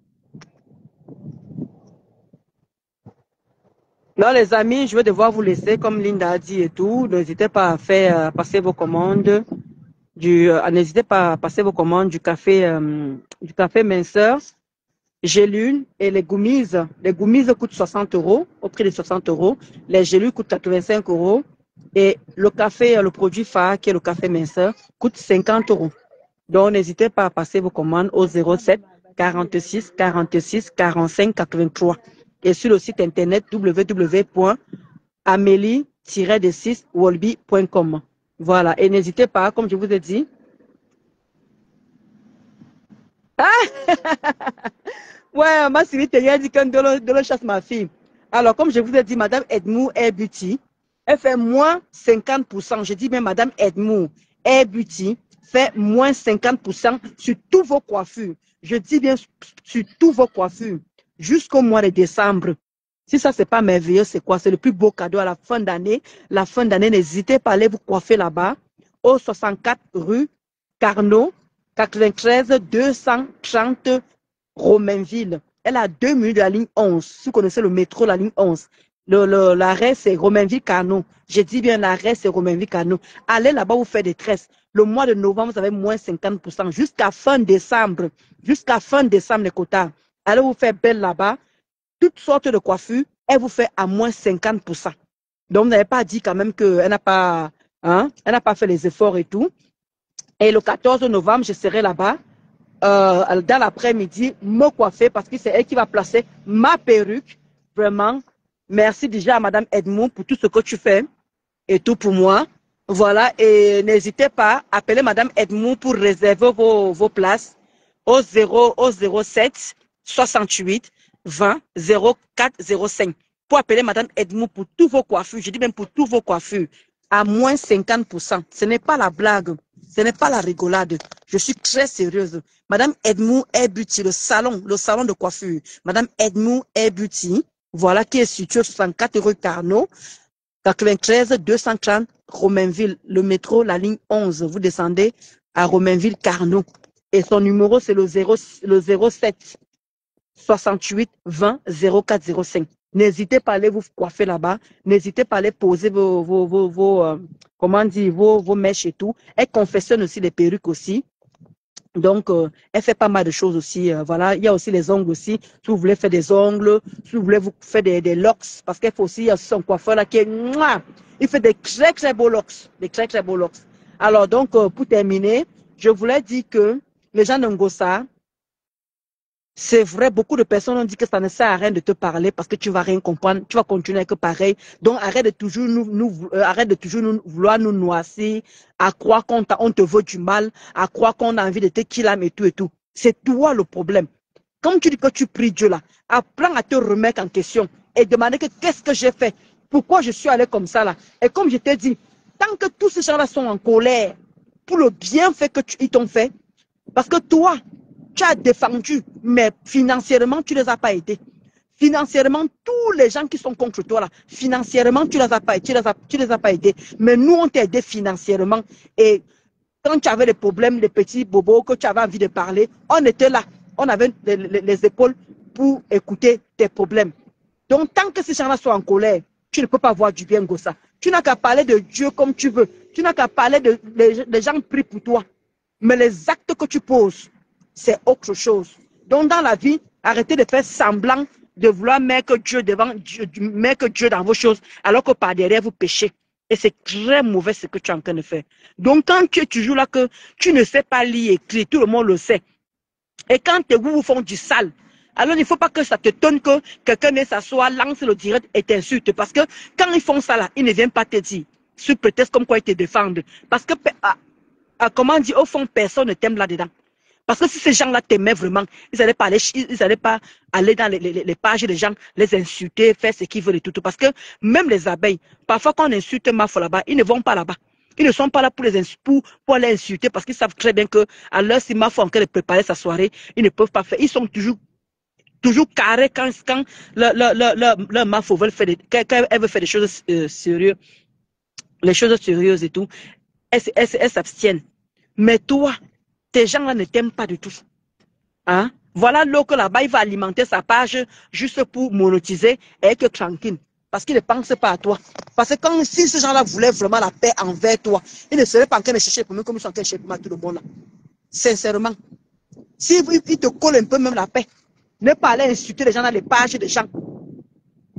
Speaker 1: Non, les amis, je vais devoir vous laisser, comme Linda a dit et tout. N'hésitez pas à faire passer vos commandes. N'hésitez pas à passer vos commandes du café minceur, gélules et les goumises. Les goumises coûtent 60 €, au prix de 60 €. Les gélules coûtent 85 €. Et le café, le produit phare, qui est le café minceur, coûte 50 €. Donc, n'hésitez pas à passer vos commandes au 07 46 46 45 83. Et sur le site internet www.amélie-6wolby.com. Voilà. Et n'hésitez pas, comme je vous ai dit. Ouais, ma Sylvie Tellier a dit qu'un de le chasse ma fille. Alors, comme je vous ai dit, Madame Edmou Air Beauty, elle fait moins 50%. Je dis bien Madame Edmou Air Beauty fait moins 50% sur tous vos coiffures. Je dis bien sur tous vos coiffures. Jusqu'au mois de décembre. Si ça, c'est pas merveilleux, c'est quoi? C'est le plus beau cadeau à la fin d'année. La fin d'année, n'hésitez pas à aller vous coiffer là-bas, au 64 rue Carnot, 93 230 Romainville. Elle a 2 minutes de la ligne 11. Si vous connaissez le métro, la ligne 11. L'arrêt, c'est Romainville-Carnot. J'ai dit bien l'arrêt, c'est Romainville-Carnot. Allez là-bas, vous faites des tresses. Le mois de novembre, vous avez moins 50%. Jusqu'à fin décembre. Jusqu'à fin décembre, les quotas. Allez vous faire belle là-bas. Toutes sortes de coiffures, elle vous fait à moins 50%. Donc, vous n'avez pas dit quand même qu'elle n'a pas, hein, elle n'a pas fait les efforts et tout. Et le 14 novembre, je serai là-bas, dans l'après-midi, me coiffer parce que c'est elle qui va placer ma perruque. Vraiment, merci déjà à Madame Edmond pour tout ce que tu fais et tout pour moi. Voilà, et n'hésitez pas à appeler Madame Edmond pour réserver vos places au 07 68 20 04 05 pour appeler Madame Edmond pour tous vos coiffures. Je dis même pour tous vos coiffures à moins 50%. Ce n'est pas la blague. Ce n'est pas la rigolade. Je suis très sérieuse. Madame Edmond Air Beauty, le salon de coiffure. Madame Edmond Air Beauty, voilà, qui est situé au 64 rue Carnot, 93 230 Romainville, le métro, la ligne 11. Vous descendez à Romainville Carnot. Et son numéro, c'est le 07 68 20 04 05. N'hésitez pas à aller vous coiffer là-bas. N'hésitez pas à aller poser comment dire, vos mèches et tout. Elle confectionne aussi les perruques aussi. Donc, elle fait pas mal de choses aussi. Voilà, il y a aussi les ongles aussi. Si vous voulez faire des ongles, si vous voulez vous faire des locks, parce qu'elle fait aussi, il y a son coiffeur là qui est, il fait des très très beaux locks, des très très beaux locks. Alors donc, pour terminer, je voulais dire que les gens d'Ngossa, c'est vrai, beaucoup de personnes ont dit que ça ne sert à rien de te parler parce que tu vas rien comprendre, tu vas continuer avec pareil. Donc arrête de toujours vouloir nous noircir, à croire qu'on te veut du mal, à croire qu'on a envie de te killer et tout et tout. C'est toi le problème. Comme tu dis que tu pries Dieu là, apprends à te remettre en question et demander que qu'est-ce que j'ai fait, pourquoi je suis allé comme ça là. Et comme je t'ai dit, tant que tous ces gens-là sont en colère pour le bienfait qu'ils t'ont fait, parce que toi, tu as défendu, mais financièrement, tu ne les as pas aidés. Financièrement, tous les gens qui sont contre toi, là, financièrement, tu ne les as pas aidés. Mais nous, on t'a aidé financièrement. Et quand tu avais des problèmes, les petits bobos, que tu avais envie de parler, on était là. On avait les épaules pour écouter tes problèmes. Donc, tant que ces gens-là sont en colère, tu ne peux pas voir du bien, Gossa. Tu n'as qu'à parler de Dieu comme tu veux. Tu n'as qu'à parler des gens prient pour toi. Mais les actes que tu poses, c'est autre chose. Donc, dans la vie, arrêtez de faire semblant de vouloir mettre Dieu dans vos choses, alors que par derrière, vous péchez. Et c'est très mauvais ce que tu es en train de faire. Donc, quand tu es toujours là, que tu ne sais pas lire et écrire, tout le monde le sait. Et quand vous font du sale, alors il ne faut pas que ça te donne que quelqu'un vienne s'asseoir, lance le direct et t'insulte. Parce que quand ils font ça là, ils ne viennent pas te dire, sous prétexte comme quoi ils te défendent. Parce que, comment dire, au fond, personne ne t'aime là-dedans. Parce que si ces gens-là t'aimaient vraiment, ils n'allaient pas aller dans les pages des gens, les insulter, faire ce qu'ils veulent et tout. Parce que même les abeilles, parfois quand on insulte Mafo là-bas, ils ne vont pas là-bas. Ils ne sont pas là pour les insulter parce qu'ils savent très bien que à l'heure si Mafo en train de préparer sa soirée, ils ne peuvent pas faire. Ils sont toujours carrés quand leur Mafo veut faire quand elle veut faire des choses sérieuses, les choses sérieuses et tout, elles s'abstiennent. Mais toi, ces gens-là ne t'aiment pas du tout. Hein? Voilà l'eau que là-bas, il va alimenter sa page juste pour monétiser et être tranquille. Parce qu'il ne pense pas à toi. Parce que si ces gens-là voulaient vraiment la paix envers toi, ils ne seraient pas en train de chercher pour moi comme ils sont en train de chercher pour moi tout le monde là. Sincèrement. Si ils te collent un peu même la paix, ne pas aller insulter les gens dans les pages des gens.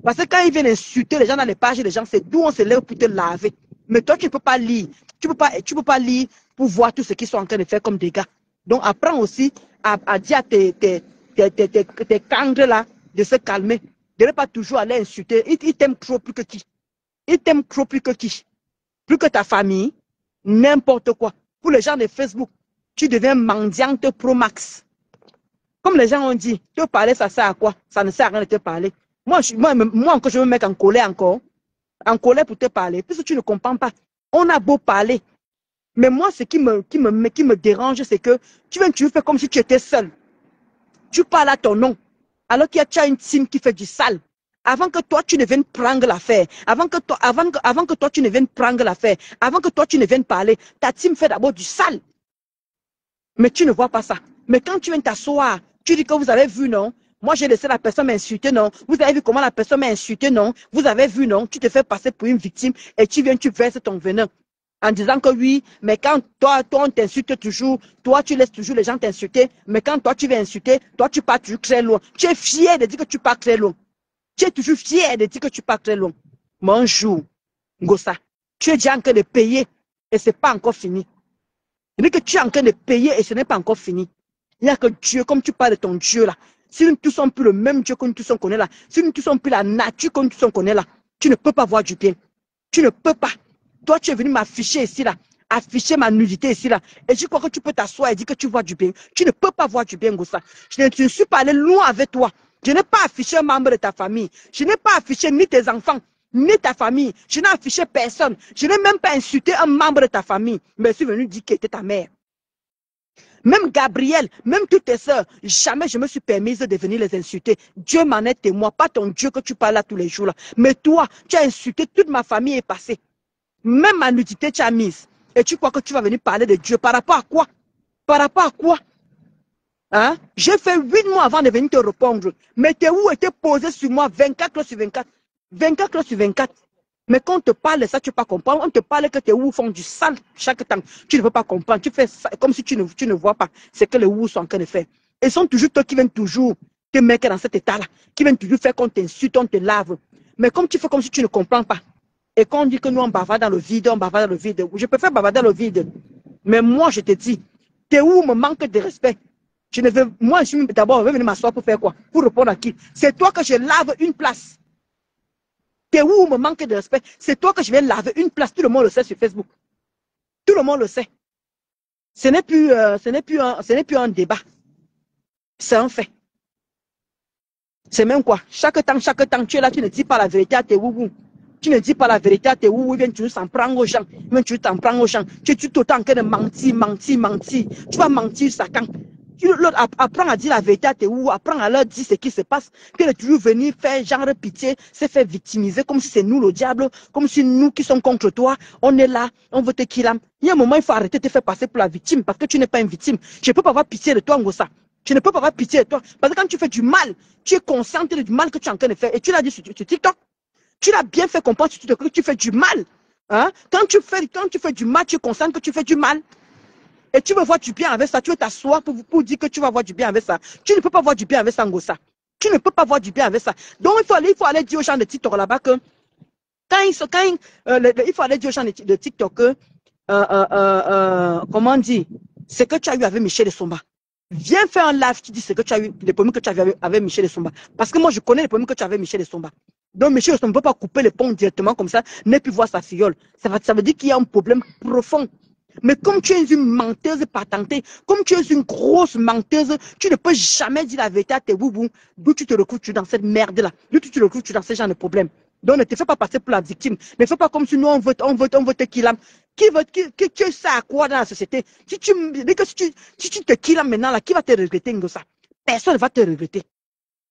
Speaker 1: Parce que quand ils viennent insulter les gens dans les pages des gens, c'est d'où on se lève pour te laver. Mais toi, tu ne peux pas lire. Tu peux pas lire pour voir tout ce qu'ils sont en train de faire comme dégâts. Donc, apprends aussi à dire à tes cangres là de se calmer. De ne pas toujours aller insulter. Ils t'aiment trop plus que qui. Ils t'aiment trop plus que qui. Plus que ta famille, n'importe quoi. Pour les gens de Facebook, tu deviens mendiante pro max. Comme les gens ont dit, te parler, ça sert à quoi? Ça ne sert à rien de te parler. Moi, encore, je veux me mettre en colère encore. En colère pour te parler. Puisque tu ne comprends pas. On a beau parler. Mais moi, ce qui me dérange, c'est que tu fais comme si tu étais seul. Tu parles à ton nom. Alors qu'il y a une team qui fait du sale. Avant que toi, tu ne viennes prendre l'affaire. Avant que toi, tu ne viennes prendre l'affaire. Avant que toi, tu ne viennes parler. Ta team fait d'abord du sale. Mais tu ne vois pas ça. Mais quand tu viens t'asseoir, tu dis que vous avez vu, non? Moi, j'ai laissé la personne m'insulter, non? Vous avez vu comment la personne m'a insulté, non? Vous avez vu, non? Tu te fais passer pour une victime et tu viens, tu verses ton venin. En disant que oui, mais quand toi on t'insulte toujours, toi, tu laisses toujours les gens t'insulter, mais quand toi, tu veux insulter, toi, tu pars toujours très loin. Tu es fier de dire que tu pars très loin. Tu es toujours fier de dire que tu pars très loin. Mais un jour, Ngosa, tu es déjà en train de payer et ce n'est pas encore fini. C'est-à-dire que tu es en train de payer et ce n'est pas encore fini. Il n'y a que Dieu, comme tu parles de ton Dieu là. Si nous ne tous sommes plus le même Dieu que nous tous on connaît là, si nous ne tous sommes plus la nature que nous tous on connaît là, tu ne peux pas voir du bien. Tu ne peux pas. Toi, tu es venu m'afficher ici là, afficher ma nudité ici là. Et je crois que tu peux t'asseoir et dire que tu vois du bien. Tu ne peux pas voir du bien, Ngosa. Je ne suis pas allé loin avec toi. Je n'ai pas affiché un membre de ta famille. Je n'ai pas affiché ni tes enfants, ni ta famille. Je n'ai affiché personne. Je n'ai même pas insulté un membre de ta famille. Mais je suis venu dire que était ta mère. Même Gabriel, même toutes tes soeurs, jamais je me suis permise de venir les insulter. Dieu m'en est témoin, pas ton Dieu que tu parles là tous les jours là. Mais toi, tu as insulté, toute ma famille est passée. Même ma nudité, tu as mise. Et tu crois que tu vas venir parler de Dieu. Par rapport à quoi? Par rapport à quoi? Hein? J'ai fait 8 mois avant de venir te répondre. Mais tes où étaient posés sur moi 24 heures sur 24. 24 heures sur 24. Mais quand on te parle de ça, tu ne peux pas comprendre. On te parle que tes ou font du sale chaque temps. Tu ne peux pas comprendre. Tu fais ça comme si tu ne vois pas ce que les ou sont en train de faire. Et ce sont toujours toi qui viennent toujours te mettre dans cet état-là. Qui viennent toujours faire qu'on t'insulte, on te lave. Mais comme tu fais comme si tu ne comprends pas. Et quand on dit que nous on bavarde dans le vide, on bavarde dans le vide. Je préfère bavarder dans le vide. Mais moi, je te dis, tes ou me manque de respect. Je ne veux, moi, d'abord, je vais venir m'asseoir pour faire quoi? Pour répondre à qui? C'est toi que je lave une place. T'es où me manque de respect? C'est toi que je vais laver une place. Tout le monde le sait sur Facebook. Tout le monde le sait. Ce n'est plus un débat. C'est un fait. C'est même quoi? Chaque temps, tu es là, tu ne dis pas la vérité à tes wougou. Tu ne dis pas la vérité à tes wougou. Ils viennent toujours s'en prendre aux gens. Ils viennent toujours t'en prendre aux gens. Tu es tout le temps en train de mentir. Tu vas mentir ça quand? L'autre apprend à dire la vérité à tes ou apprend à leur dire ce qui se passe, que de toujours venir faire genre pitié, se faire victimiser comme si c'est nous le diable, comme si nous qui sommes contre toi, on est là, on veut te killer. Il y a un moment, il faut arrêter de te faire passer pour la victime parce que tu n'es pas une victime. Je ne peux pas avoir pitié de toi, Ngosa. Je ne peux pas avoir pitié de toi parce que quand tu fais du mal, tu es conscient du mal que tu es en train de faire et tu l'as dit sur TikTok. Tu l'as bien fait comprendre sur TikTok que tu fais du mal. Hein? Quand tu fais du mal, tu es conscient que tu fais du mal. Et tu veux voir du bien avec ça, tu veux t'asseoir pour dire que tu vas voir du bien avec ça. Tu ne peux pas voir du bien avec ça, Ngosa. Tu ne peux pas voir du bien avec ça. Donc, il faut aller dire aux gens de TikTok là-bas que il faut aller dire aux gens de TikTok que, comment dire, ce que tu as eu avec Michel Somba. Viens faire un live, tu dis ce que tu as eu, les problèmes que tu as eu avec Michel Somba. Parce que moi, je connais les problèmes que tu as avec Michel Somba. Donc, Michel Somba ne peut pas couper les ponts directement comme ça, ne plus voir sa filleule. Ça veut dire qu'il y a un problème profond. Mais comme tu es une menteuse patentée, comme tu es une grosse menteuse, tu ne peux jamais dire la vérité à tes boubous, d'où tu te retrouves dans cette merde-là, d'où tu te retrouves dans ce genre de problème. Donc ne te fais pas passer pour la victime. Ne fais pas comme si nous on veut te killer. Qui est ça à quoi dans la société? Si tu te killes maintenant, là, qui va te regretter, ça? Personne ne va te regretter.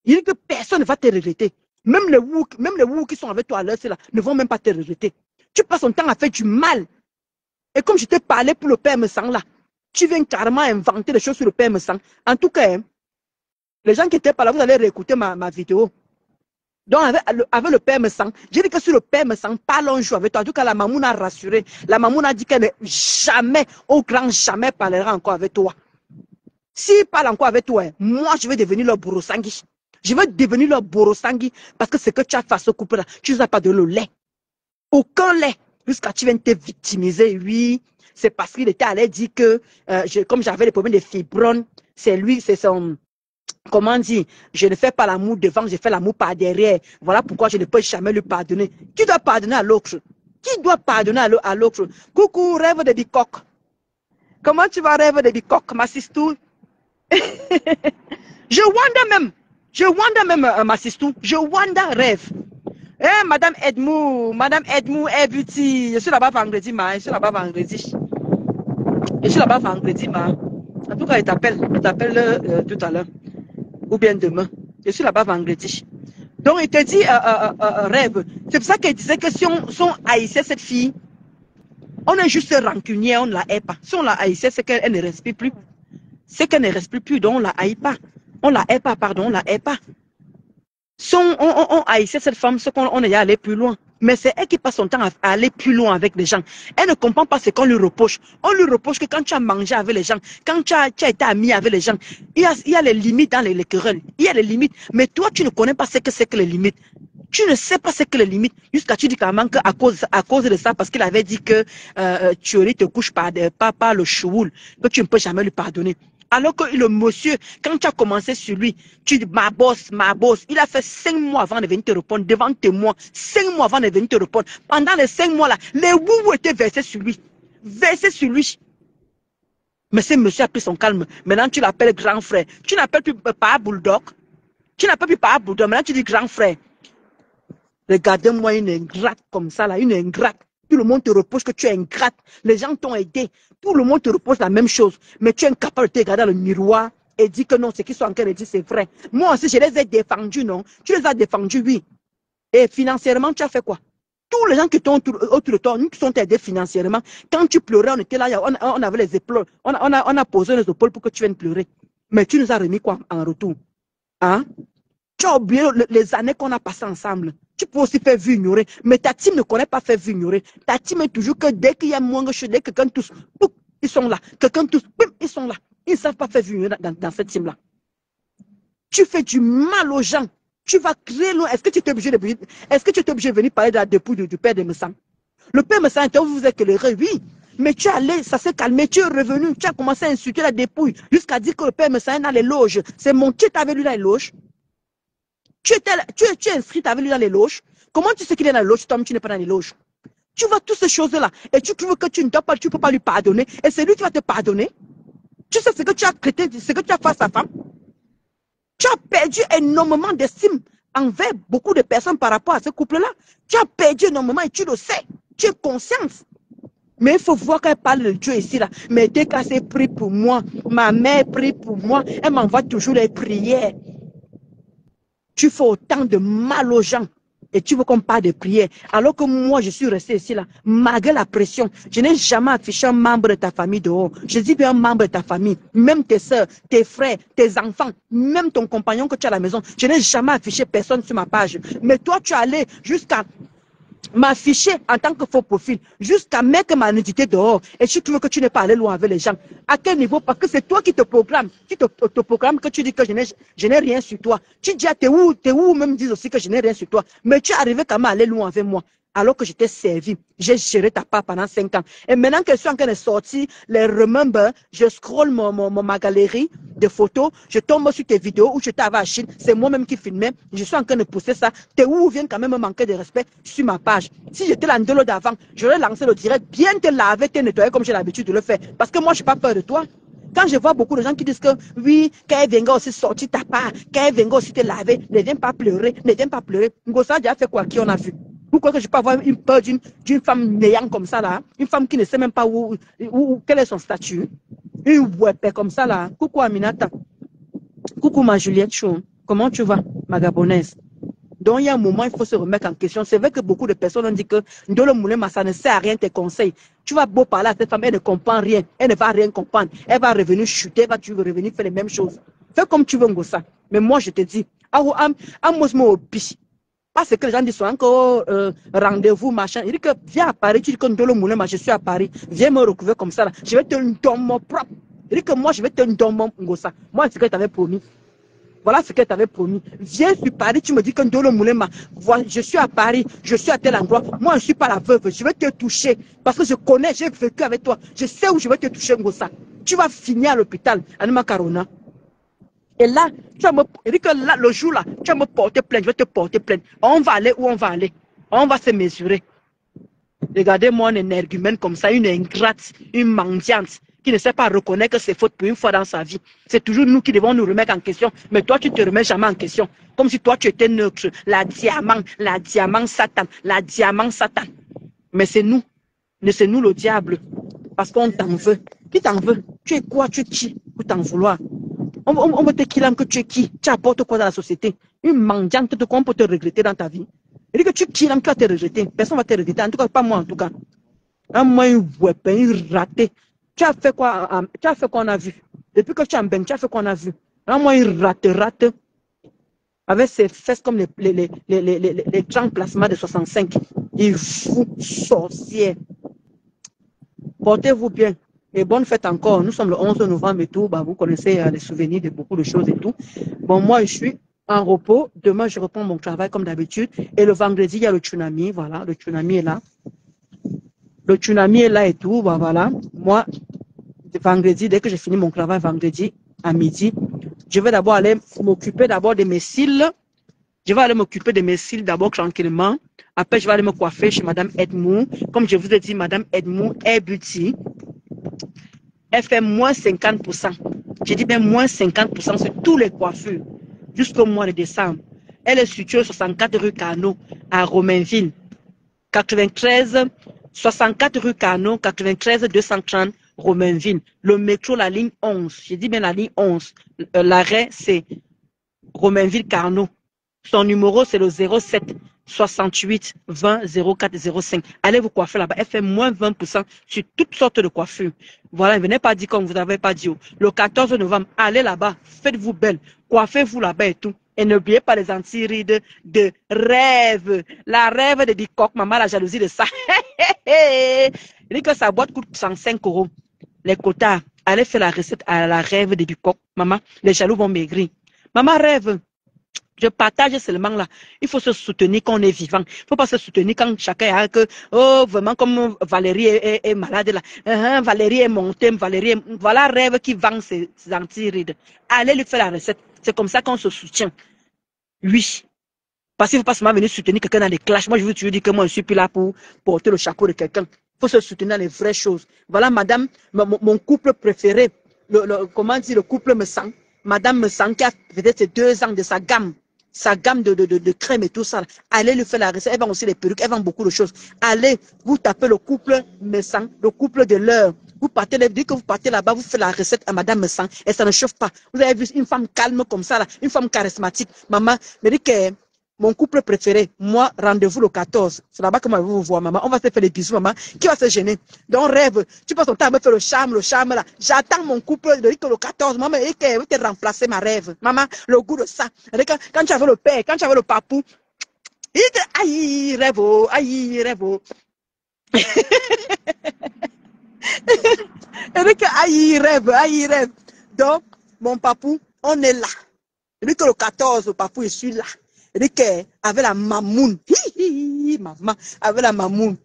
Speaker 1: Il dit que personne ne va te regretter. Même les wou qui sont avec toi à l'heure, là, ne vont même pas te regretter. Tu passes ton temps à faire du mal. Et comme je t'ai parlé pour le père me sang là, tu viens carrément inventer des choses sur le père me sang. En tout cas, hein, les gens qui étaient pas là, vous allez réécouter ma vidéo. Donc avec le père me sang, j'ai dit que sur le père me sang, parle un jour avec toi. En tout cas, la mamoune a rassuré. La mamoune a dit qu'elle jamais, au grand jamais, parlera encore avec toi. S'il parle encore avec toi, hein, moi je vais devenir leur borosangui. Je vais devenir leur borosangui parce que ce que tu as fait à ce couple-là, tu n'as pas de le lait. Aucun lait. Jusqu'à tu viens te victimiser, oui, c'est parce qu'il était allé dire que, comme j'avais des problèmes de fibromes, c'est lui, c'est son, comment dire, je ne fais pas l'amour devant, je fais l'amour par derrière. Voilà pourquoi je ne peux jamais lui pardonner. Qui doit pardonner à l'autre? Qui doit pardonner à l'autre? Coucou, rêve de bicoque. Comment tu vas rêver de bicoque, ma sistou? Je wonder même, ma sister, je wonder rêve. Eh, Madame Edmou, Air Beauty, je suis là-bas vendredi, je suis là-bas vendredi. En tout cas, il t'appelle tout à l'heure, ou bien demain. Je suis là-bas vendredi. Donc, il te dit rêve. C'est pour ça qu'il disait que si on haïssait cette fille, on est juste rancunier, on ne la hait pas. Si on la haïssait, c'est qu'elle ne respire plus. C'est qu'elle ne respire plus, donc on ne la haït pas. On la hait pas, pardon, on la hait pas. Si on haïssait cette femme, c'est qu'on est allé plus loin. Mais c'est elle qui passe son temps à aller plus loin avec les gens. Elle ne comprend pas ce qu'on lui reproche. On lui reproche que quand tu as mangé avec les gens, quand tu as été ami avec les gens, il y a les limites dans les querelles. Il y a les limites. Mais toi, tu ne connais pas ce que c'est que les limites. Tu ne sais pas ce que les limites. Jusqu'à tu dis qu'à cause de ça, parce qu'il avait dit que Thierry te couche par le choul, que tu ne peux jamais lui pardonner. Alors que le monsieur, quand tu as commencé sur lui, tu dis ma boss, il a fait 5 mois avant de venir te répondre devant témoin, 5 mois avant de venir te répondre. Pendant les 5 mois là, les woubou étaient versés sur lui. Mais ce monsieur a pris son calme. Maintenant tu l'appelles grand frère. Tu n'appelles plus Papa Bulldog. Maintenant tu dis grand frère. Regardez-moi une ingrate comme ça là, une ingrate. Tout le monde te reproche que tu es ingrate. Les gens t'ont aidé. Tout le monde te reproche la même chose. Mais tu es incapable de te regarder dans le miroir et dire que non, ce qu'ils sont en train de dire, c'est vrai. Moi aussi, je les ai défendus, non? Tu les as défendus, oui. Et financièrement, tu as fait quoi? Tous les gens qui t'ont autour de toi, nous qui sont aidés financièrement, quand tu pleurais, on était là, on avait les épaules, on a posé les épaules pour que tu viennes pleurer. Mais tu nous as remis quoi en retour? Hein? Tu as oublié les années qu'on a passées ensemble. Tu peux aussi faire vu ignorer. Mais ta team ne connaît pas faire vu ignorer. Ta team est toujours que dès qu'il y a moins de choses, dès que quelqu'un touche, ils sont là. Quelqu'un touche, ils sont là. Ils ne savent pas faire vu ignorer dans cette team-là. Tu fais du mal aux gens. Tu vas créer loin. Est-ce que tu es obligé de venir parler de la dépouille du père de Messam? Le père Messam, vous êtes éclairé, oui. Mais tu es allé, ça s'est calmé, tu es revenu, tu as commencé à insulter la dépouille jusqu'à dire que le père Messam est dans les loges. C'est mon qui est avec lui dans les loges. Tu es inscrit avec lui dans les loges. Comment tu sais qu'il est dans les loges, toi, tu n'es pas dans les loges? Tu vois toutes ces choses-là. Et tu trouves que tu ne peux pas lui pardonner. Et c'est lui qui va te pardonner. Tu sais ce que tu as traité, ce que tu as fait à sa femme. Tu as perdu énormément d'estime envers beaucoup de personnes par rapport à ce couple-là. Tu as perdu énormément et tu le sais. Tu es consciente. Mais il faut voir qu'elle parle de Dieu ici, là. Mais dès qu'elle s'est pris pour moi, ma mère prie pour moi, elle m'envoie toujours les prières. Tu fais autant de mal aux gens et tu veux qu'on parle de prière. Alors que moi, je suis resté ici là, malgré la pression. Je n'ai jamais affiché un membre de ta famille dehors. Je dis bien un membre de ta famille, même tes soeurs, tes frères, tes enfants, même ton compagnon que tu as à la maison. Je n'ai jamais affiché personne sur ma page. Mais toi, tu es allé jusqu'à m'afficher en tant que faux profil, jusqu'à mettre ma nudité dehors. Et je trouve que tu n'es pas allé loin avec les gens. À quel niveau? Parce que c'est toi qui te programme. Qui te programme que tu dis que je n'ai rien sur toi. Tu dis à t'es où même disent aussi que je n'ai rien sur toi. Mais tu es arrivé quand même à aller loin avec moi. Alors que je t'ai servi, j'ai géré ta part pendant 5 ans. Et maintenant que je suis en train de sortir les remember, je scroll ma galerie de photos, je tombe sur tes vidéos où je t'avais à Chine, c'est moi-même qui filmais, je suis en train de pousser ça. T'es où viennent quand même me manquer de respect sur ma page. Si j'étais l'andolo d'avant, j'aurais lancé le direct, bien te laver, te nettoyer comme j'ai l'habitude de le faire. Parce que moi, je n'ai pas peur de toi. Quand je vois beaucoup de gens qui disent que oui, quand elle viendra aussi sortir ta part, quand elle viendra aussi te laver, ne viens pas pleurer, ne viens pas pleurer. Ngosa a déjà fait quoi? Qui on a vu? Pourquoi que je peux avoir une peur d'une femme néante comme ça là? Une femme qui ne sait même pas quel est son statut? Une ouépée comme ça là? Coucou Aminata. Coucou ma Juliette Chou. Comment tu vas, ma Gabonaise? Donc il y a un moment, il faut se remettre en question. C'est vrai que beaucoup de personnes ont dit que Ndolo Moulema, ça ne sert à rien tes conseils. Tu vas beau parler à cette femme, elle ne comprend rien. Elle ne va rien comprendre. Elle va revenir chuter, tu vas revenir faire les mêmes choses. Fais comme tu veux, Ngosa. Mais moi, je te dis, parce que les gens disent encore rendez-vous, machin. Il dit que viens à Paris, tu dis que Ndolo Moulema, je suis à Paris. Viens me recouvrir comme ça. Là. Je vais te donner mon propre. Il dit que moi, je vais te donner mon Ngosa. Moi, c'est ce que tu avais promis. Voilà ce qu'elle t'avait promis. Viens sur Paris, tu me dis que Ndolo Moulema, voilà, je suis à Paris, je suis à tel endroit. Moi, je ne suis pas la veuve. Je vais te toucher. Parce que je connais, j'ai vécu avec toi. Je sais où je vais te toucher, Ngosa. Tu vas finir à l'hôpital, Anima Karona. Et là, tu vas me, il dit que là, le jour là, tu vas me porter plainte. Je vais te porter plainte. On va aller où on va aller. On va se mesurer. Regardez-moi un énergumène comme ça, une ingrate, une mendiante, qui ne sait pas reconnaître ses fautes pour une fois dans sa vie. C'est toujours nous qui devons nous remettre en question. Mais toi, tu ne te remets jamais en question. Comme si toi, tu étais neutre. La diamant Satan, la diamant Satan. Mais c'est nous. Mais c'est nous le diable. Parce qu'on t'en veut. Qui t'en veut? Tu es quoi? Tu es qui? Pour t'en vouloir. On veut te killer que tu es qui? Tu apportes quoi dans la société? Une mendiante de quoi on peut te regretter dans ta vie? Et que tu killes, tu vas te regretter. Personne ne va te regretter. En tout cas, pas moi en tout cas. Un moyen raté. Tu as fait quoi? Tu as fait qu'on a vu. Depuis que tu es en bain, tu as fait qu'on a vu. Un moyen rate. Avec ses fesses comme les grands plasmas de 65. Il fout sorcière. Portez-vous bien. Et bonne fête encore. Nous sommes le 11 novembre et tout. Bah, vous connaissez les souvenirs de beaucoup de choses et tout. Bon, moi, je suis en repos. Demain, je reprends mon travail comme d'habitude. Et le vendredi, il y a le tsunami. Voilà, le tsunami est là. Le tsunami est là et tout. Bah, voilà. Moi, vendredi, dès que j'ai fini mon travail vendredi à midi, je vais d'abord aller m'occuper d'abord de mes cils. Je vais aller m'occuper de mes cils d'abord tranquillement. Après, je vais aller me coiffer chez Madame Edmou. Comme je vous ai dit, Madame Edmou est beauty. Elle fait moins 50%. J'ai dit bien moins 50% sur tous les coiffures jusqu'au mois de décembre. Elle est située 64 rue Carnot à Romainville. 64 rue Carnot, 93 230 Romainville. Le métro, la ligne 11. J'ai dit bien la ligne 11. L'arrêt, c'est Romainville Carnot. Son numéro, c'est le 07 68 20 04 05. Allez vous coiffer là-bas. Elle fait moins 20% sur toutes sortes de coiffures. Voilà, ne venez pas dire comme vous n'avez pas dit. Le 14 novembre, allez là-bas. Faites-vous belle. Coiffez-vous là-bas et tout. Et n'oubliez pas les anti-rides de rêve. La rêve de Bicoque. Maman, la jalousie de ça. Il dit que sa boîte coûte 105 €. Les quotas. Allez faire la recette à la rêve de Bicoque. Maman, les jaloux vont maigrir. Maman rêve. Je partage seulement là. Il faut se soutenir quand on est vivant. Il ne faut pas se soutenir quand chacun a que, oh, vraiment, comme Valérie est malade là. Valérie est montée, Valérie est... Voilà, rêve qui vend ses anti-rides. Allez lui faire la recette. C'est comme ça qu'on se soutient. Oui. Parce qu'il ne faut pas seulement venir soutenir quelqu'un dans des clashs. Moi, je veux toujours dire que moi, je suis plus là pour porter le chapeau de quelqu'un. Il faut se soutenir dans les vraies choses. Voilà, madame, mon couple préféré, comment dire, le couple me sent. Madame me sent qui a peut-être 2 ans de sa gamme de crème et tout ça. Allez lui faire la recette. Elle vend aussi les perruques, elle vend beaucoup de choses. Allez, vous tapez le couple Messan, le couple de l'heure. Vous partez, dès que vous partez là-bas, vous faites la recette à Madame Messan et ça ne chauffe pas. Vous avez vu une femme calme comme ça, là, une femme charismatique. Maman, me dit que mon couple préféré, moi, rendez-vous le 14. C'est là-bas que moi, je vais vous voir, maman. On va se faire des bisous, maman. Qui va se gêner? Donc, rêve. Tu passes ton temps à me faire le charme là. J'attends mon couple de le 14. Maman, il va te remplacer ma rêve. Maman, le goût de ça. Quand tu avais le père, quand tu avais le papou, il dit, aïe, rêve, aïe, rêve. Il dit que, aïe, rêve. Donc, mon papou, on est là. Il dit que le 14, le papou, je suis là. Il dit qu'avec la mamoune, maman, avec la mamoune.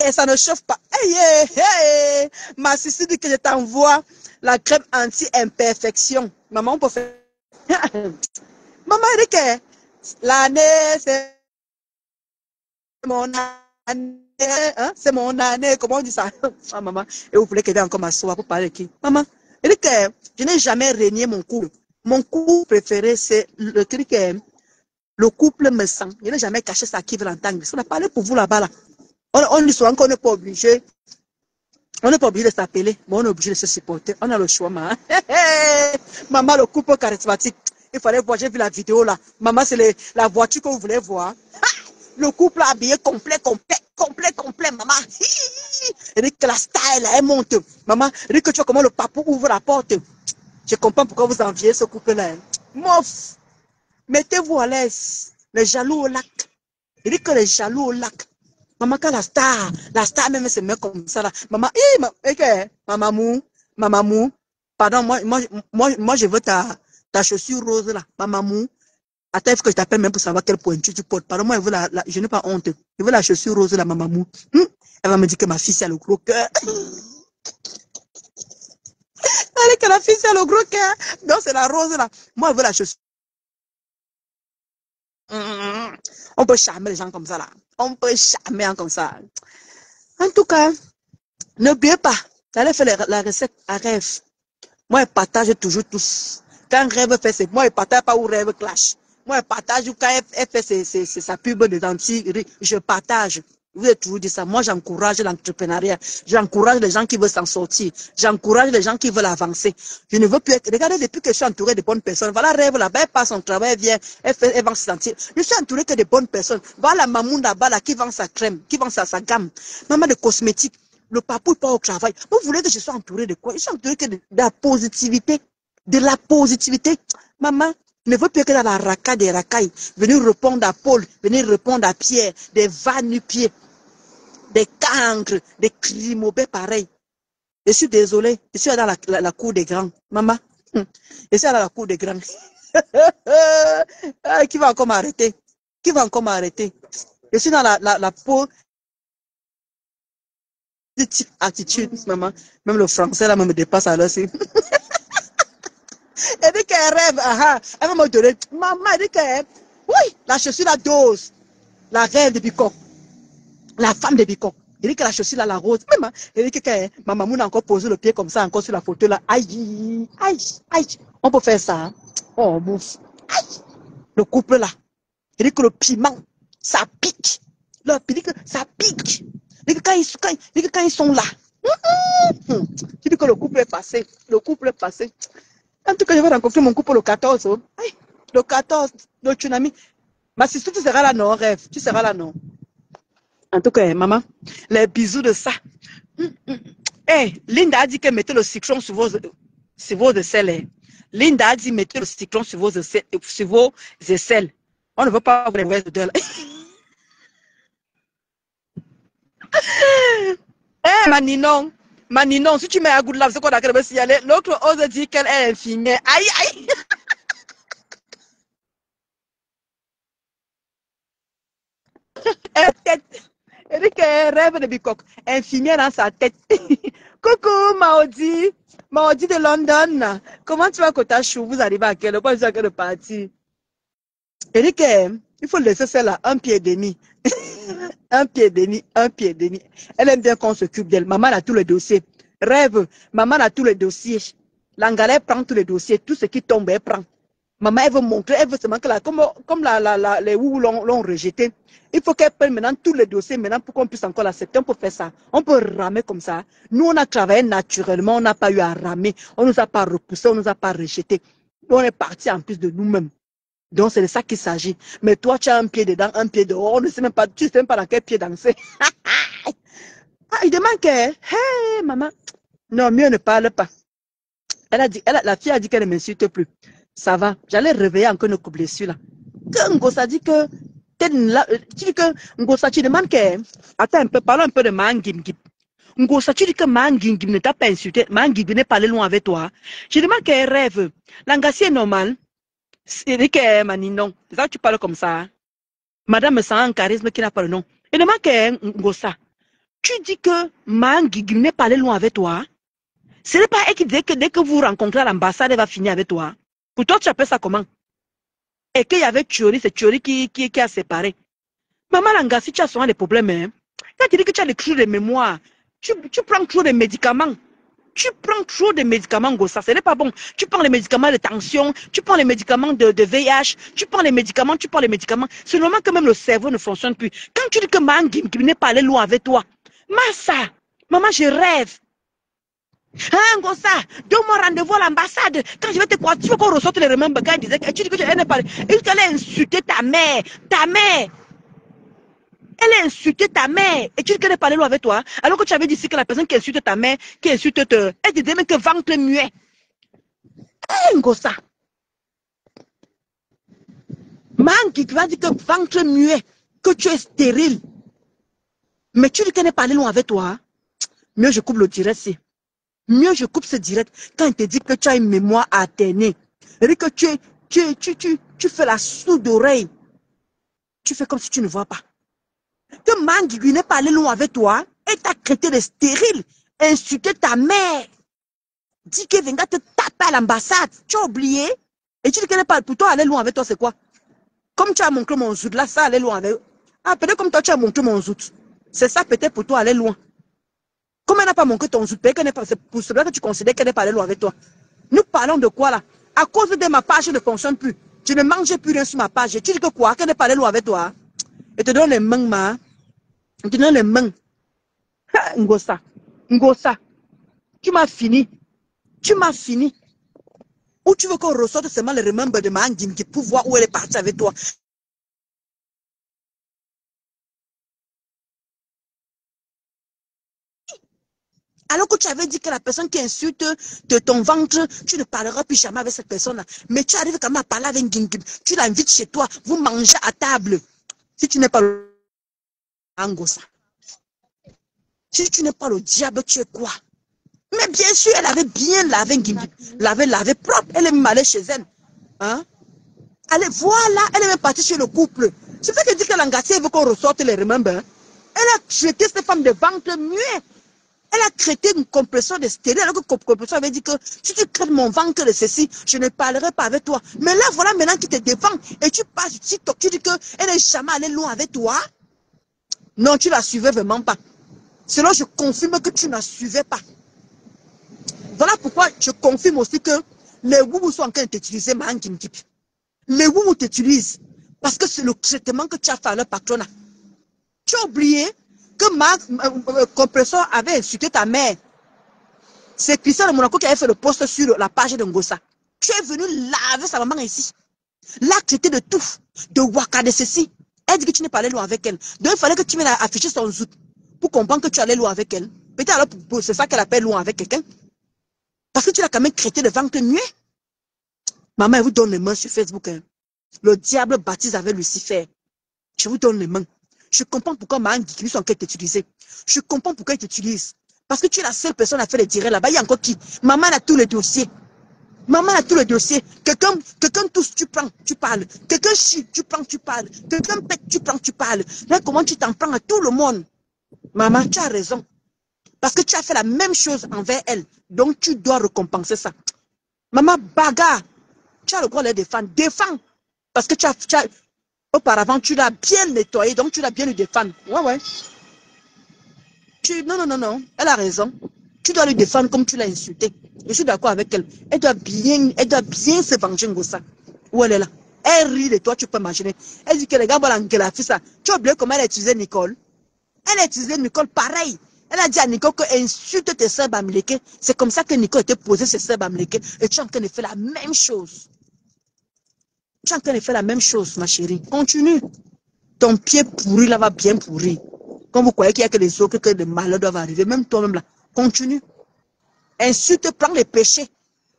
Speaker 1: Et ça ne chauffe pas. Hey. Ma Sissi dit que je t'envoie la crème anti-imperfection. Maman, on peut faire. Maman, il dit que l'année, c'est mon année. Hein? C'est mon année. Comment on dit ça? Ah, maman. Et vous voulez qu'elle vienne encore m'asseoir pour parler de qui? Maman, il dit que je n'ai jamais régné mon couple. Mon couple préféré, c'est le couple me sent. Je n'ai jamais caché ça qui veut l'entendre. On a parlé pour vous là-bas. Là. On dit souvent qu'on n'est pas obligé. On n'est pas obligé de s'appeler, mais on est obligé de se supporter. On a le choix, maman. Maman, le couple charismatique. Il fallait voir, j'ai vu la vidéo là. Maman, c'est la voiture que vous voulez voir. Le couple habillé complet, maman. Elle dit que la style, elle monte. Maman, elle dit que tu vois comment le papou ouvre la porte. Je comprends pourquoi vous enviez ce couple-là. Mouf, mettez-vous à l'aise. Les jaloux au lac. Il dit que les jaloux au lac. Maman, quand la star même se met comme ça là. Maman, maman, pardon, moi je veux ta chaussure rose là. Maman, attends, il faut que je t'appelle même pour savoir quel point tu portes. Pardon, moi je n'ai pas honte. Je veux la chaussure rose là, maman. Elle va me dire que ma fille, c'est le gros cœur. Elle dit que la fille, c'est le gros cœur. Donc, c'est la rose là. Moi, je veux la chaussure. On peut charmer les gens comme ça là. On peut charmer comme ça. En tout cas, n'oubliez pas, Elle fait la recette à rêve. Moi, elle partage toujours tous. Quand rêve fait, c'est moi, elle partage pas où rêve clash. Moi, elle partage quand elle fait sa pub de dentiste. Je partage. Vous avez toujours dit ça. Moi, j'encourage l'entrepreneuriat. J'encourage les gens qui veulent s'en sortir. J'encourage les gens qui veulent avancer. Je ne veux plus être... Regardez, depuis que je suis entouré de bonnes personnes, voilà, rêve là-bas, elle passe son travail, elle vient, elle vend ses dentiers. Je suis entouré que de bonnes personnes. Voilà Mamoun là-bas, là, qui vend sa crème, qui vend sa gamme. Maman de cosmétiques. Le papa n'est pas au travail. Vous voulez que je sois entouré de quoi? Je suis entouré que de la positivité. De la positivité. Maman ne veut plus que dans la racaille des racailles. Venir répondre à Paul, venir répondre à Pierre, des va-nu-pieds, des cancres, des crimobés pareils. Je suis désolé. Je suis dans la cour des grands. Maman, je suis dans la cour des grands. Qui va encore m'arrêter? Qui va encore m'arrêter? Je suis dans la peau. Attitude, maman. Même le français, là, me dépasse à l'heure. Elle dit qu'elle rêve. Elle va me donner. Maman, elle dit qu'elle. Oui, la chaussure, la dose. La rêve de Bicot. La femme de Bicot. Elle dit que la chaussure, là, la rose. Maman, elle dit que ma maman a encore posé le pied comme ça, encore sur la photo, là. Aïe, aïe, aïe. On peut faire ça. Hein? Oh, mouf. Aïe. Le couple, là. Elle dit que le piment, ça pique. Elle dit que ça pique. Quand ils sont là, tu dis que le couple est passé. Le couple est passé. En tout cas, je vais rencontrer mon couple le 14. Le 14, le tsunami. Ma sister, tu seras là, non, rêve. Tu seras là, non. En tout cas, maman, les bisous de ça. Linda a dit qu'elle mettait le cyclone sur vos aisselles. Linda a dit mettez le cyclone sur vos aisselles. On ne veut pas vous les voir de là. Maninon, si tu mets à goût de lave, c'est quoi d'accord, si aller. L'autre ose dire qu'elle est infirmière. Aïe, aïe. Elle dit qu'elle rêve de Bicoque. Infirmière dans sa tête. Coucou, Maudit. Maudit de London. Comment tu vas, Kotachou? Vous arrivez à quelle heure? À quelle partie? Elle dit qu'il faut laisser celle-là un pied et demi. Un pied et demi, un pied et demi. Elle aime bien qu'on s'occupe d'elle. Maman a tous les dossiers. Rêve, maman a tous les dossiers. L'Angala prend tous les dossiers. Tout ce qui tombe, elle prend. Maman, elle veut montrer, elle veut se manquer là. Comme les ou l'ont rejeté. Il faut qu'elle prenne maintenant tous les dossiers maintenant pour qu'on puisse encore l'accepter. On peut faire ça. On peut ramer comme ça. Nous, on a travaillé naturellement. On n'a pas eu à ramer. On ne nous a pas repoussé. On ne nous a pas rejeté. On est parti en plus de nous-mêmes. Donc, c'est de ça qu'il s'agit. Mais toi, tu as un pied dedans, un pied dehors. On ne sait même pas, tu ne sais même pas dans quel pied danser. Il demande que, hey, maman. Non, mieux ne parle pas. Elle a dit, la fille a dit qu'elle ne m'insulte plus. Ça va. J'allais réveiller encore une blessure là. Que Ngossa dit que, tu dis que, Ngossa, tu demandes que, attends un peu, parlons un peu de Mangim. Ngossa, tu dis que Mangim ne t'a pas insulté. Mangim n'est pas allé loin avec toi. Je demande qu'elle rêve. L'angassi est normal. C'est dit que Maninon, c'est ça que tu parles comme ça. Hein? Madame me sent un charisme qui n'a pas le nom. Et demande que Ngossa, tu dis que Mangi n'est pas allé loin avec toi. Ce n'est pas elle qui dit que dès que vous rencontrez à l'ambassade, elle va finir avec toi. Pour toi, tu appelles ça comment? Et qu'il y avait Thiori, c'est Thiori qui a séparé. Maman Langa, si tu as souvent des problèmes, hein? Quand tu dis que tu as des troubles de mémoire, tu prends trop de médicaments. Tu prends trop de médicaments, Ngossa, ce n'est pas bon. Tu prends les médicaments de tension, tu prends les médicaments de VIH, tu prends les médicaments. C'est normal que même le cerveau ne fonctionne plus. Quand tu dis que Mangi n'est pas allé loin avec toi, Massa, maman, je rêve. Hein, Ngossa, donne-moi rendez-vous à l'ambassade. Quand je vais te croire, tu veux qu'on ressorte les remembres. Quand elle disait, tu dis que elle n'est pas allée. Elle allait insulter ta mère. Ta mère. Elle a insulté ta mère. Et tu dis qu'elle n'est pas allée loin avec toi. Alors que tu avais dit ici que la personne qui insulte ta mère, qui insulte elle te dit même que ventre muet. Hé, Ngossa. Mangi, tu vas dire que ventre muet, que tu es stérile. Mais tu dis qu'elle n'est pas allée loin avec toi. Mieux je coupe le direct. Mieux je coupe ce direct quand il te dit que tu as une mémoire alternée. C'est-à-dire que tu fais la sourde d'oreille. Tu fais comme si tu ne vois pas. Que Mangi n'est pas allé loin avec toi et t'a traité de stérile, insulté ta mère, dit qu'elle viendra te taper à l'ambassade. Tu as oublié? Et tu dis qu'elle n'est pas pour toi aller loin avec toi, c'est quoi? Comme tu as montré mon zout, là, ça allait loin avec. Ah, peut-être comme toi tu as montré mon zout. C'est ça peut-être pour toi aller loin. Comme elle n'a pas manqué ton zout, c'est pour cela que tu considères qu'elle n'est pas allée loin avec toi. Nous parlons de quoi là? À cause de ma page ne fonctionne plus. Je ne mangeais plus rien sur ma page. Tu dis que quoi? Qu'elle n'est pas allée loin avec toi? Et te donne les mains, ma. Je te donne les mains. Ngosa. Ngosa. Tu m'as fini. Tu m'as fini. Ou tu veux qu'on ressorte seulement le remember de ma Ngimki pour voir où elle est partie avec toi? Alors que tu avais dit que la personne qui insulte de ton ventre, tu ne parleras plus jamais avec cette personne-là. Mais tu arrives quand même à parler avec Ngimki. Tu l'invites chez toi, vous mangez à table. Si tu n'es pas le Angosa. Si tu n'es pas le diable, tu es quoi? Mais bien sûr, elle avait bien lavé Ngimki. Lavé propre. Elle est même allée chez elle. Hein? Allez, voilà, elle est même partie chez le couple. C'est fait que dit que l'Angassé veut qu'on ressorte les remember. Elle a traité cette femme de ventre muet. Elle a traité une compression de stérile, alors que compression avait dit que si tu crèves mon ventre de ceci, je ne parlerai pas avec toi. Mais là, voilà maintenant qui te défend et tu passes sur TikTok, tu dis qu'elle n'est jamais allée loin avec toi. Non, tu ne la suivais vraiment pas. Sinon, je confirme que tu ne la suivais pas. Voilà pourquoi je confirme aussi que les woubous sont en train de t'utiliser, les woubous t'utilisent parce que c'est le traitement que tu as fait à leur patronat. Tu as oublié que ma compresseur avait insulté ta mère. C'est Christian de Monaco qui avait fait le post sur la page de Ngosa. Tu es venu laver sa maman ici. Là, traité de tout, de waka, de ceci. Elle dit que tu n'es pas allé loin avec elle. Donc, il fallait que tu viennes afficher son zout pour comprendre que tu allais loin avec elle. Peut-être alors, c'est ça qu'elle appelle loin avec quelqu'un. Parce que tu l'as quand même traité de ventre muet. Maman, elle vous donne les mains sur Facebook. Hein. Le diable baptise avec Lucifer. Je vous donne les mains. Je comprends pourquoi Maman Guigui sont qu'elle t'utilise. Je comprends pourquoi elle t'utilise. Parce que tu es la seule personne à faire les directs là-bas. Il y a encore qui? Maman a tous les dossiers. Maman a tous les dossiers. Quelqu'un tousse, tu prends, tu parles. Quelqu'un chie, tu prends, tu parles. Quelqu'un pète, tu prends, tu parles. Là, comment tu t'en prends à tout le monde? Maman, tu as raison. Parce que tu as fait la même chose envers elle. Donc, tu dois récompenser ça. Maman, bagarre. Tu as le droit de les défendre. Défends. Parce que auparavant, tu l'as bien nettoyé. Donc, tu l'as bien lui défendre. Ouais, ouais. Non. Elle a raison. Tu dois lui défendre comme tu l'as insulté. Je suis d'accord avec elle. Elle doit bien se venger, Ngosa. Où elle est là? Elle rit de toi, tu peux imaginer. Elle dit que les gars vont l'engueuler. Ça. Tu as oublié comment elle a utilisé Nicole? Elle a utilisé Nicole pareil. Elle a dit à Nicole que insulte tes sœurs bamileke. C'est comme ça que Nicole était posée ses sœurs bamileke. Et tu es en train de faire la même chose. Tu es en train de faire la même chose, ma chérie. Continue. Ton pied pourri là va bien pourrir. Quand vous croyez qu'il n'y a que les autres, que les malheurs doivent arriver, même toi-même là, continue. Insulte, prends les péchés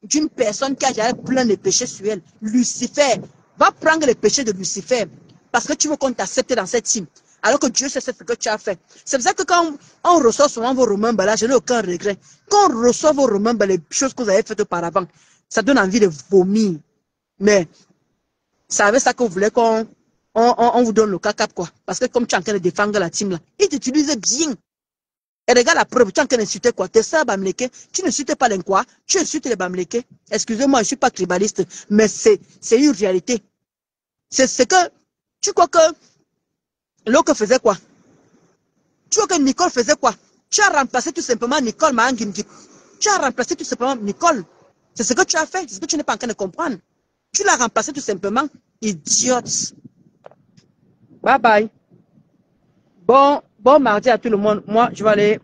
Speaker 1: d'une personne qui a déjà plein de péchés sur elle. Lucifer, va prendre les péchés de Lucifer. Parce que tu veux qu'on t'accepte dans cette team. Alors que Dieu sait ce que tu as fait. C'est pour ça que quand on reçoit souvent vos remembers là, je n'ai aucun regret. Quand on reçoit vos remembers, les choses que vous avez faites auparavant, ça donne envie de vomir. Mais, c'est avec ça que vous voulez qu'on vous donne le caca, quoi. Parce que comme tu es en train de défendre la team là, ils t'utilisent bien. Et regarde la preuve, tu es en train d'insulter quoi? Tes sœurs bamileke, tu n'insultes pas les quoi? Tu insultes les bamileke. Excusez-moi, je ne suis pas tribaliste, mais c'est une réalité. C'est que, tu crois que l'autre faisait quoi? Tu vois que Nicole faisait quoi? Tu as remplacé tout simplement Nicole Mahangimki. Tu as remplacé tout simplement Nicole. C'est ce que tu as fait, c'est ce que tu n'es pas en train de comprendre. Tu l'as remplacé tout simplement. Idiote. Bye bye. Bon mardi à tout le monde. Moi, je vais aller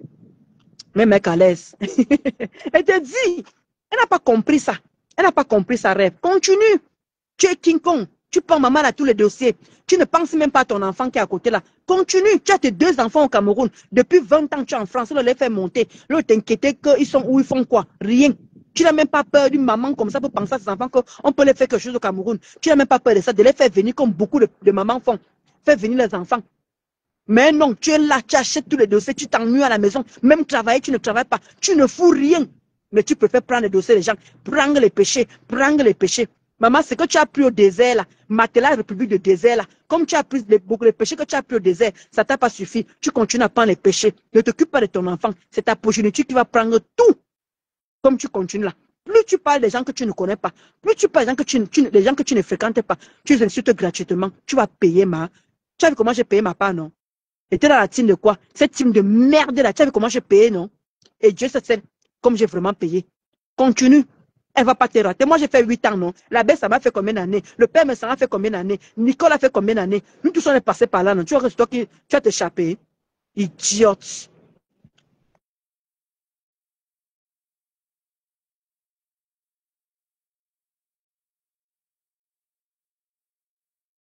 Speaker 1: me mettre à l'aise. Elle te dit, elle n'a pas compris ça. Elle n'a pas compris sa rêve. Continue. Tu es King Kong. Tu prends maman à tous les dossiers. Tu ne penses même pas à ton enfant qui est à côté là. Continue. Tu as tes 2 enfants au Cameroun. Depuis 20 ans, tu es en France. On les fait monter. Là, t'inquiète qu'ils sont où, ils font quoi? Rien. Tu n'as même pas peur d'une maman comme ça pour penser à ses enfants qu'on peut les faire quelque chose au Cameroun. Tu n'as même pas peur de ça, de les faire venir comme beaucoup de mamans font. Faire venir les enfants. Mais non, tu es là, tu achètes tous les dossiers, tu t'ennuies à la maison. Même travailler, tu ne travailles pas. Tu ne fous rien. Mais tu préfères prendre les dossiers des gens. Prendre les péchés. Prendre les péchés. Maman, c'est que tu as pris au désert là. Matela, République de désert là. Comme tu as pris beaucoup de péchés que tu as pris au désert, ça t'a pas suffi. Tu continues à prendre les péchés. Ne t'occupe pas de ton enfant. C'est ta progéniture qui va prendre tout. Comme tu continues là. Plus tu parles des gens que tu ne connais pas, plus tu parles des gens que tu ne fréquentes pas, tu les insultes gratuitement. Tu vas payer ma. Tu as vu comment j'ai payé ma part, non? Et tu es dans la team de quoi? Cette team de merde là, tu as vu comment j'ai payé, non? Et Dieu sait comme j'ai vraiment payé. Continue. Elle ne va pas te rater. Moi, j'ai fait 8 ans, non? La baisse, ça m'a fait combien d'années? Le père me a fait combien d'années? Nicole a fait combien d'années? Nous tous, on est passés par là, non? Tu vas t'échapper. Idiote.